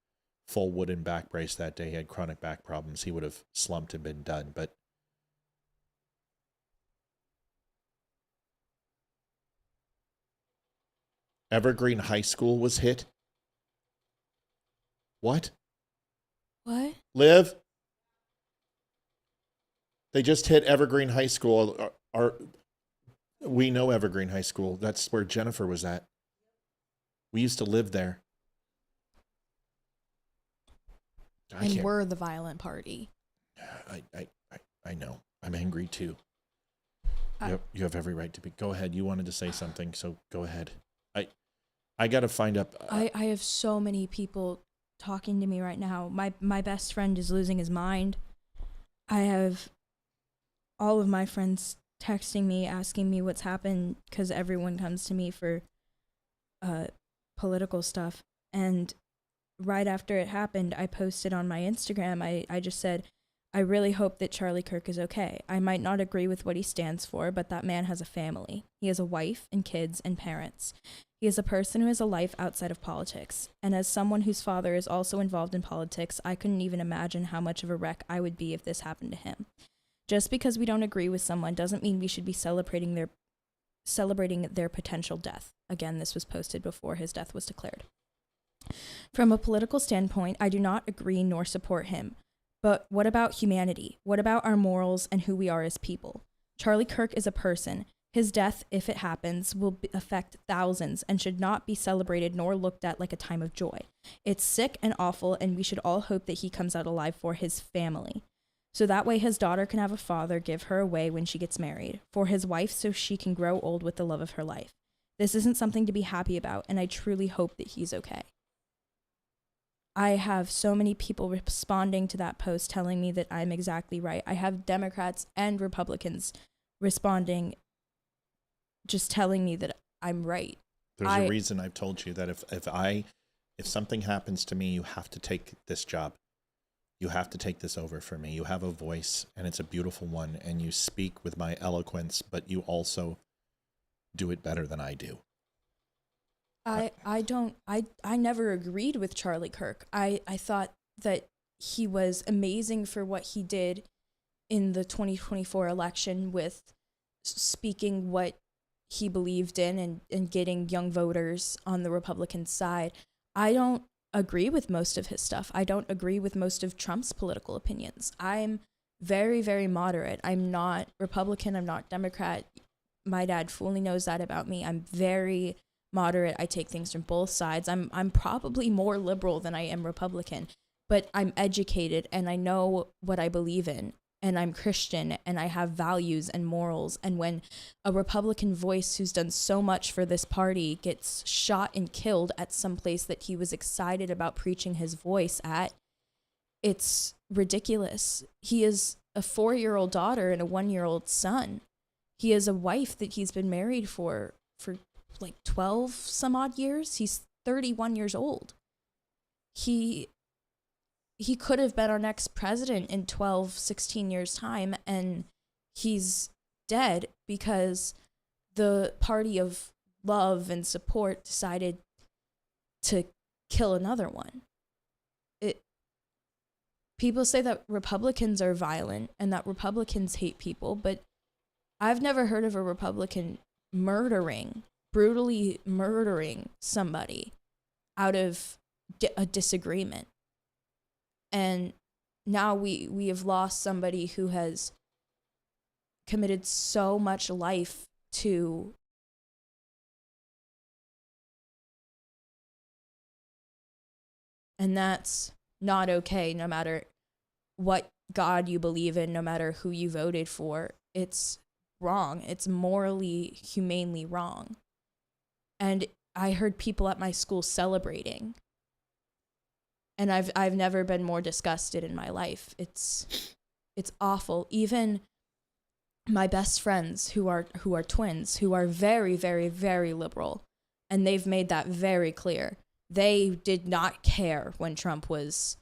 Speaker 1: full wooden back brace that day. He had chronic back problems. He would have slumped and been done. But Evergreen High School was hit? What?
Speaker 19: What?
Speaker 1: Liv? They just hit Evergreen High School. We know Evergreen High School. That's where Jennifer was at. We used to live there.
Speaker 19: And we're the violent party.
Speaker 1: I know. I'm angry too. You have every right to be. Go ahead. You wanted to say something, so go ahead. I got to find up.
Speaker 19: I have so many people talking to me right now. My best friend is losing his mind. I have all of my friends texting me, asking me what's happened, because everyone comes to me for political stuff. And right after it happened, I posted on my Instagram, I just said, I really hope that Charlie Kirk is okay. I might not agree with what he stands for, but that man has a family. He has a wife and kids and parents. He is a person who has a life outside of politics. And as someone whose father is also involved in politics, I couldn't even imagine how much of a wreck I would be if this happened to him. Just because we don't agree with someone doesn't mean we should be celebrating their potential death. Again, this was posted before his death was declared. From a political standpoint, I do not agree nor support him. But what about humanity? What about our morals and who we are as people? Charlie Kirk is a person. His death, if it happens, will affect thousands and should not be celebrated nor looked at like a time of joy. It's sick and awful, and we should all hope that he comes out alive for his family. So that way his daughter can have a father give her away when she gets married, for his wife so she can grow old with the love of her life. This isn't something to be happy about, and I truly hope that he's okay. I have so many people responding to that post telling me that I'm exactly right. I have Democrats and Republicans responding, just telling me that I'm right.
Speaker 1: There's a reason I've told you that if something happens to me, you have to take this job. You have to take this over for me. You have a voice, and it's a beautiful one, and you speak with my eloquence, but you also do it better than I do.
Speaker 19: I never agreed with Charlie Kirk. I thought that he was amazing for what he did in the 2024 election with speaking what he believed in and getting young voters on the Republican side. I don't agree with most of his stuff. I don't agree with most of Trump's political opinions. I'm very, very moderate. I'm not Republican. I'm not Democrat. My dad fully knows that about me. I'm very moderate. I take things from both sides. I'm probably more liberal than I am Republican, but I'm educated and I know what I believe in, and I'm Christian and I have values and morals. And when a Republican voice who's done so much for this party gets shot and killed at some place that he was excited about preaching his voice at, it's ridiculous. He has a 4-year-old daughter and a 1-year-old son. He has a wife that he's been married for like 12 some odd years. He's 31 years old. He could have been our next president in 12, 16 years time, and he's dead because the party of love and support decided to kill another one. People say that Republicans are violent and that Republicans hate people, but I've never heard of a Republican brutally murdering somebody out of a disagreement. And now we have lost somebody who has committed so much life to And that's not okay, no matter what God you believe in, no matter who you voted for. It's wrong. It's morally, humanely wrong. And I heard people at my school celebrating. And I've never been more disgusted in my life. It's awful. Even my best friends who are twins, who are very, very, very liberal, and they've made that very clear. They did not care when Trump was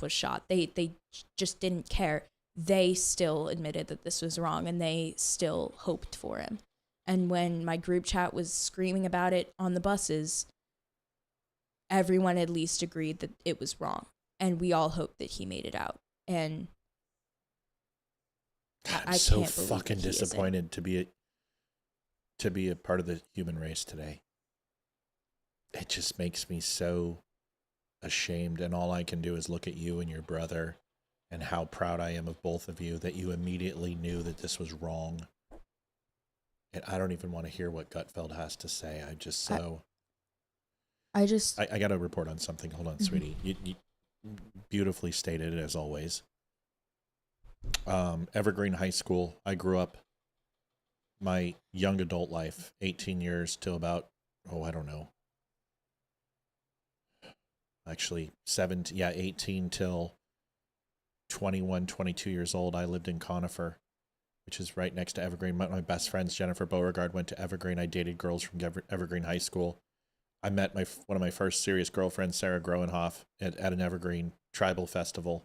Speaker 19: shot. They just didn't care. They still admitted that this was wrong, and they still hoped for him. And when my group chat was screaming about it on the buses, everyone at least agreed that it was wrong. And we all hoped that he made it out. And
Speaker 1: I'm so fucking disappointed to be a part of the human race today. It just makes me so ashamed, and all I can do is look at you and your brother and how proud I am of both of you that you immediately knew that this was wrong. And I don't even want to hear what Gutfeld has to say. I got to report on something. Hold on, sweetie. You beautifully stated it, as always. Evergreen High School. I grew up my young adult life, 18 years till about, I don't know. Actually, 18 till 21, 22 years old. I lived in Conifer, which is right next to Evergreen. My best friends, Jennifer Beauregard, went to Evergreen. I dated girls from Evergreen High School. I met one of my first serious girlfriends, Sarah Groenhoff, at an Evergreen tribal festival.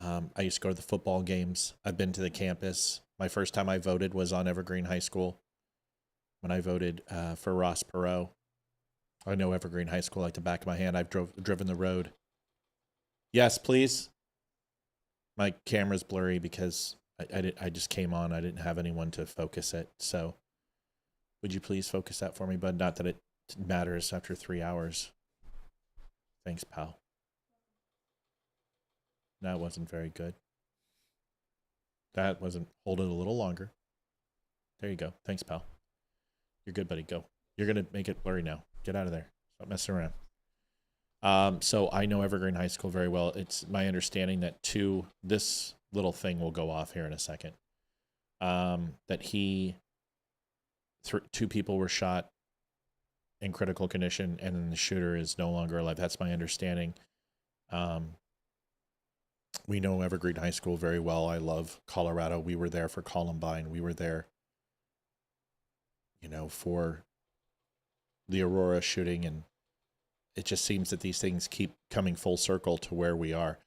Speaker 1: I used to go to the football games. I've been to the campus. My first time I voted was on Evergreen High School when I voted for Ross Perot. I know Evergreen High School like the back of my hand. I've driven the road. Yes, please. My camera's blurry because I just came on. I didn't have anyone to focus it. So would you please focus that for me, bud? Not that it matters after 3 hours. Thanks, pal. That wasn't very good. That wasn't. Hold it a little longer. There you go. Thanks, pal. You're good, buddy. Go. You're going to make it blurry now. Get out of there. Stop messing around. So I know Evergreen High School very well. It's my understanding that this little thing will go off here in a second. That two people were shot in critical condition, and then the shooter is no longer alive. That's my understanding. We know Evergreen High School very well. I love Colorado. We were there for Columbine. We were there, for the Aurora shooting, and it just seems that these things keep coming full circle to where we are.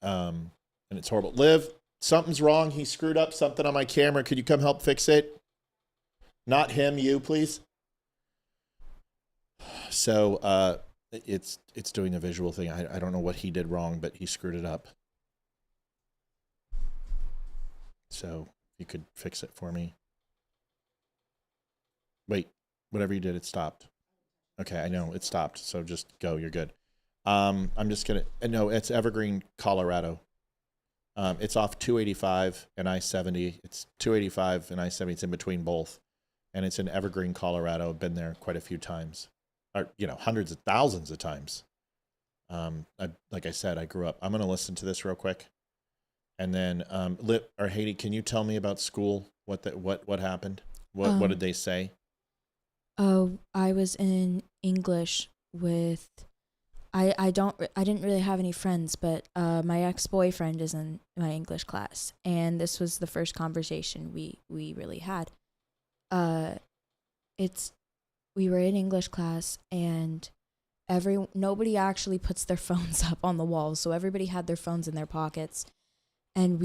Speaker 1: And it's horrible. Liv, something's wrong. He screwed up something on my camera. Could you come help fix it? Not him, you, please. So it's doing a visual thing. I don't know what he did wrong, but he screwed it up. So if you could fix it for me. Wait, whatever you did, it stopped. Okay, I know it stopped. So just go. You're good. I'm just gonna. No, it's Evergreen, Colorado. It's off 285 and I-70. It's 285 and I-70. It's in between both, and it's in Evergreen, Colorado. I've been there quite a few times, or hundreds of thousands of times. Like I said, I grew up. I'm gonna listen to this real quick, and then Haiti, can you tell me about school? What happened? What did they say?
Speaker 19: Oh, I was in English with, I didn't really have any friends, but my ex-boyfriend is in my English class, and this was the first conversation we really had. We were in English class, and nobody actually puts their phones up on the walls, so everybody had their phones in their pockets, and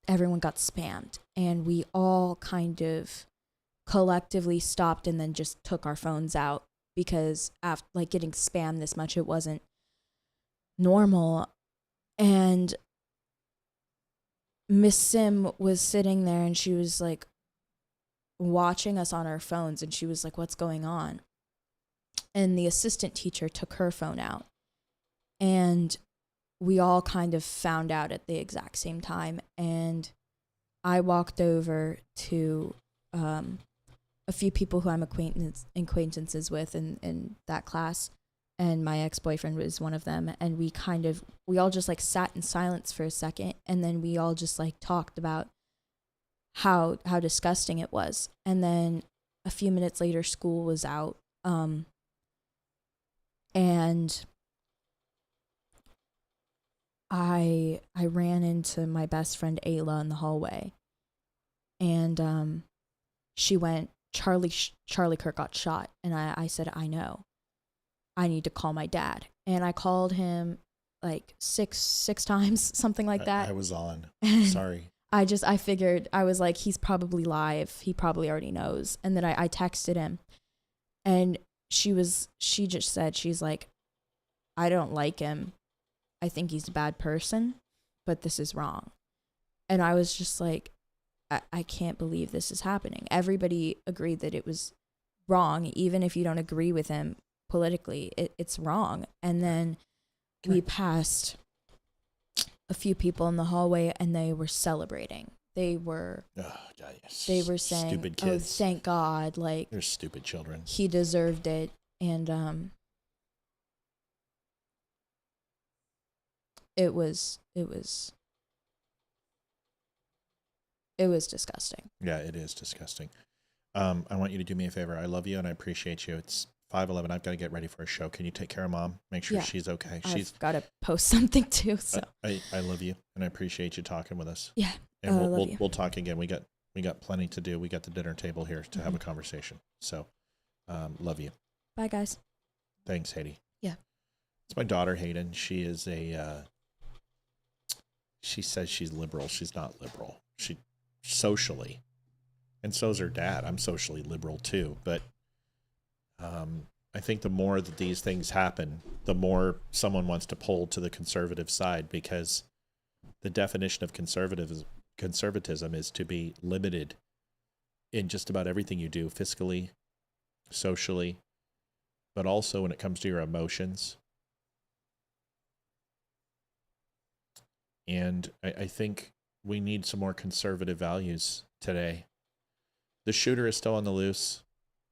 Speaker 19: everyone got spammed, and we all kind of collectively stopped and then just took our phones out, because after getting spammed this much, it wasn't normal. And Miss Sim was sitting there, and she was watching us on our phones, and she was like, "What's going on?" And the assistant teacher took her phone out, and we all kind of found out at the exact same time. And I walked over to a few people who I'm acquaintances with in that class, and my ex-boyfriend was one of them, and we all just like sat in silence for a second, and then we all just like talked about how disgusting it was. And then a few minutes later, school was out, and I ran into my best friend Ayla in the hallway, and she went, Charlie Kirk got shot. And I said, I know, I need to call my dad. And I called him like six times, something like that.
Speaker 1: I was on. Sorry.
Speaker 19: I figured, I was like, he's probably live. He probably already knows. And then I texted him, and she just said, she's like, I don't like him. I think he's a bad person, but this is wrong. And I was just like, I can't believe this is happening. Everybody agreed that it was wrong. Even if you don't agree with him politically, it's wrong. And then we passed a few people in the hallway, and they were celebrating. They were saying,
Speaker 1: stupid
Speaker 19: "Oh,
Speaker 1: kids.
Speaker 19: thank God!" Like,
Speaker 1: They're stupid children.
Speaker 19: He deserved it, and it was disgusting.
Speaker 1: Yeah, it is disgusting. I want you to do me a favor. I love you and I appreciate you. It's 5:11. I've got to get ready for a show. Can you take care of Mom? Make sure she's okay.
Speaker 19: I've got to post something too. So
Speaker 1: I love you and I appreciate you talking with us.
Speaker 19: Yeah,
Speaker 1: and we'll talk again. We got plenty to do. We got the dinner table here to have a conversation. So, love you.
Speaker 19: Bye, guys.
Speaker 1: Thanks, Haiti.
Speaker 19: Yeah,
Speaker 1: it's my daughter Hayden. She is she says she's liberal. She's not liberal. She socially, and so's her dad. I'm socially liberal too, but I think the more that these things happen, the more someone wants to pull to the conservative side, because the definition of conservatism is to be limited in just about everything you do, fiscally, socially, but also when it comes to your emotions. And I think we need some more conservative values today. The shooter is still on the loose.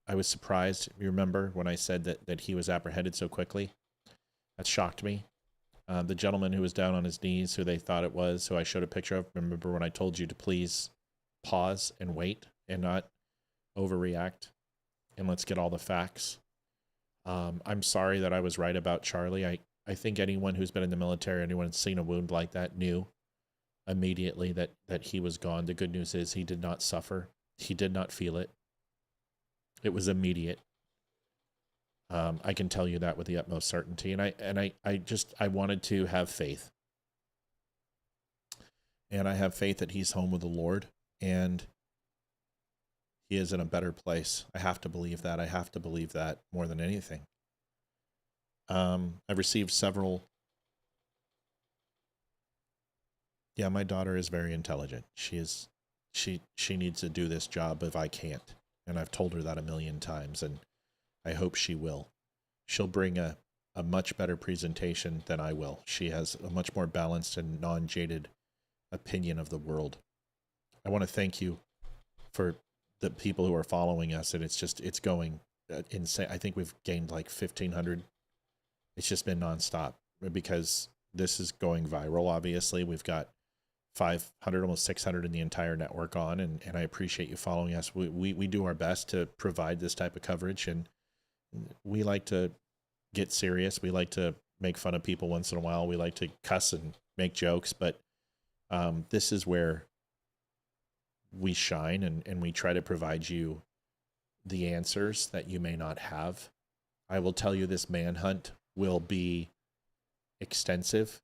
Speaker 1: I was surprised. You remember when I said that he was apprehended so quickly? That shocked me. The gentleman who was down on his knees, who they thought it was, who I showed a picture of, remember when I told you to please pause and wait and not overreact, and let's get all the facts. I'm sorry that I was right about Charlie. I think anyone who's been in the military, anyone who's seen a wound like that, knew immediately that he was gone. The good news is he did not suffer. He did not feel it. It was immediate. I can tell you that with the utmost certainty. And I wanted to have faith. And I have faith that he's home with the Lord and he is in a better place. I have to believe that. I have to believe that more than anything. I've received several. Yeah, my daughter is very intelligent. She needs to do this job if I can't. And I've told her that a million times, and I hope she will. She'll bring a much better presentation than I will. She has a much more balanced and non-jaded opinion of the world. I want to thank you for the people who are following us, and it's going insane. I think we've gained like 1,500. It's just been nonstop because this is going viral. Obviously, we've got 500, almost 600 in the entire network on, and I appreciate you following us. We do our best to provide this type of coverage, and we like to get serious. We like to make fun of people once in a while. We like to cuss and make jokes, but this is where we shine, and we try to provide you the answers that you may not have. I will tell you, this manhunt will be extensive.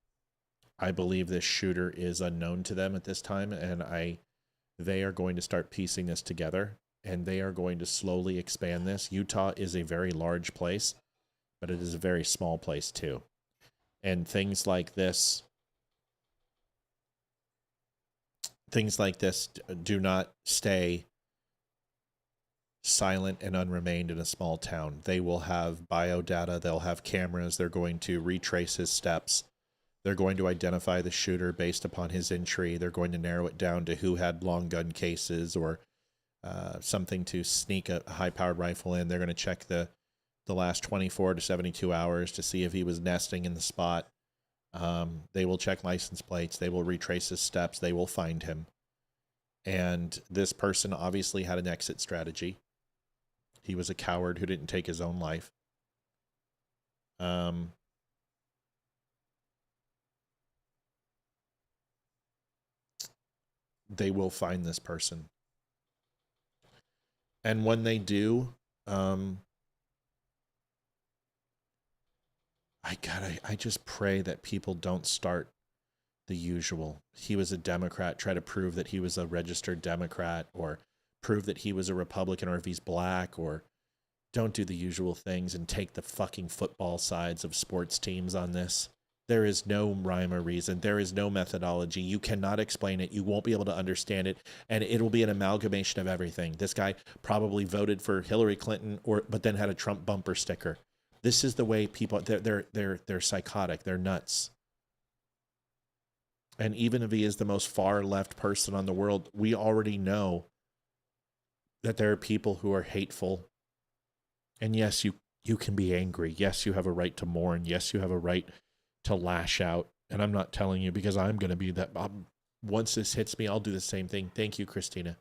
Speaker 1: I believe this shooter is unknown to them at this time, and they are going to start piecing this together, and they are going to slowly expand this. Utah is a very large place, but it is a very small place too. And things like this do not stay silent and unremained in a small town. They will have biodata, they'll have cameras, they're going to retrace his steps. They're going to identify the shooter based upon his entry. They're going to narrow it down to who had long gun cases or something to sneak a high-powered rifle in. They're going to check the the last 24 to 72 hours to see if he was nesting in the spot. They will check license plates. They will retrace his steps. They will find him. And this person obviously had an exit strategy. He was a coward who didn't take his own life. They will find this person. And when they do, I just pray that people don't start the usual. He was a Democrat, try to prove that he was a registered Democrat, or prove that he was a Republican, or if he's black, or don't do the usual things and take the fucking football sides of sports teams on this. There is no rhyme or reason. There is no methodology. You cannot explain it. You won't be able to understand it. And it'll be an amalgamation of everything. This guy probably voted for Hillary Clinton, but then had a Trump bumper sticker. This is the way people, they're psychotic. They're nuts. And even if he is the most far left person on the world, we already know that there are people who are hateful. And yes, you can be angry. Yes, you have a right to mourn. Yes, you have a right to lash out. And I'm not telling you because I'm going to be that. Once this hits me, I'll do the same thing. Thank you, Christina.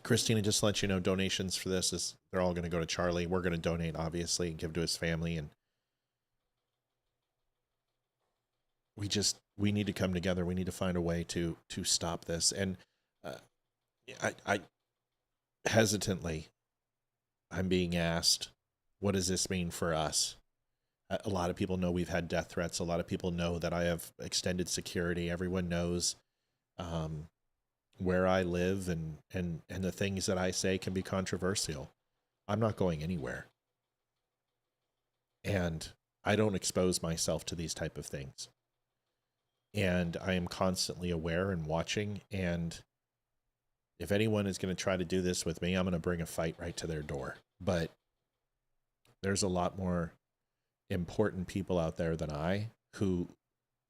Speaker 1: Christina, just to let you know, donations for this they're all going to go to Charlie. We're going to donate, obviously, and give to his family. And we need to come together. We need to find a way to stop this. And I hesitantly, I'm being asked, what does this mean for us? A lot of people know we've had death threats. A lot of people know that I have extended security. Everyone knows where I live, and the things that I say can be controversial. I'm not going anywhere. And I don't expose myself to these type of things. And I am constantly aware and watching. And if anyone is going to try to do this with me, I'm going to bring a fight right to their door. But there's a lot more important people out there than I who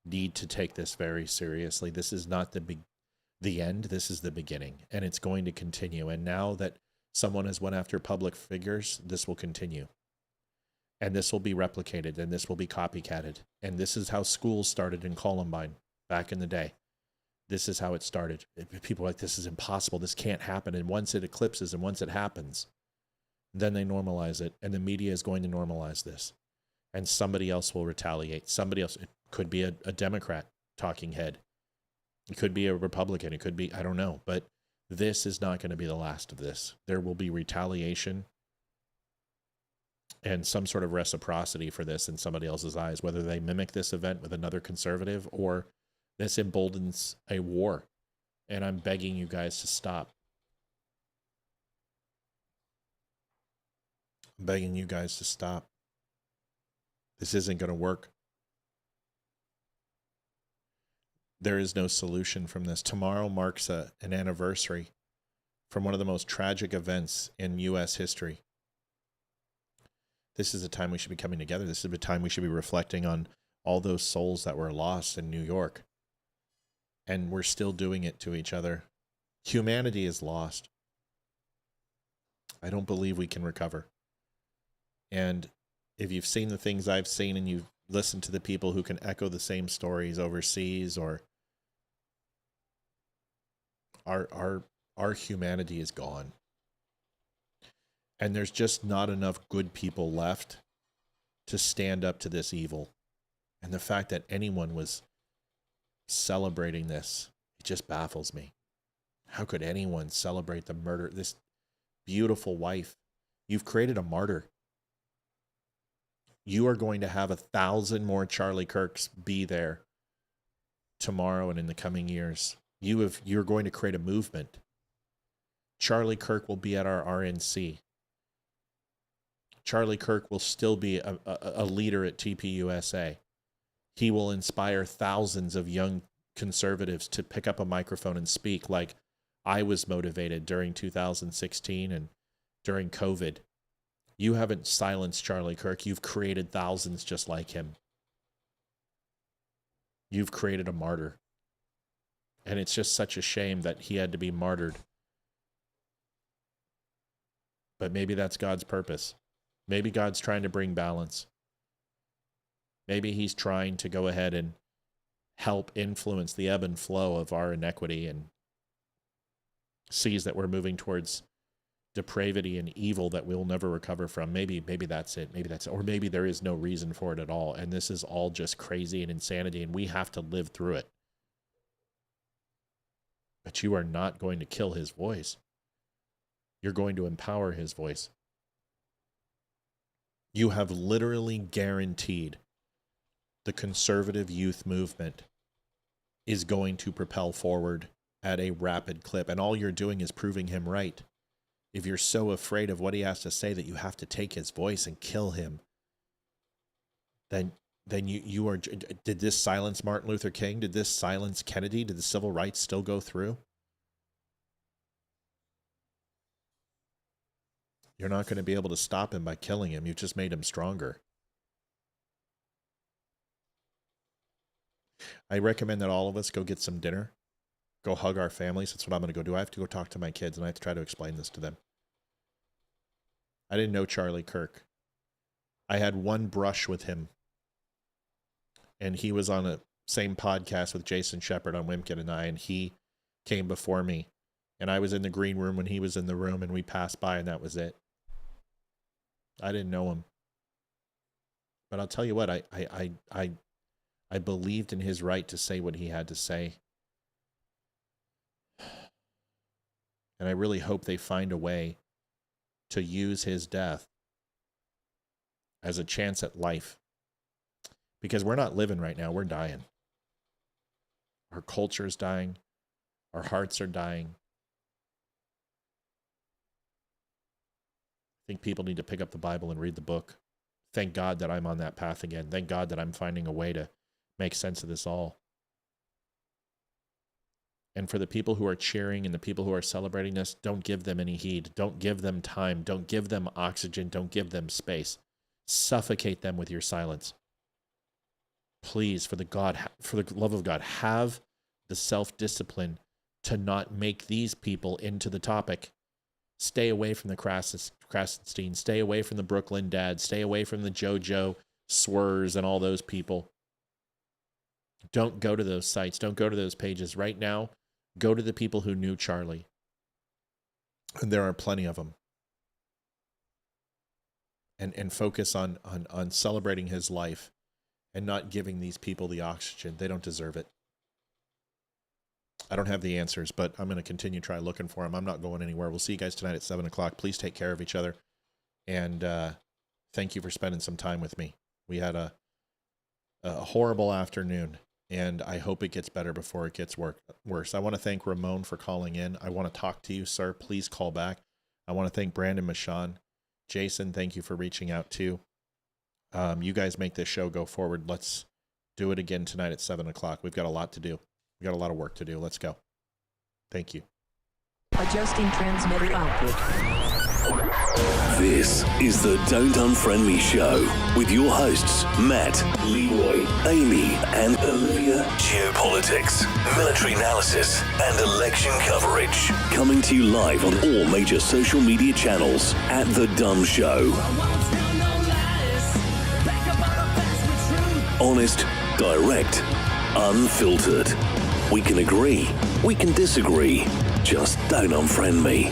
Speaker 1: need to take this very seriously. This is not the end. This is the beginning, and it's going to continue. And now that someone has went after public figures, this will continue. And this will be replicated, and this will be copycatted. And this is how schools started in Columbine back in the day. This is how it started. People are like, this is impossible. This can't happen. And once it eclipses and once it happens, then they normalize it. And the media is going to normalize this. And somebody else will retaliate. Somebody else. It could be a Democrat talking head. It could be a Republican. It could be, I don't know. But this is not going to be the last of this. There will be retaliation and some sort of reciprocity for this in somebody else's eyes, whether they mimic this event with another conservative or this emboldens a war. And I'm begging you guys to stop. I'm begging you guys to stop. This isn't going to work. There is no solution from this. Tomorrow marks an anniversary from one of the most tragic events in U.S. history. This is a time we should be coming together. This is a time we should be reflecting on all those souls that were lost in New York. And we're still doing it to each other. Humanity is lost. I don't believe we can recover. And if you've seen the things I've seen and you've listened to the people who can echo the same stories overseas, or our humanity is gone. And there's just not enough good people left to stand up to this evil. And the fact that anyone was celebrating this, it just baffles me. How could anyone celebrate the murder? This beautiful wife. You've created a martyr. You are going to have 1,000 more Charlie Kirks be there tomorrow and in the coming years. You're going to create a movement. Charlie Kirk will be at our RNC. Charlie Kirk will still be a leader at TPUSA. He will inspire thousands of young conservatives to pick up a microphone and speak like I was motivated during 2016 and during COVID. You haven't silenced Charlie Kirk. You've created thousands just like him. You've created a martyr. And it's just such a shame that he had to be martyred. But maybe that's God's purpose. Maybe God's trying to bring balance. Maybe he's trying to go ahead and help influence the ebb and flow of our inequity and sees that we're moving towards depravity and evil that we'll never recover from. Maybe that's it. Maybe that's it. Or maybe there is no reason for it at all. And this is all just crazy and insanity, and we have to live through it. But you are not going to kill his voice. You're going to empower his voice. You have literally guaranteed the conservative youth movement is going to propel forward at a rapid clip. And all you're doing is proving him right. If you're so afraid of what he has to say that you have to take his voice and kill him, then you are. Did this silence Martin Luther King? Did this silence Kennedy? Did the civil rights still go through? You're not going to be able to stop him by killing him. You've just made him stronger. I recommend that all of us go get some dinner, go hug our families. That's what I'm going to go do. I have to go talk to my kids, and I have to try to explain this to them. I didn't know Charlie Kirk. I had one brush with him, and he was on a same podcast with Jason Shepard on Wimkin and I, and he came before me, and I was in the green room when he was in the room, and we passed by, and that was it. I didn't know him. But I'll tell you what, I believed in his right to say what he had to say. And I really hope they find a way to use his death as a chance at life. Because we're not living right now, we're dying. Our culture is dying. Our hearts are dying. I think people need to pick up the Bible and read the book. Thank God that I'm on that path again. Thank God that I'm finding a way to make sense of this all. And for the people who are cheering and the people who are celebrating this, don't give them any heed. Don't give them time. Don't give them oxygen. Don't give them space. Suffocate them with your silence. Please, for the love of God, have the self-discipline to not make these people into the topic. Stay away from the Krasenstein. Stay away from the Brooklyn Dad. Stay away from the JoJo Swers and all those people. Don't go to those sites. Don't go to those pages. Right now, go to the people who knew Charlie. And there are plenty of them. And focus on celebrating his life and not giving these people the oxygen. They don't deserve it. I don't have the answers, but I'm going to continue to try looking for them. I'm not going anywhere. We'll see you guys tonight at 7 o'clock. Please take care of each other. And thank you for spending some time with me. We had a horrible afternoon, and I hope it gets better before it gets worse. I want to thank Ramon for calling in. I want to talk to you, sir. Please call back. I want to thank Brandon Michon. Jason, thank you for reaching out too. You guys make this show go forward. Let's do it again tonight at 7 o'clock. We've got a lot to do. We've got a lot of work to do. Let's go. Thank you.
Speaker 20: Adjusting transmitter output.
Speaker 21: This is the Don't Unfriend Me Show with your hosts, Matt, Leroy, Amy, and Olivia. Geopolitics, military analysis, and election coverage. Coming to you live on all major social media channels at The Dumb Show. Honest, direct, unfiltered. We can agree, we can disagree. Just don't unfriend me.